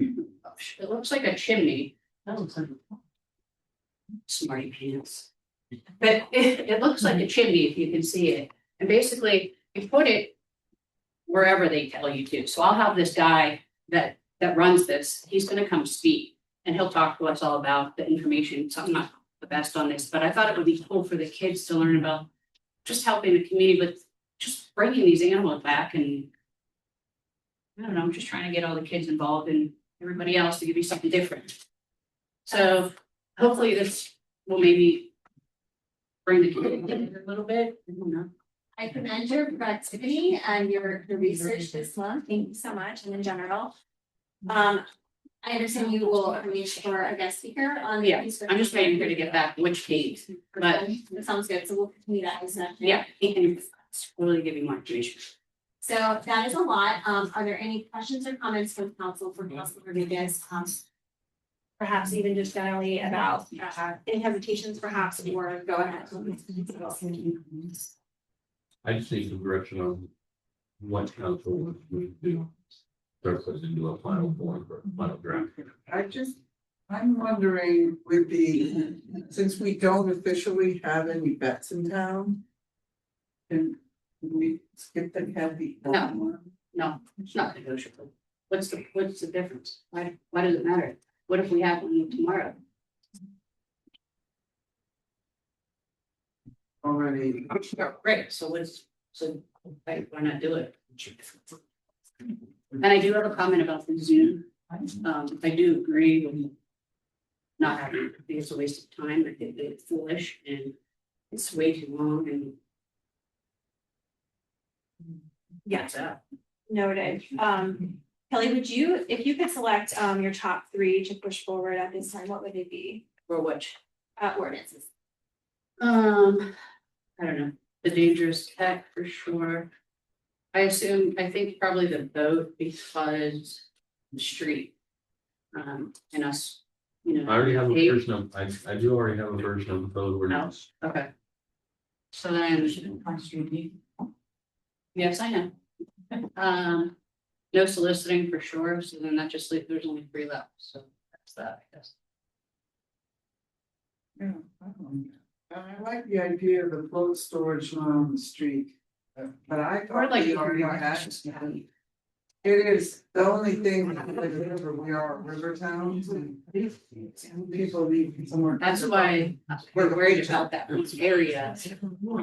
a chimney. That looks like smarty pants. But it looks like a chimney if you can see it. And basically you put it wherever they tell you to. So I'll have this guy that runs this, he's gonna come speak and he'll talk to us all about the information. So I'm not the best on this, but I thought it would be cool for the kids to learn about just helping the community with just bringing these animals back. And I don't know, I'm just trying to get all the kids involved and everybody else to give you something different. So hopefully this will maybe bring the kids in a little bit. I don't know. I commend your productivity and your research this month. Thank you so much, and in general. I understand you will arrange for a guest speaker on. Yeah, I'm just waiting for her to get back which date, but That sounds good, so we'll continue that as a. yeah, he can really give you more information. So that is a lot. Are there any questions or comments from council for Councilor Rodriguez? Perhaps even just generally about any hesitations perhaps, or go ahead. I just need some direction on what council wants me to do. Start us into a final form for a final draft. I'm wondering since we don't officially have any vets in town. Can we skip the heavy? No, it's not negotiable. What's the difference? Why does it matter? What if we have one tomorrow? Already. Great, so why not do it? And I do have a comment about the Zoom. I do agree with not having, I think it's a waste of time. I think it's foolish and it's way too long and. Yes, noted. Kelly, if you could select your top 3 to push forward at this time, what would they be? For which? Ordinances. I don't know, the dangerous tech for sure. I think probably the boat because the street. And us, you know. I already have a version of, I do already have a version of the code ordinance. Okay. So then. Yes, I know. No soliciting for sure, so then that just leaves, there's only 3 left, so that's that, I guess. Yeah, I like the idea of the float storage on the street, but I thought we already had. It is the only thing, we are a river town, and people need somewhere. That's why we're worried about that area. For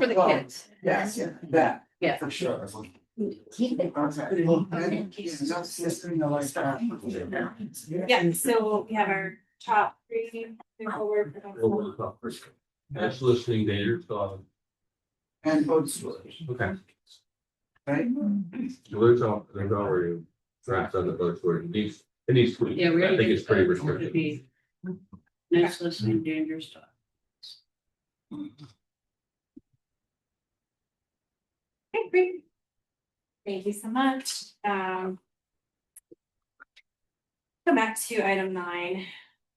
the kids. Yes, that, Yeah. For sure. Yeah, so we have our top three move forward. That's listening to your thought. And both stores, Okay. right? So there's already drafts on the vote for it. It needs to be, Yeah, we I think it's pretty Would restrictive. be next listening dangerous stuff. Okay, great. Thank you so much. Go back to item 9.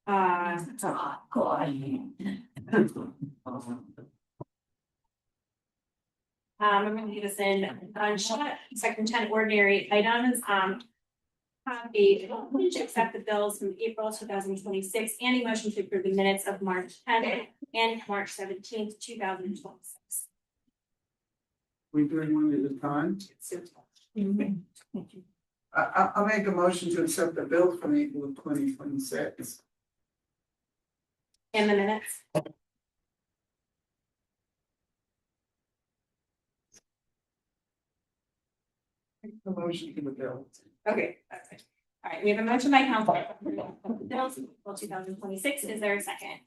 I'm gonna do this in section 10 ordinary items. Have a motion to accept the bills from April 2026 and a motion to approve the minutes of March 10th and March 17th, 2026. We doing one at a time? I'll make a motion to accept the bill from April of 2026. And the minutes. The motion to the bill. Okay. All right, we have a motion by council. Bills April 2026. Is there a second?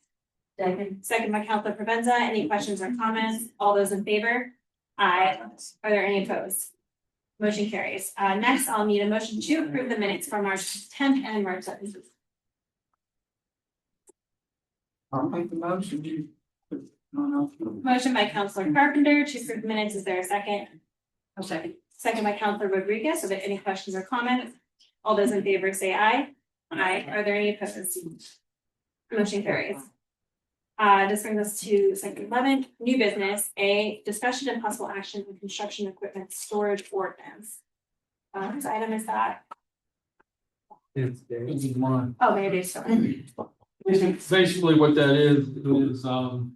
Second by Councilor Provenza. Any questions or comments? All those in favor? Aye. Are there any opposed? Motion carries. Next, I'll need a motion to approve the minutes for March 10th and March 17th. I'll make the motion. Motion by Councilor Carpenter to approve minutes. Is there a second? I'll second. Second by Councilor Rodriguez. Are there any questions or comments? All those in favor say aye. Aye. Are there any opposed? Motion carries. This brings us to section 11, new business, A, discussion and possible action on construction equipment storage ordinance. Whose item is that? It's mine. Oh, there it is. Sorry. Basically, what that is, I'll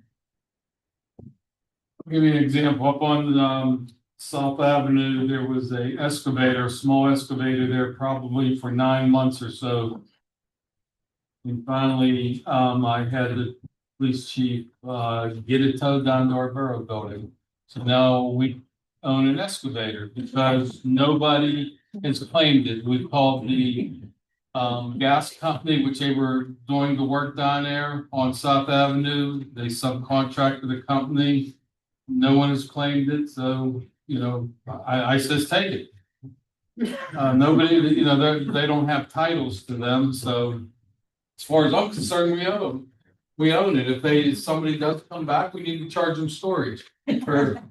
give you an example. Up on, South Avenue, there was a excavator, a small excavator there probably for 9 months or so. And finally, I had the police chief, get it towed down to our borough building. So now we own an excavator because nobody has claimed it. We called the gas company, which they were doing the work down there on South Avenue. They subcontracted the company. No one has claimed it, so, you know, I says, take it. Nobody, you know, they don't have titles to them, so as far as I'm concerned, we own it. If somebody does come back, we need to charge them storage per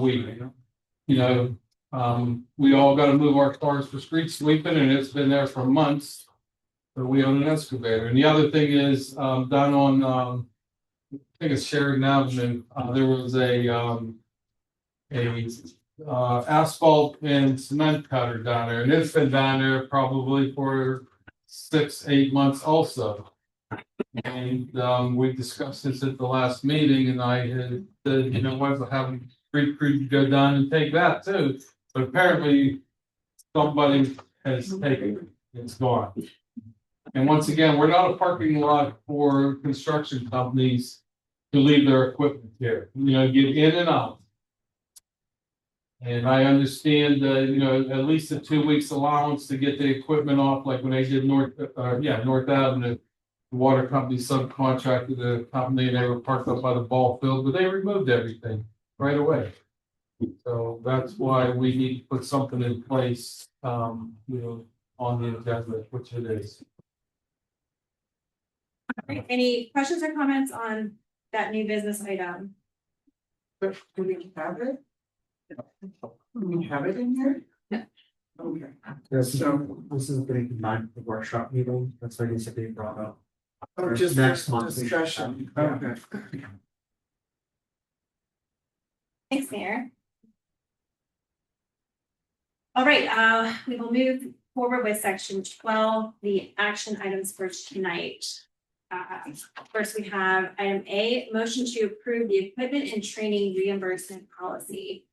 week. You know, we all gotta move our cars for street sweeping and it's been there for months. So we own an excavator. And the other thing is, down on, I think it's Sheridan Avenue, there was a asphalt and cement cutter down there, and it's been down there probably for 6-8 months also. And we discussed this at the last meeting, and I had said, you know, what, we'll have free crew to go down and take that too. But apparently somebody has taken it, it's gone. And once again, we're not a parking lot for construction companies to leave their equipment here, you know, get in and out. And I understand, you know, at least a 2 weeks allowance to get the equipment off, like when they did North Avenue. The water company subcontracted the company and they were parked up by the ball field, but they removed everything right away. So that's why we need to put something in place, you know, on the agenda, which it is. Any questions or comments on that new business item? But do we have it? Do we have it in here? No. Okay. Yes, so this is being combined with the workshop meeting, that's why it's being brought up. Oh, just Next month. discussion, Yeah. okay. Thanks, Mayor. All right, we will move forward with section 12, the action items for tonight. First, we have item A, motion to approve the equipment and training reimbursement policy.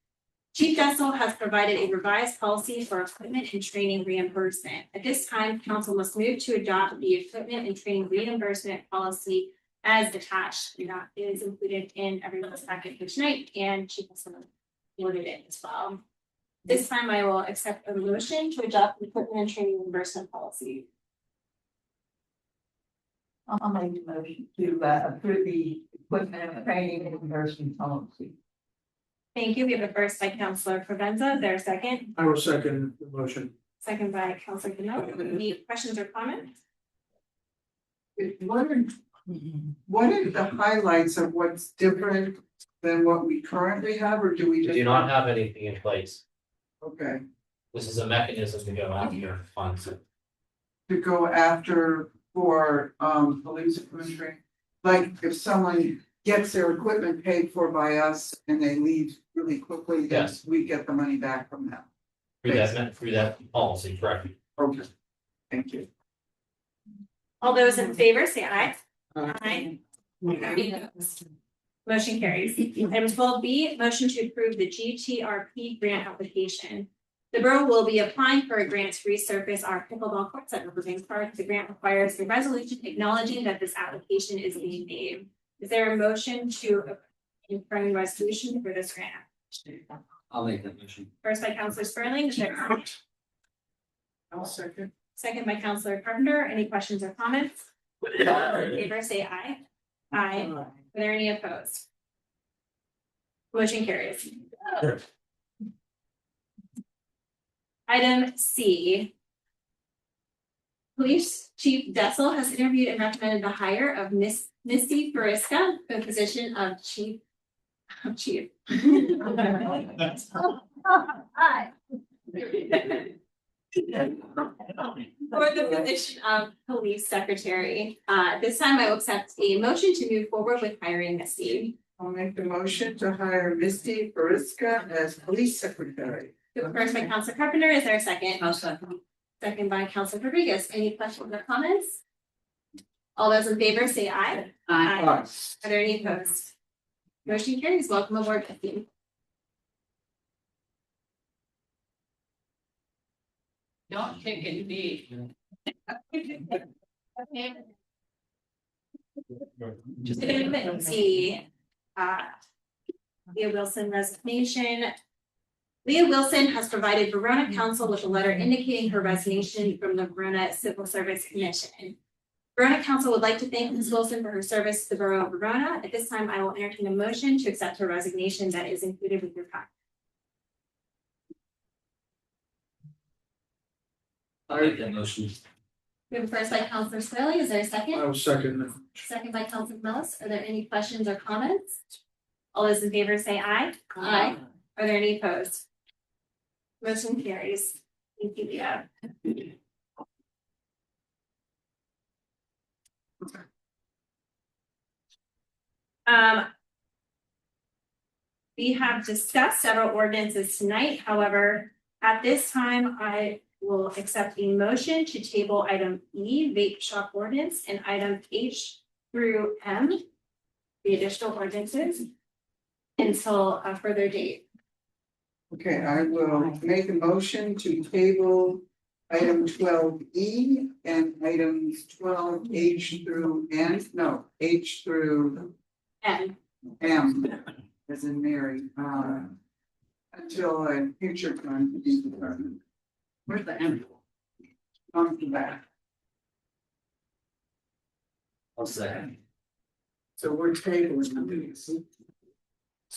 Chief Jessel has provided a revised policy for equipment and training reimbursement. At this time, council must move to adopt the equipment and training reimbursement policy as attached. And that is included in everyone's packet for tonight, and Chief Jessel included in as well. This time I will accept a motion to adopt the equipment and training reimbursement policy. I'll make the motion to approve the equipment and training and reimbursement policy. Thank you. We have a first by Counselor Provenza. Is there a second? I will second the motion. Second by Counselor Canoa. Any questions or comments? What are the highlights of what's different than what we currently have, or do we We just? do not have anything in place. Okay, This is a mechanism to go after funds. to go after for police equipment, like if someone gets their equipment paid for by us and they leave really quickly, then Yes. we get the money back from them. Through that policy, correct? Okay, thank you. All those in favor say aye. Aye. Any opposed? Motion carries. Item 12B, motion to approve the GTRP grant application. The borough will be applying for a grant to resurface our pickleball courts at Riverbanks Park. The grant requires a resolution acknowledging that this application is being made. Is there a motion to approve resolution for this grant? I'll make that motion. First by Counselor Sperling, is there a second? I'll second. Second by Counselor Carpenter. Any questions or comments? All in favor say aye. Aye. Are there any opposed? Motion carries. Item C. Police Chief Dessel has interviewed and recommended the hire of Misty Fariska for the position of Chief. For the position of Police Secretary. This time I will accept a motion to move forward with hiring Misty. I'll make the motion to hire Misty Fariska as police secretary. First by Counselor Carpenter, is there a second? I'll second. Second by Counselor Rodriguez. Any questions or comments? All those in favor say aye. Aye. Are there any opposed? Motion carries. Welcome aboard, Misty. Don't take it deep. Item C. Leah Wilson resignation. Leah Wilson has provided Verona Council with a letter indicating her resignation from the Verona Civil Service Commission. Verona Council would like to thank Ms. Wilson for her service to the Borough of Verona. At this time, I will entertain a motion to accept her resignation that is included with your packet. I'll make that motion. We have a first by Counselor Swilly. Is there a second? I will second that. Second by Counselor Mills. Are there any questions or comments? All those in favor say aye. Aye. Are there any opposed? Motion carries. Thank you, Leah. We have discussed several ordinances tonight. However, at this time, I will accept a motion to table item E, vape shop ordinance, and item H through M, the additional ordinances, until a further date. Okay, I will make a motion to table item 12E and items 12H through N, no, H through M. M, as in Mary, until a future time to be determined. Where's the M? On to that. I'll second. So we're tabling these.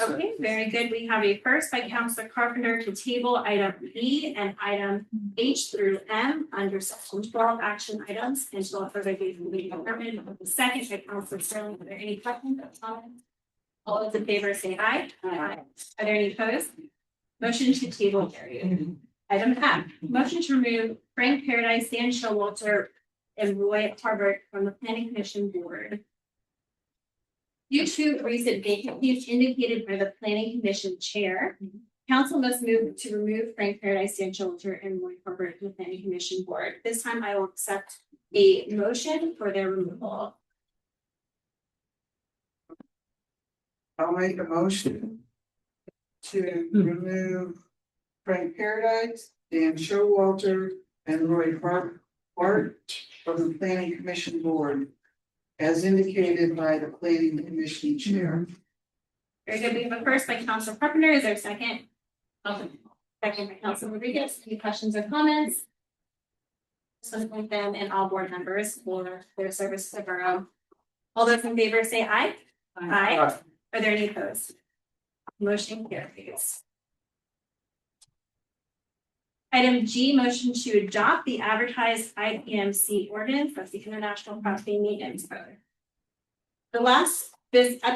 Okay, very good. We have a first by Counselor Carpenter to table item E and item H through M under section 12 action items until a further date will be determined. The second by Counselor Sterling. Are there any questions or comments? All those in favor say aye. Aye. Are there any opposed? Motion to table carried. Item F, motion to remove Frank Paradise, Dan Showalter, and Roy Harbert from the Planning Commission Board. Due to recent vacancies indicated by the Planning Commission Chair, Council must move to remove Frank Paradise, Dan Showalter, and Roy Harbert from the Planning Commission Board. This time I will accept a motion for their removal. I'll make a motion to remove Frank Paradise, Dan Showalter, and Roy Hart from the Planning Commission Board, as indicated by the Planning Commission Chair. Very good. We have a first by Councilor Carpenter. Is there a second? Second by Councilor Rodriguez, any questions or comments? Just want to thank them and all board members for their service to the borough. All those in favor say aye. Aye. Are there any opposed? Motion carries. Item G, motion to adopt the advertised IPMC ordinance, that's the International Property Maintenance Code. At the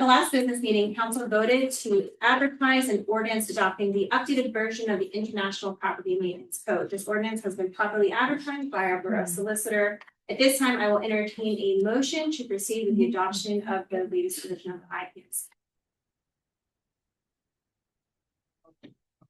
last business meeting, council voted to advertise an ordinance adopting the updated version of the International Property Maintenance Code. This ordinance has been properly advertised by our borough solicitor. At this time, I will entertain a motion to proceed with the adoption of the latest edition of the IPMC.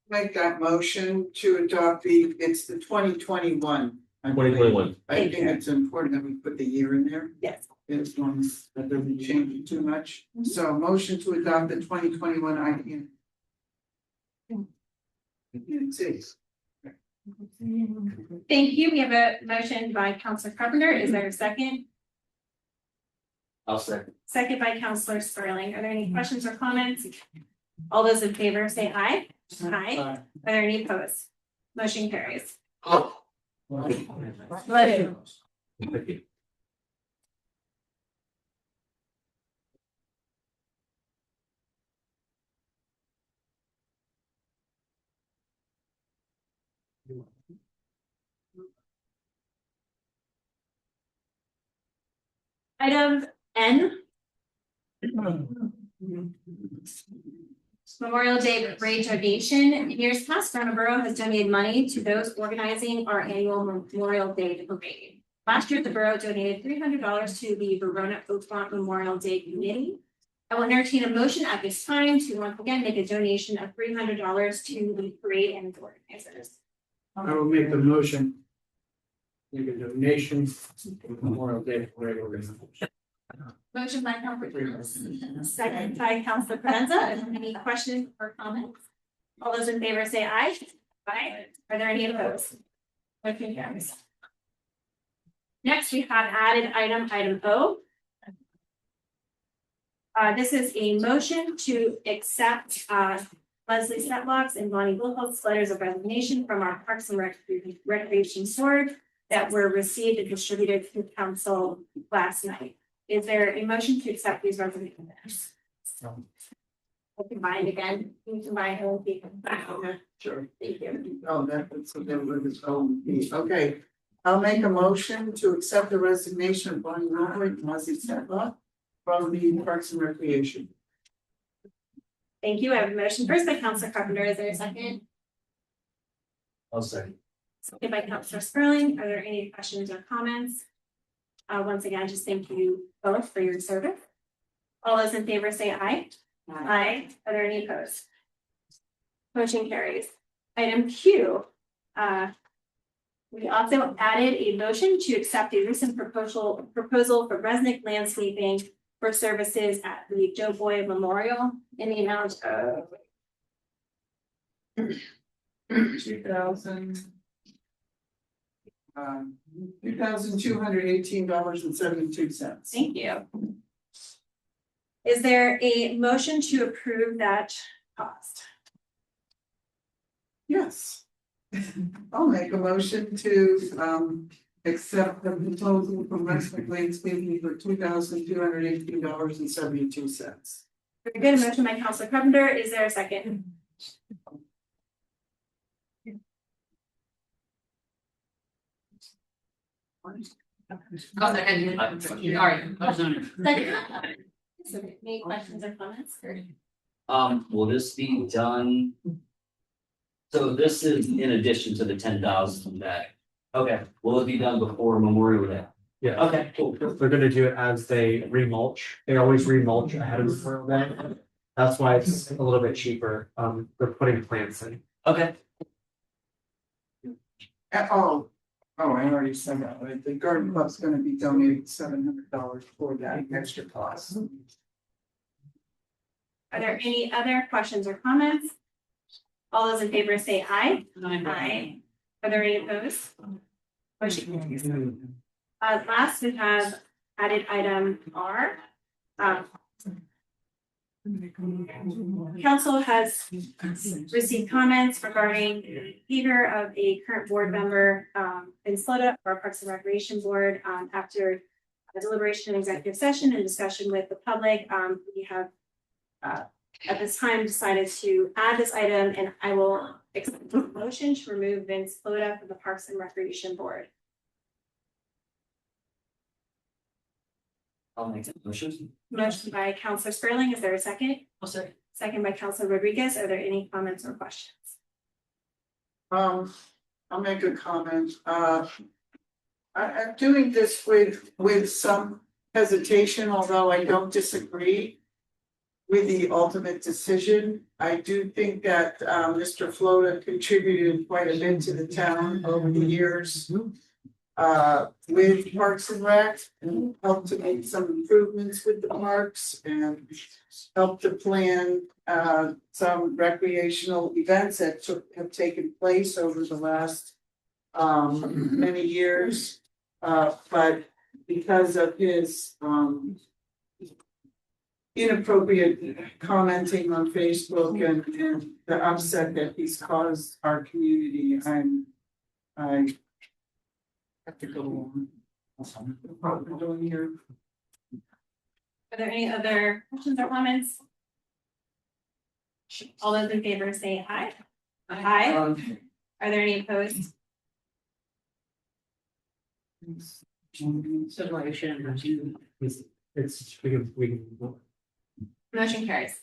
Make that motion to adopt it's the 2021. 2021. I think it's important that we put the year in there. Yes. As long as that doesn't change too much. So motion to adopt the 2021 IPM. Thank you. We have a motion by Councilor Carpenter. Is there a second? I'll second. Second by Councilor Sperling. Are there any questions or comments? All those in favor say aye. Aye. Are there any opposed? Motion carries. Bless you. Thank you. Item N. Memorial Day Parade donation. In years past, Borough has donated money to those organizing our annual Memorial Day Parade. Last year, the borough donated $300 to the Verona Oakmont Memorial Day Committee. I will entertain a motion at this time to once again make a donation of $300 to the parade and its organizers. I will make the motion. Make a donation to Memorial Day Parade organization. Motion by Councilor, second by Councilor Provenza. Any questions or comments? All those in favor say aye. Aye. Are there any opposed? Motion carries. Next, we have added item O. This is a motion to accept Leslie Setlocks and Bonnie Wilhelm's letters of resignation from our Parks and Recreation Board that were received and distributed to council last night. Is there a motion to accept these resignations? We'll combine again. You can combine whole people. Sure. Thank you. Oh, that's something with its own piece. Okay. I'll make a motion to accept the resignation of Bonnie Roy and Leslie Setlock from the Parks and Recreation. Thank you. I have a motion first by Councilor Carpenter. Is there a second? I'll second. Second by Councilor Sperling. Are there any questions or comments? Once again, just thank you both for your service. All those in favor say aye. Aye. Are there any opposed? Motion carries. Item Q. We also added a motion to accept a recent proposal for Resnick Landscaping for services at the Joe Boyd Memorial in the amount of $2,218.72. Thank you. Is there a motion to approve that cost? Yes. I'll make a motion to accept the proposal from Resnick Landscaping for $2,218.72. Very good. Motion by Councilor Carpenter. Is there a second? Oh, second. Sorry, I was on it. Second. So, any questions or comments? Will this be done? So this is in addition to the 10,000 that, okay, will it be done before Memorial Day? Yeah. Okay, cool. They're gonna do it as they remulch. They always remulch ahead of Memorial Day. That's why it's a little bit cheaper. They're putting plants in. Okay. Oh, I already said that, right? The garden club's gonna be donating $700 for that extra cost. Are there any other questions or comments? All those in favor say aye. Aye. Are there any opposed? Motion carries. Last, we have added item R. Council has received comments regarding behavior of a current board member in Slota for our Parks and Recreation Board. After a deliberation and executive session and discussion with the public, we have at this time decided to add this item, and I will accept the motion to remove Vince Slota from the Parks and Recreation Board. I'll make that motion. Motion by Councilor Sperling. Is there a second? I'll say. Second by Councilor Rodriguez. Are there any comments or questions? I'll make a comment. I'm doing this with some hesitation, although I don't disagree with the ultimate decision. I do think that Mr. Flota contributed quite a bit to the town over the years with Parks and Rec, and helped to make some improvements with the parks and helped to plan some recreational events that have taken place over the last many years. But because of his inappropriate commenting on Facebook and the upset that he's caused our community, I have to go on. What we're doing here. Are there any other questions or comments? All those in favor say aye. Aye. Are there any opposed? So like, I shouldn't have to. We can. Motion carries.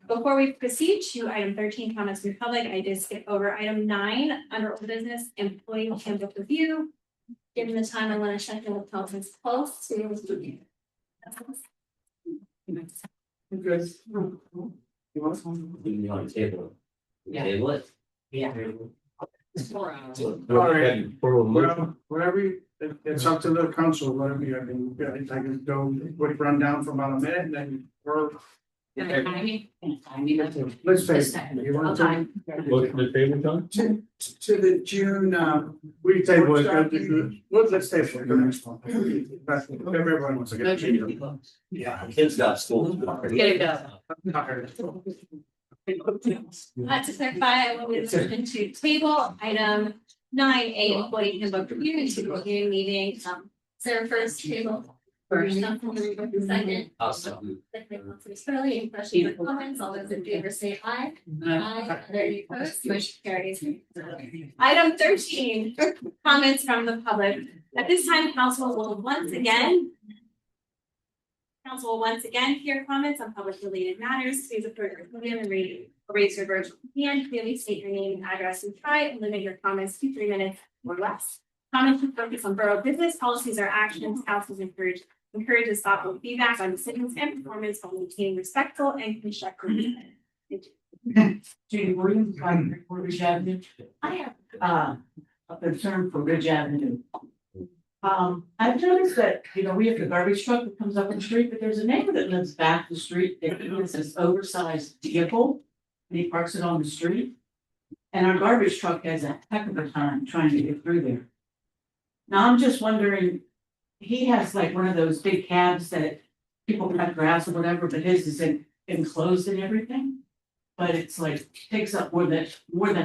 Before we proceed to item 13, comments from the public, I did skip over item 9 under old business, employee handbook review. Given the time, I want to check in with Council's close to able to do. Good. You want to table it? Table it? Yeah. All right. Well, whatever, it's up to the council, whatever you, I can go quick rundown for about a minute and then we're. Let's say, you want to. Motion to table, John? To the June, We table it, let's table it, the next one. Everyone wants to get. Yeah, kids got school. Get it done. To clarify, I will move motion to table item 9A, employee handbook review to the June meeting. Is there a first table? First, second. I'll second. Second, Councilor Sperling. Any questions or comments? All those in favor say aye. Aye. Are there any opposed? Motion carries. Item 13, comments from the public. At this time, council will once again hear comments on public related matters. Please approach your podium and raise your virtual hand. Clearly state your name and address and try and limit your comments to 3 minutes or less. Comments should focus on borough business policies or actions. Council is encourages thoughtful feedback on decisions and performance while maintaining respectful and constructive. Judy Williams, for Ridge Avenue. I have a concern for Ridge Avenue. I've noticed that, we have the garbage truck that comes up the street, but there's a neighbor that lives back the street that has this oversized vehicle. And he parks it on the street. And our garbage truck has a heck of a time trying to get through there. Now I'm just wondering, he has like one of those big cabs that people cut grass or whatever, but his is enclosed and everything. But it's like takes up more than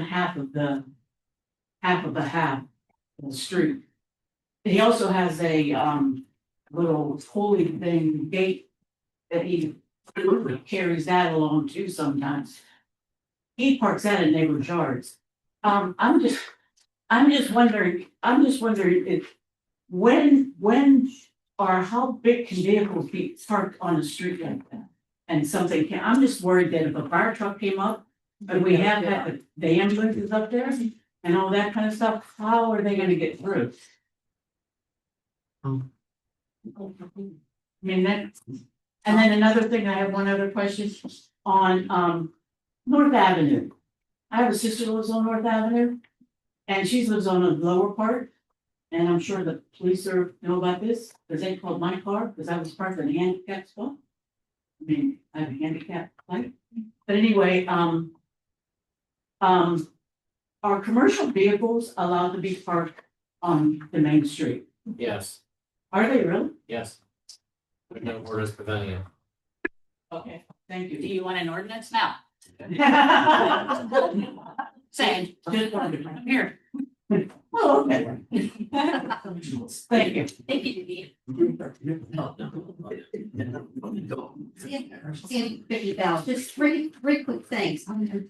half of the street. He also has a little pulley thing gate that he carries that along too sometimes. He parks that in neighbor's yards. I'm just wondering if when or how big can vehicles be parked on a street like that? And something I'm just worried that if a fire truck came up and we have that the ambulance is up there and all that kind of stuff, how are they gonna get through? I mean that, and then another thing, I have one other question on North Avenue. I have a sister who lives on North Avenue and she lives on the lower part. And I'm sure the police know about this, because they called my car, because I was parked in a handicap spot. I mean, I have a handicap light. But anyway, are commercial vehicles allowed to be parked on the main street. Yes, Are they really? yes. There's no orders preventing it. Okay, thank Do you. you want an ordinance now? Saying, I'm here. Oh, okay. Thank you. Thank you, Dee. Vicky Bell, just three quick things.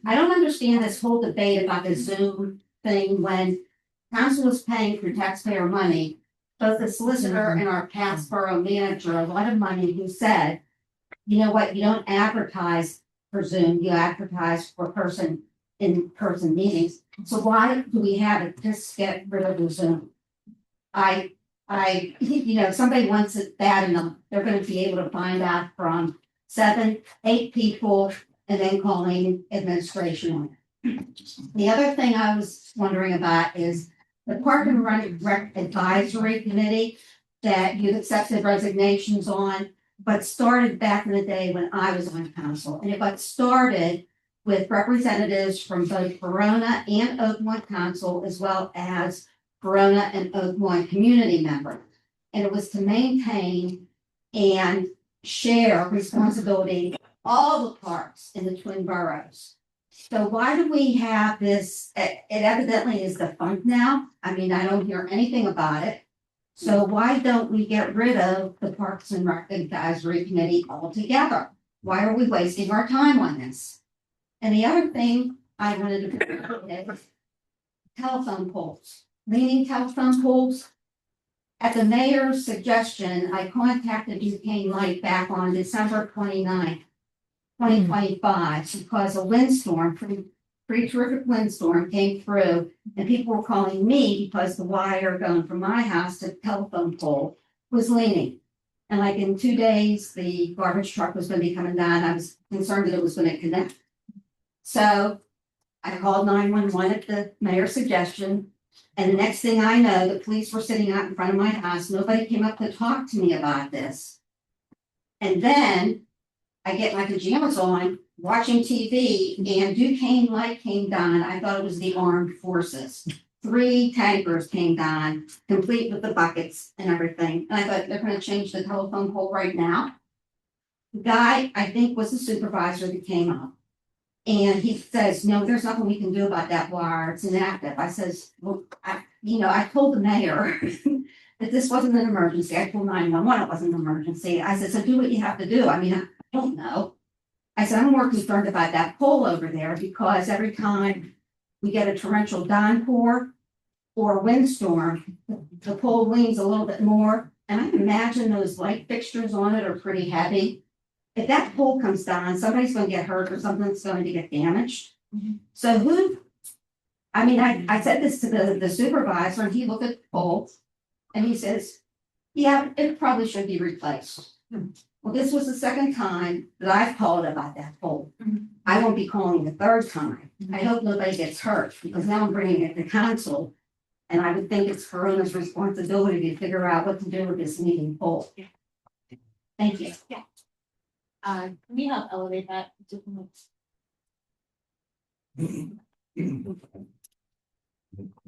I don't understand this whole debate about the Zoom thing when council is paying for taxpayer money. Both the solicitor and our past borough manager, a lot of money, who said, you know what, you don't advertise for Zoom, you advertise for in-person meetings. So why do we have it? Just get rid of the Zoom. You know, somebody wants it bad enough, they're gonna be able to find out from 7, 8 people and then calling administration on it. The other thing I was wondering about is the Park and Rec Advisory Committee that you accepted resignations on, but started back in the day when I was on council. And it got started with representatives from both Verona and Oakmont Council, as well as Verona and Oakmont community members. And it was to maintain and share responsibility all the parks in the twin boroughs. So why do we have this? It evidently is defunct now. I mean, I don't hear anything about it. So why don't we get rid of the Parks and Rec Advisory Committee altogether? Why are we wasting our time on this? And the other thing I wanted to bring up is telephone poles, leaning telephone poles. At the mayor's suggestion, I contacted Duquesne Light back on December 29th, 2025, because a windstorm, pretty terrific windstorm came through, and people were calling me because the wire going from my house to the telephone pole was leaning. And like in 2 days, the garbage truck was gonna be coming down. I was concerned that it was gonna connect. So I called 911 at the mayor's suggestion. And the next thing I know, the police were sitting out in front of my house. Nobody came up to talk to me about this. And then I get my pajamas on, watching TV, and Duquesne Light came down. I thought it was the armed forces. 3 tankers came down, complete with the buckets and everything. And I thought, they're gonna change the telephone pole right now. The guy, I think, was the supervisor that came up. And he says, no, there's nothing we can do about that wire, it's inactive. I says, well, I told the mayor that this wasn't an emergency. I told 911 it wasn't an emergency. I said, so do what you have to do. I mean, I don't know. I said, I'm more concerned about that pole over there because every time we get a torrential downpour or a windstorm, the pole leans a little bit more. And I can imagine those light fixtures on it are pretty heavy. If that pole comes down, somebody's gonna get hurt or something's going to get damaged. So I said this to the supervisor and he looked at the pole and he says, yeah, it probably should be replaced. Well, this was the second time that I've called about that pole. I won't be calling the third time. I hope nobody gets hurt because now I'm bringing it to council. And I would think it's Verona's responsibility to figure out what to do with this leaning pole. Thank you. Can we help elevate that?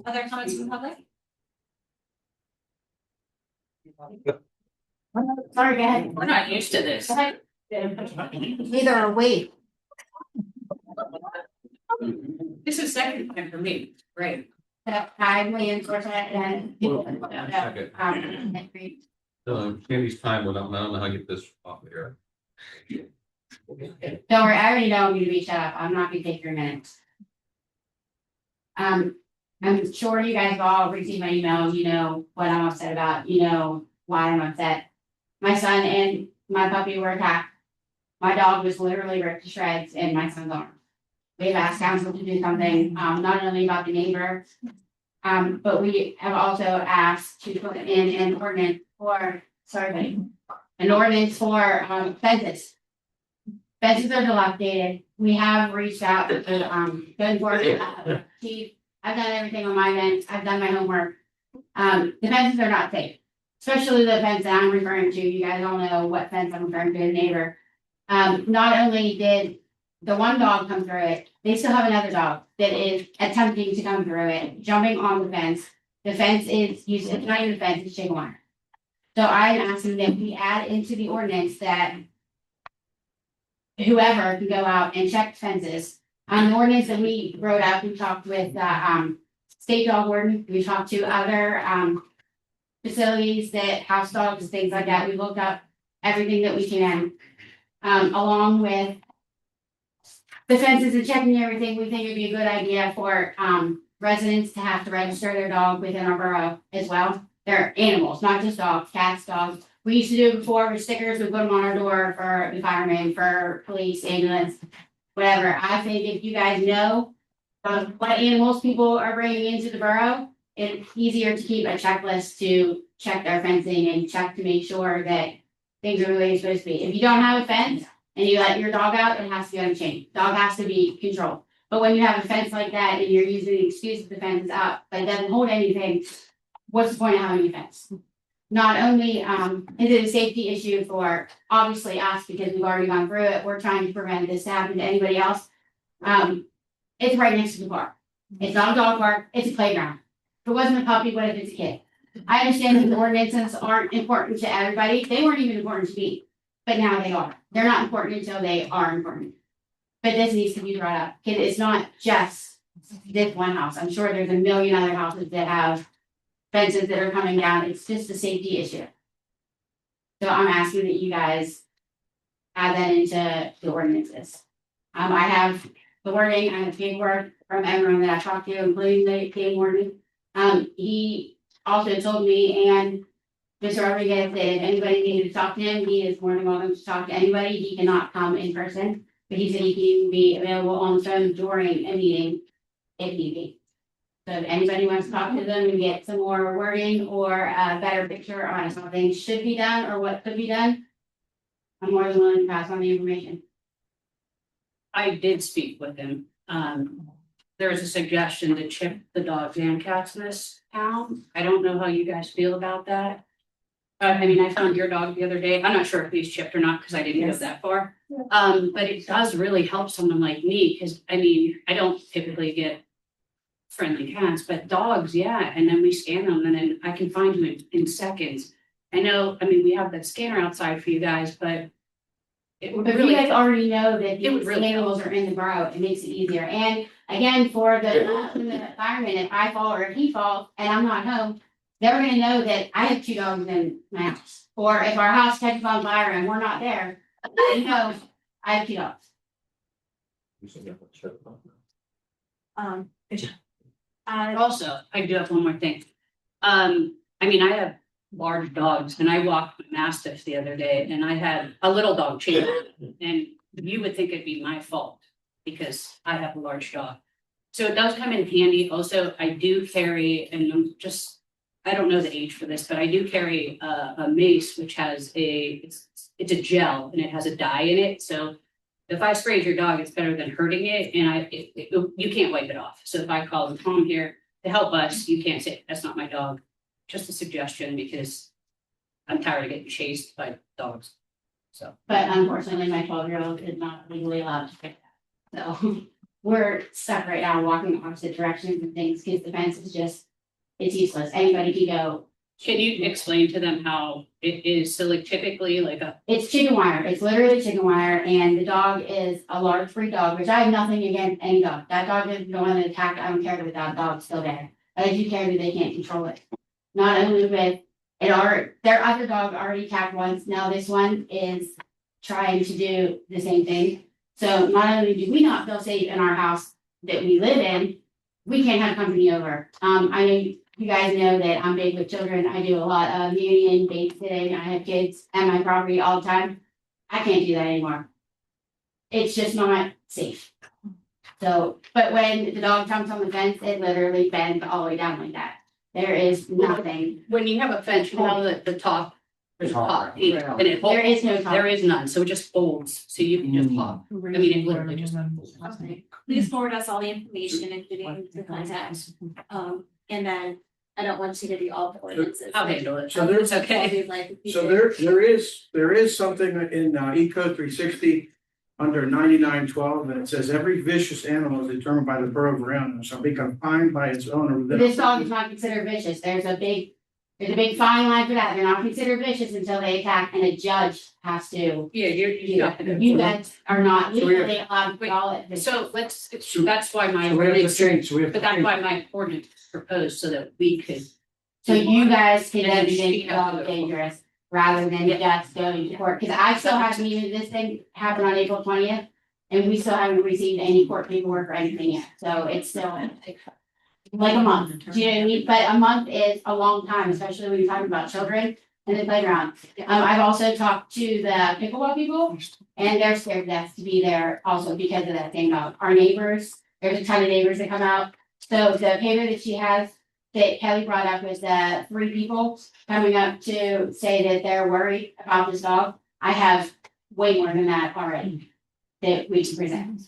Other comments from the public? Sorry, go ahead. We're not used to this. Neither are we. This is second time for me, right? I'm Leanne Sortet and. Candy's time went up, and I don't know how to get this off of here. Don't worry, I already know I'm gonna be shut up. I'm not gonna take your minutes. I'm sure you guys have all received my email, you know what I'm upset about, you know why I'm upset. My son and my puppy were attacked. My dog was literally ripped to shreds in my son's arm. We've asked council to do something, not only about the neighbor, but we have also asked to put in an ordinance for, an ordinance for fences. Fences are dilapidated. We have reached out to code enforcement. Chief, I've done everything on my end. I've done my homework. The fences are not safe, especially the fence that I'm referring to. You guys all know what fence I'm referring to, the neighbor. Not only did the one dog come through it, they still have another dog that is attempting to come through it, jumping on the fence. The fence is, it's not even a fence, it's chicken wire. So I am asking that we add into the ordinance that whoever can go out and check fences. On the ordinance that we wrote up, we talked with the state dog warden, we talked to other facilities that house dogs, things like that. We looked up everything that we can, along with the fences and checking everything. We think it'd be a good idea for residents to have to register their dog within our borough as well. They're animals, not just dogs, cats, dogs. We used to do it before with stickers. We put them on our door for the firemen, for police, ambulance, whatever. I think if you guys know what animals people are bringing into the borough, it's easier to keep a checklist to check their fencing and check to make sure that things are the way it's supposed to be. If you don't have a fence and you let your dog out, it has to be on a chain. Dog has to be controlled. But when you have a fence like that and you're using the excuse that the fence is up, but it doesn't hold anything, what's the point of having a fence? Not only is it a safety issue for obviously us because we've already gone through it, we're trying to prevent this to happen to anybody else. It's right next to the park. It's not a dog park, it's a playground. If it wasn't a puppy, what if it's a kid? I understand that the ordinances aren't important to everybody. They weren't even important to me, but now they are. They're not important until they are important. But this needs to be brought up because it's not just this one house. I'm sure there's a million other houses that have fences that are coming down. It's just a safety issue. So I'm asking that you guys add that into the ordinances. I have the wording, I have paperwork from everyone that I talked to, including the game warden. He also told me and Mr. Rodriguez that if anybody needed to talk to him, he is more than welcome to talk to anybody. He cannot come in person, but he said he can be available on the phone during a meeting if need be. So if anybody wants to talk to them and get some more wording or a better picture on how things should be done or what could be done, I'm more than willing to pass on the information. I did speak with him. There was a suggestion to chip the dogs and cats in this town. I don't know how you guys feel about that. I mean, I found your dog the other day. I'm not sure if he's chipped or not because I didn't go that far. But it does really help someone like me because I mean, I don't typically get friendly cats, but dogs, yeah. And then we scan them and then I can find them in seconds. I know, I mean, we have that scanner outside for you guys, but it would But really. you guys already know that It would these really animals are in the borough, it makes it easier. And again, for the firemen, if I fall or if he falls and I'm not home, they're gonna know that I have 2 dogs in my house. Or if our house catches on fire and we're not there, they know I have 2 dogs. Also, I do have one more thing. I mean, I have large dogs and I walked my Mastiff the other day and I had a little dog chase me, and you would think it'd be my fault because I have a large dog. So it does come in handy. Also, I do carry, and I'm just, I don't know the age for this, but I do carry a mace, which has it's a gel and it has a dye in it. So if I sprayed your dog, it's better than hurting it, and you can't wipe it off. So if I call Tom here to help us, you can't say, that's not my dog. Just a suggestion because I'm tired of getting chased by dogs. So. But unfortunately, my 12-year-old is not legally allowed to pick that. So we're stuck right now walking opposite directions and things because the fence is just, it's useless. Anybody can go. Can you explain to them how it is? So like typically like It's chicken wire. It's literally chicken wire, and the dog is a large breed dog, which I have nothing against any dog. That dog is the one that attacked. I don't care that that dog's still there. I do care that they can't control it. Not only with it, their other dog already attacked once. Now this one is trying to do the same thing. So not only do we not feel safe in our house that we live in, we can't have company over. I know you guys know that I'm big with children. I do a lot of nannying, babysitting. I have kids at my property all the time. I can't do that anymore. It's just not safe. So, but when the dog jumps on the fence, it literally bends all the way down like that. There is nothing. When you have a fence, you know that the top, there's a top, and it There is no top. There is none, so it just folds, so you can just pop. I mean, it literally just folds. Please forward us all the information, including the contacts. And then I don't want you to do all the ordinances. I'll handle it. So there's okay. So there is something in Eco 360 under 9912, and it says every vicious animal is determined by the borough ground and shall be confined by its owner within. This dog is not considered vicious. There's a big fine line for that. They're not considered vicious until they attack and a judge has to. Yeah, You guys are not legally allowed to call it. vicious. So that's why my So we have to ordinance, change, so we have to but that's change. why my ordinance was proposed so that we could. So you guys can And then designate she the dog has to- dangerous rather than just going to court, cause I still haven't even, this thing happened on April 20th. And we still haven't received any court paperwork or anything yet, so it's still like a month, do you know what I mean? But a month is a long time, especially when you're talking about children in the playground. I've also talked to the pickleball people and they're scared to death to be there also because of that same dog. Our neighbors, there's a ton of neighbors that come out. So the paper that she has that Kelly brought up was 3 people coming up to say that they're worried about this dog. I have way more than that already that we can present.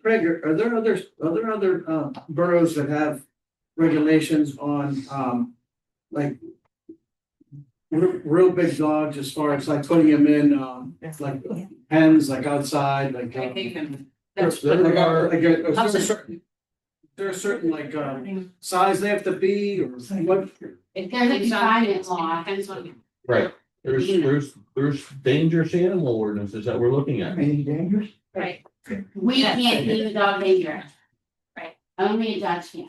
Craig, are there other boroughs that have regulations on like real big dogs as far as like putting them in like pens, like outside, like That's there a certain like size they have to be or what? If there's a confinement law, Right, there's dangerous animal ordinances that we're looking at. Any dangerous? Right. we can't leave a dog dangerous. Right. Only a judge can.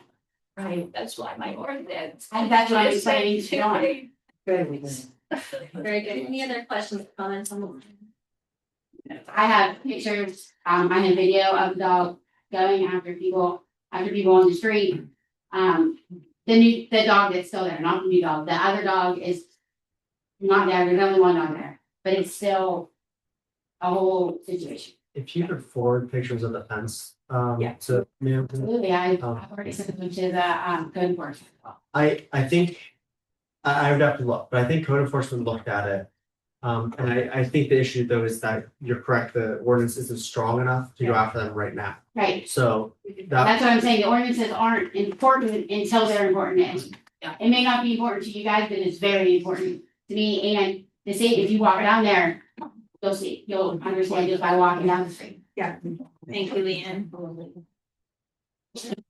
Right, that's why my ordinance. And that's what I'm saying to Dawn. Very good. Any other questions, comments on the? I have pictures, I have video of the dog going after people on the street. The dog that's still there, not the new dog, the other dog is not there, there's only one dog there, but it's still a whole situation. If you could forward pictures of the fence, Yeah. to me. Absolutely, I've already sent them to the code enforcement. I think, I would have to look, but I think code enforcement looked at it. And I think the issue though is that you're correct, the ordinance isn't strong enough to go after them right now. Right. So That's what I'm saying, the ordinances aren't important until they're important, and it may not be important to you guys, but it's very important to me, and the state, if you walk down there, you'll understand just by walking down the street. Yeah. Thank you, Leanne.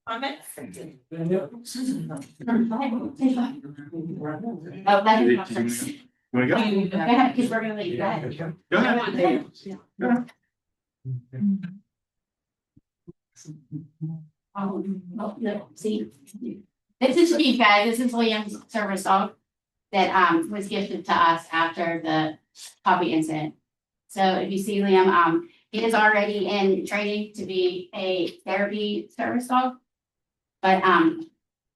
Comments? Oh, that is not first. Wanna go? Go ahead, because we're gonna leave, go ahead. Go ahead. Oh, no, see. This is Steve, guys, this is Liam's service dog that was gifted to us after the puppy incident. So if you see Liam, he is already in training to be a therapy service dog. But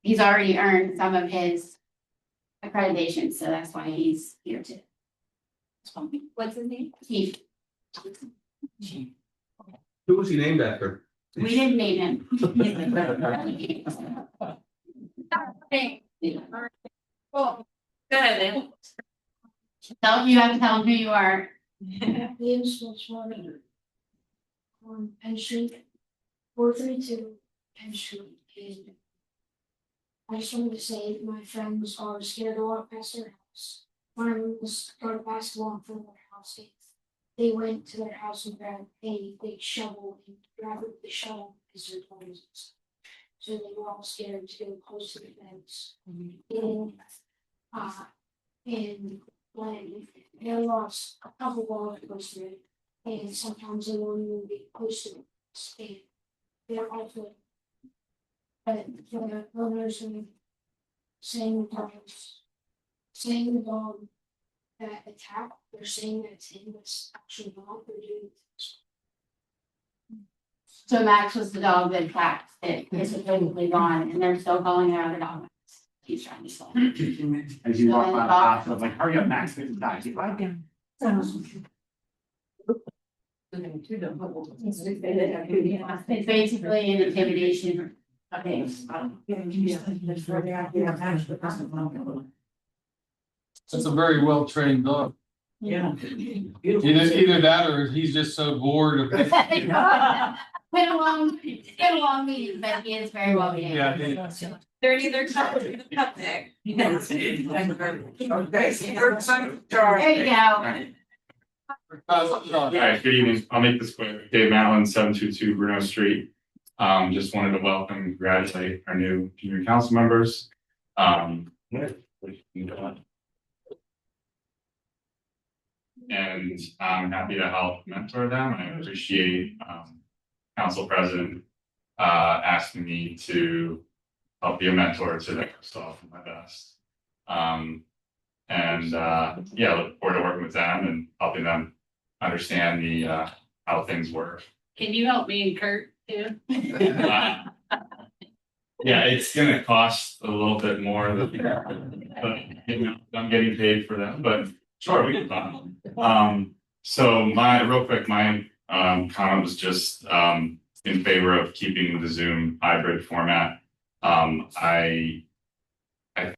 he's already earned some of his accreditation, so that's why he's here too. What's his name? Steve. Who was he named after? We didn't name him. Well, go ahead, then. So you have to tell him who you are. Liam's much more. Penn Street, 432 Penn Street, and I just wanted to say my friends are scared to walk past their house. One of them was going to basketball in front of their house. They went to their house and grabbed a big shovel and grabbed the shovel because their toys. So they were all scared to go close to the fence. And when they lost a couple balls close to it, and sometimes they won't even be close to it. And they're also, but the owners are saying the dog that attacked, they're saying that it's him, that's actually not, they're doing this. So Max was the dog that attacked it, is supposedly gone, and they're still calling their other dog. He's trying to slow. As you walk by the house, I was like, hurry up, Max, there's a dog. It's basically an intimidation. Okay. That's a very well trained dog. Yeah. Either that or he's just so bored of it. Been a long meeting, but he is very well behaved. Yeah. They're either coming to the public. There you go. All right, good evening. I'll make this quick. Dave Mallon, 722 Bruno Street. Just wanted to welcome and congratulate our new junior council members. And I'm happy to help mentor them. I appreciate council president asking me to help be a mentor to them, so I'll do my best. Yeah, look forward to working with them and helping them understand the how things work. Can you help me and Kurt too? Yeah, it's gonna cost a little bit more but you know, I'm getting paid for them, but sure, we can talk. So real quick, my comment was just in favor of keeping the Zoom hybrid format. I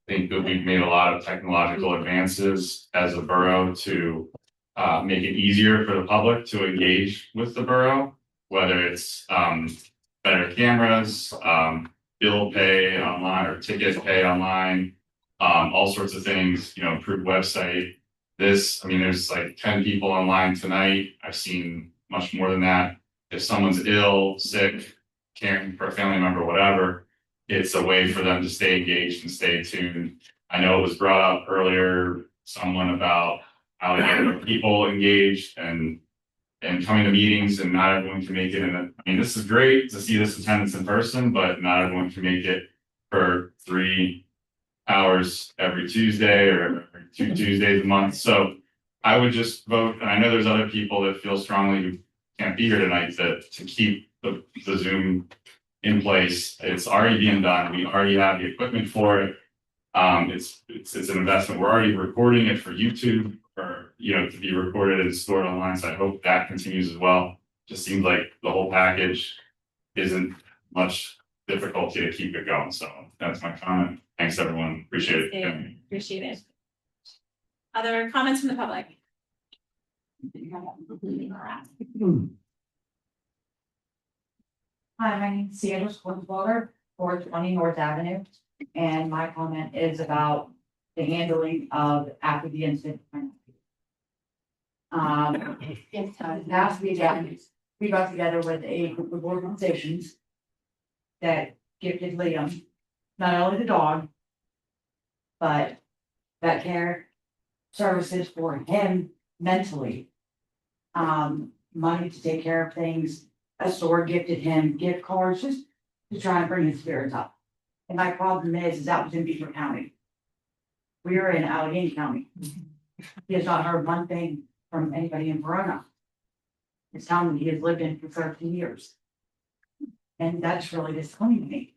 think that we've made a lot of technological advances as a borough to make it easier for the public to engage with the borough, whether it's better cameras, bill pay online or ticket pay online, all sorts of things, you know, improved website. There's like 10 people online tonight. I've seen much more than that. If someone's ill, sick, caring for a family member, whatever, it's a way for them to stay engaged and stay tuned. I know it was brought up earlier, someone about how to get people engaged and coming to meetings, and not everyone can make it. This is great to see this attendance in person, but not everyone can make it for 3 hours every Tuesday or 2 Tuesdays a month. So I would just vote, and I know there's other people that feel strongly who can't be here tonight, that to keep the Zoom in place. It's already being done. We already have the equipment for it. It's an investment. We're already recording it for YouTube, or to be recorded and stored online. So I hope that continues as well. Just seems like the whole package isn't much difficulty to keep it going. So that's my comment. Thanks, everyone. Appreciate it. Appreciate it. Other comments from the public? Hi, my name is Sandra Squinswater, 420 North Avenue, and my comment is about the handling of after the incident. Last weekend, we got together with a group of organizations that gifted Liam not only the dog, but vet care services for him mentally. Money to take care of things. A store gifted him gift cards just to try and bring his spirits up. And my problem is that was in Beaver County. We are in Allegheny County. He has not heard one thing from anybody in Verona. It's town that he has lived in for 13 years. And that's really disappointing to me.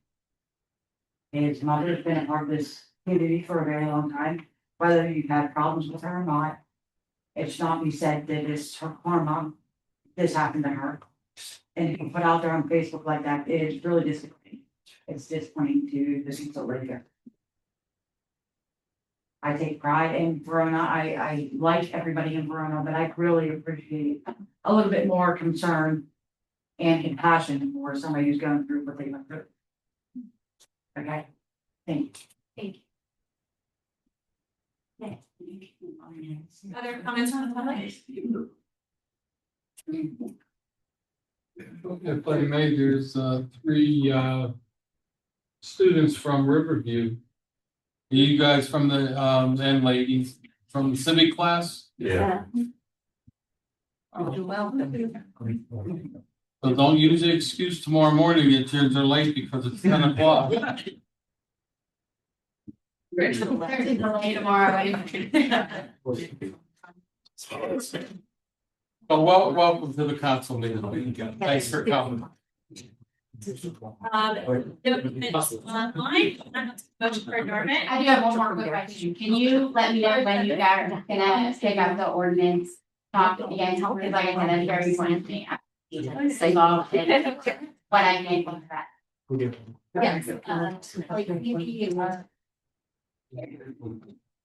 His mother has been a part of this community for a very long time, whether you've had problems with her or not. It should not be said that it's her karma, this happened to her. And if you put out there on Facebook like that, it is really disappointing. It's disappointing to the people that live here. I take pride in Verona. I like everybody in Verona, but I really appreciate a little bit more concern and compassion for somebody who's going through what they went through. Okay, thank you. Other comments from the public? If I may, there's 3 students from Riverview. Are you guys from the and ladies from the civic class? Yeah. You're welcome. So don't use the excuse tomorrow morning that you're late because it's 10 o'clock. So welcome to the council meeting. Thanks for coming. Online, motion for adjournment. I do have one more quick question. Can you let me know when you guys are gonna take out the ordinance? Talk to the end, because like I said, that's very important to me. Involved in what I can with that. Yes.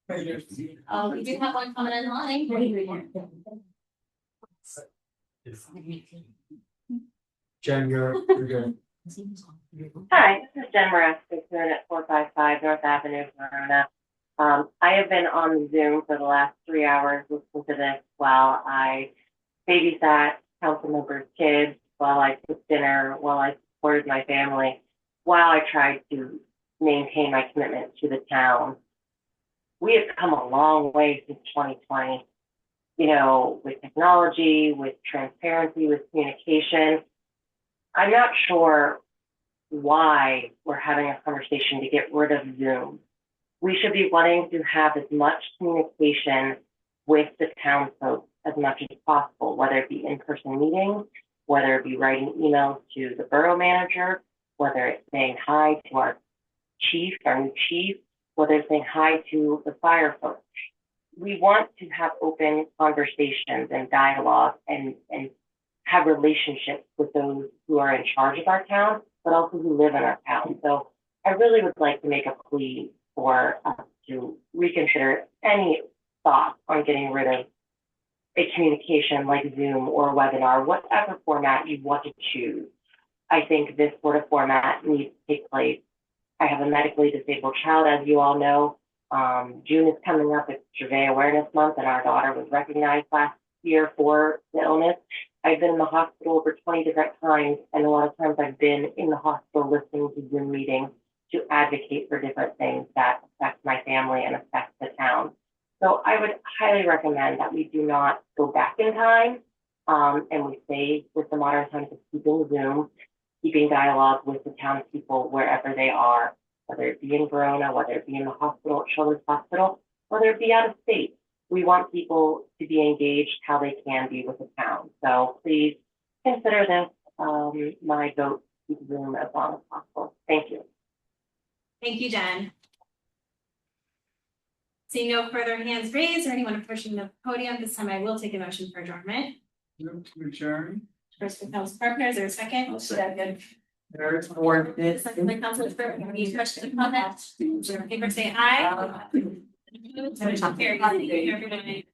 We do have one comment online. Jen, you're good. Hi, this is Jen Moraski, here at 455 North Avenue, Verona. I have been on Zoom for the last 3 hours listening to this while I babysat council members' kids while I cooked dinner, while I supported my family, while I tried to maintain my commitment to the town. We have come a long way since 2020, you know, with technology, with transparency, with communication. I'm not sure why we're having a conversation to get rid of Zoom. We should be wanting to have as much communication with the town folks as much as possible, whether it be in-person meetings, whether it be writing emails to the borough manager, whether it's saying hi to our new chief, whether it's saying hi to the fire folks. We want to have open conversations and dialogue and have relationships with those who are in charge of our town, but also who live in our town. So I really would like to make a plea for us to reconsider any thought on getting rid of a communication like Zoom or webinar, whatever format you want to choose. I think this sort of format needs to take place. I have a medically disabled child, as you all know. June is coming up, it's Survey Awareness Month, and our daughter was recognized last year for the illness. I've been in the hospital over 20 different times, and a lot of times I've been in the hospital listening to Zoom meetings to advocate for different things that affect my family and affect the town. So I would highly recommend that we do not go back in time, and we stay with the modern times of keeping Zoom, keeping dialogue with the townspeople wherever they are, whether it be in Verona, whether it be in the hospital at Children's Hospital, whether it be out of state. We want people to be engaged how they can be with the town. So please consider this my vote to keep Zoom as long as possible. Thank you. Thank you, Jen. Seeing no further hands raised or anyone approaching the podium, this time I will take a motion for adjournment. Move to adjourn. First with Council Partner, is there a second? Second. There's more. Second by Council Partner, any questions or comments? Favor say aye. Motion carries. Thank you, everybody.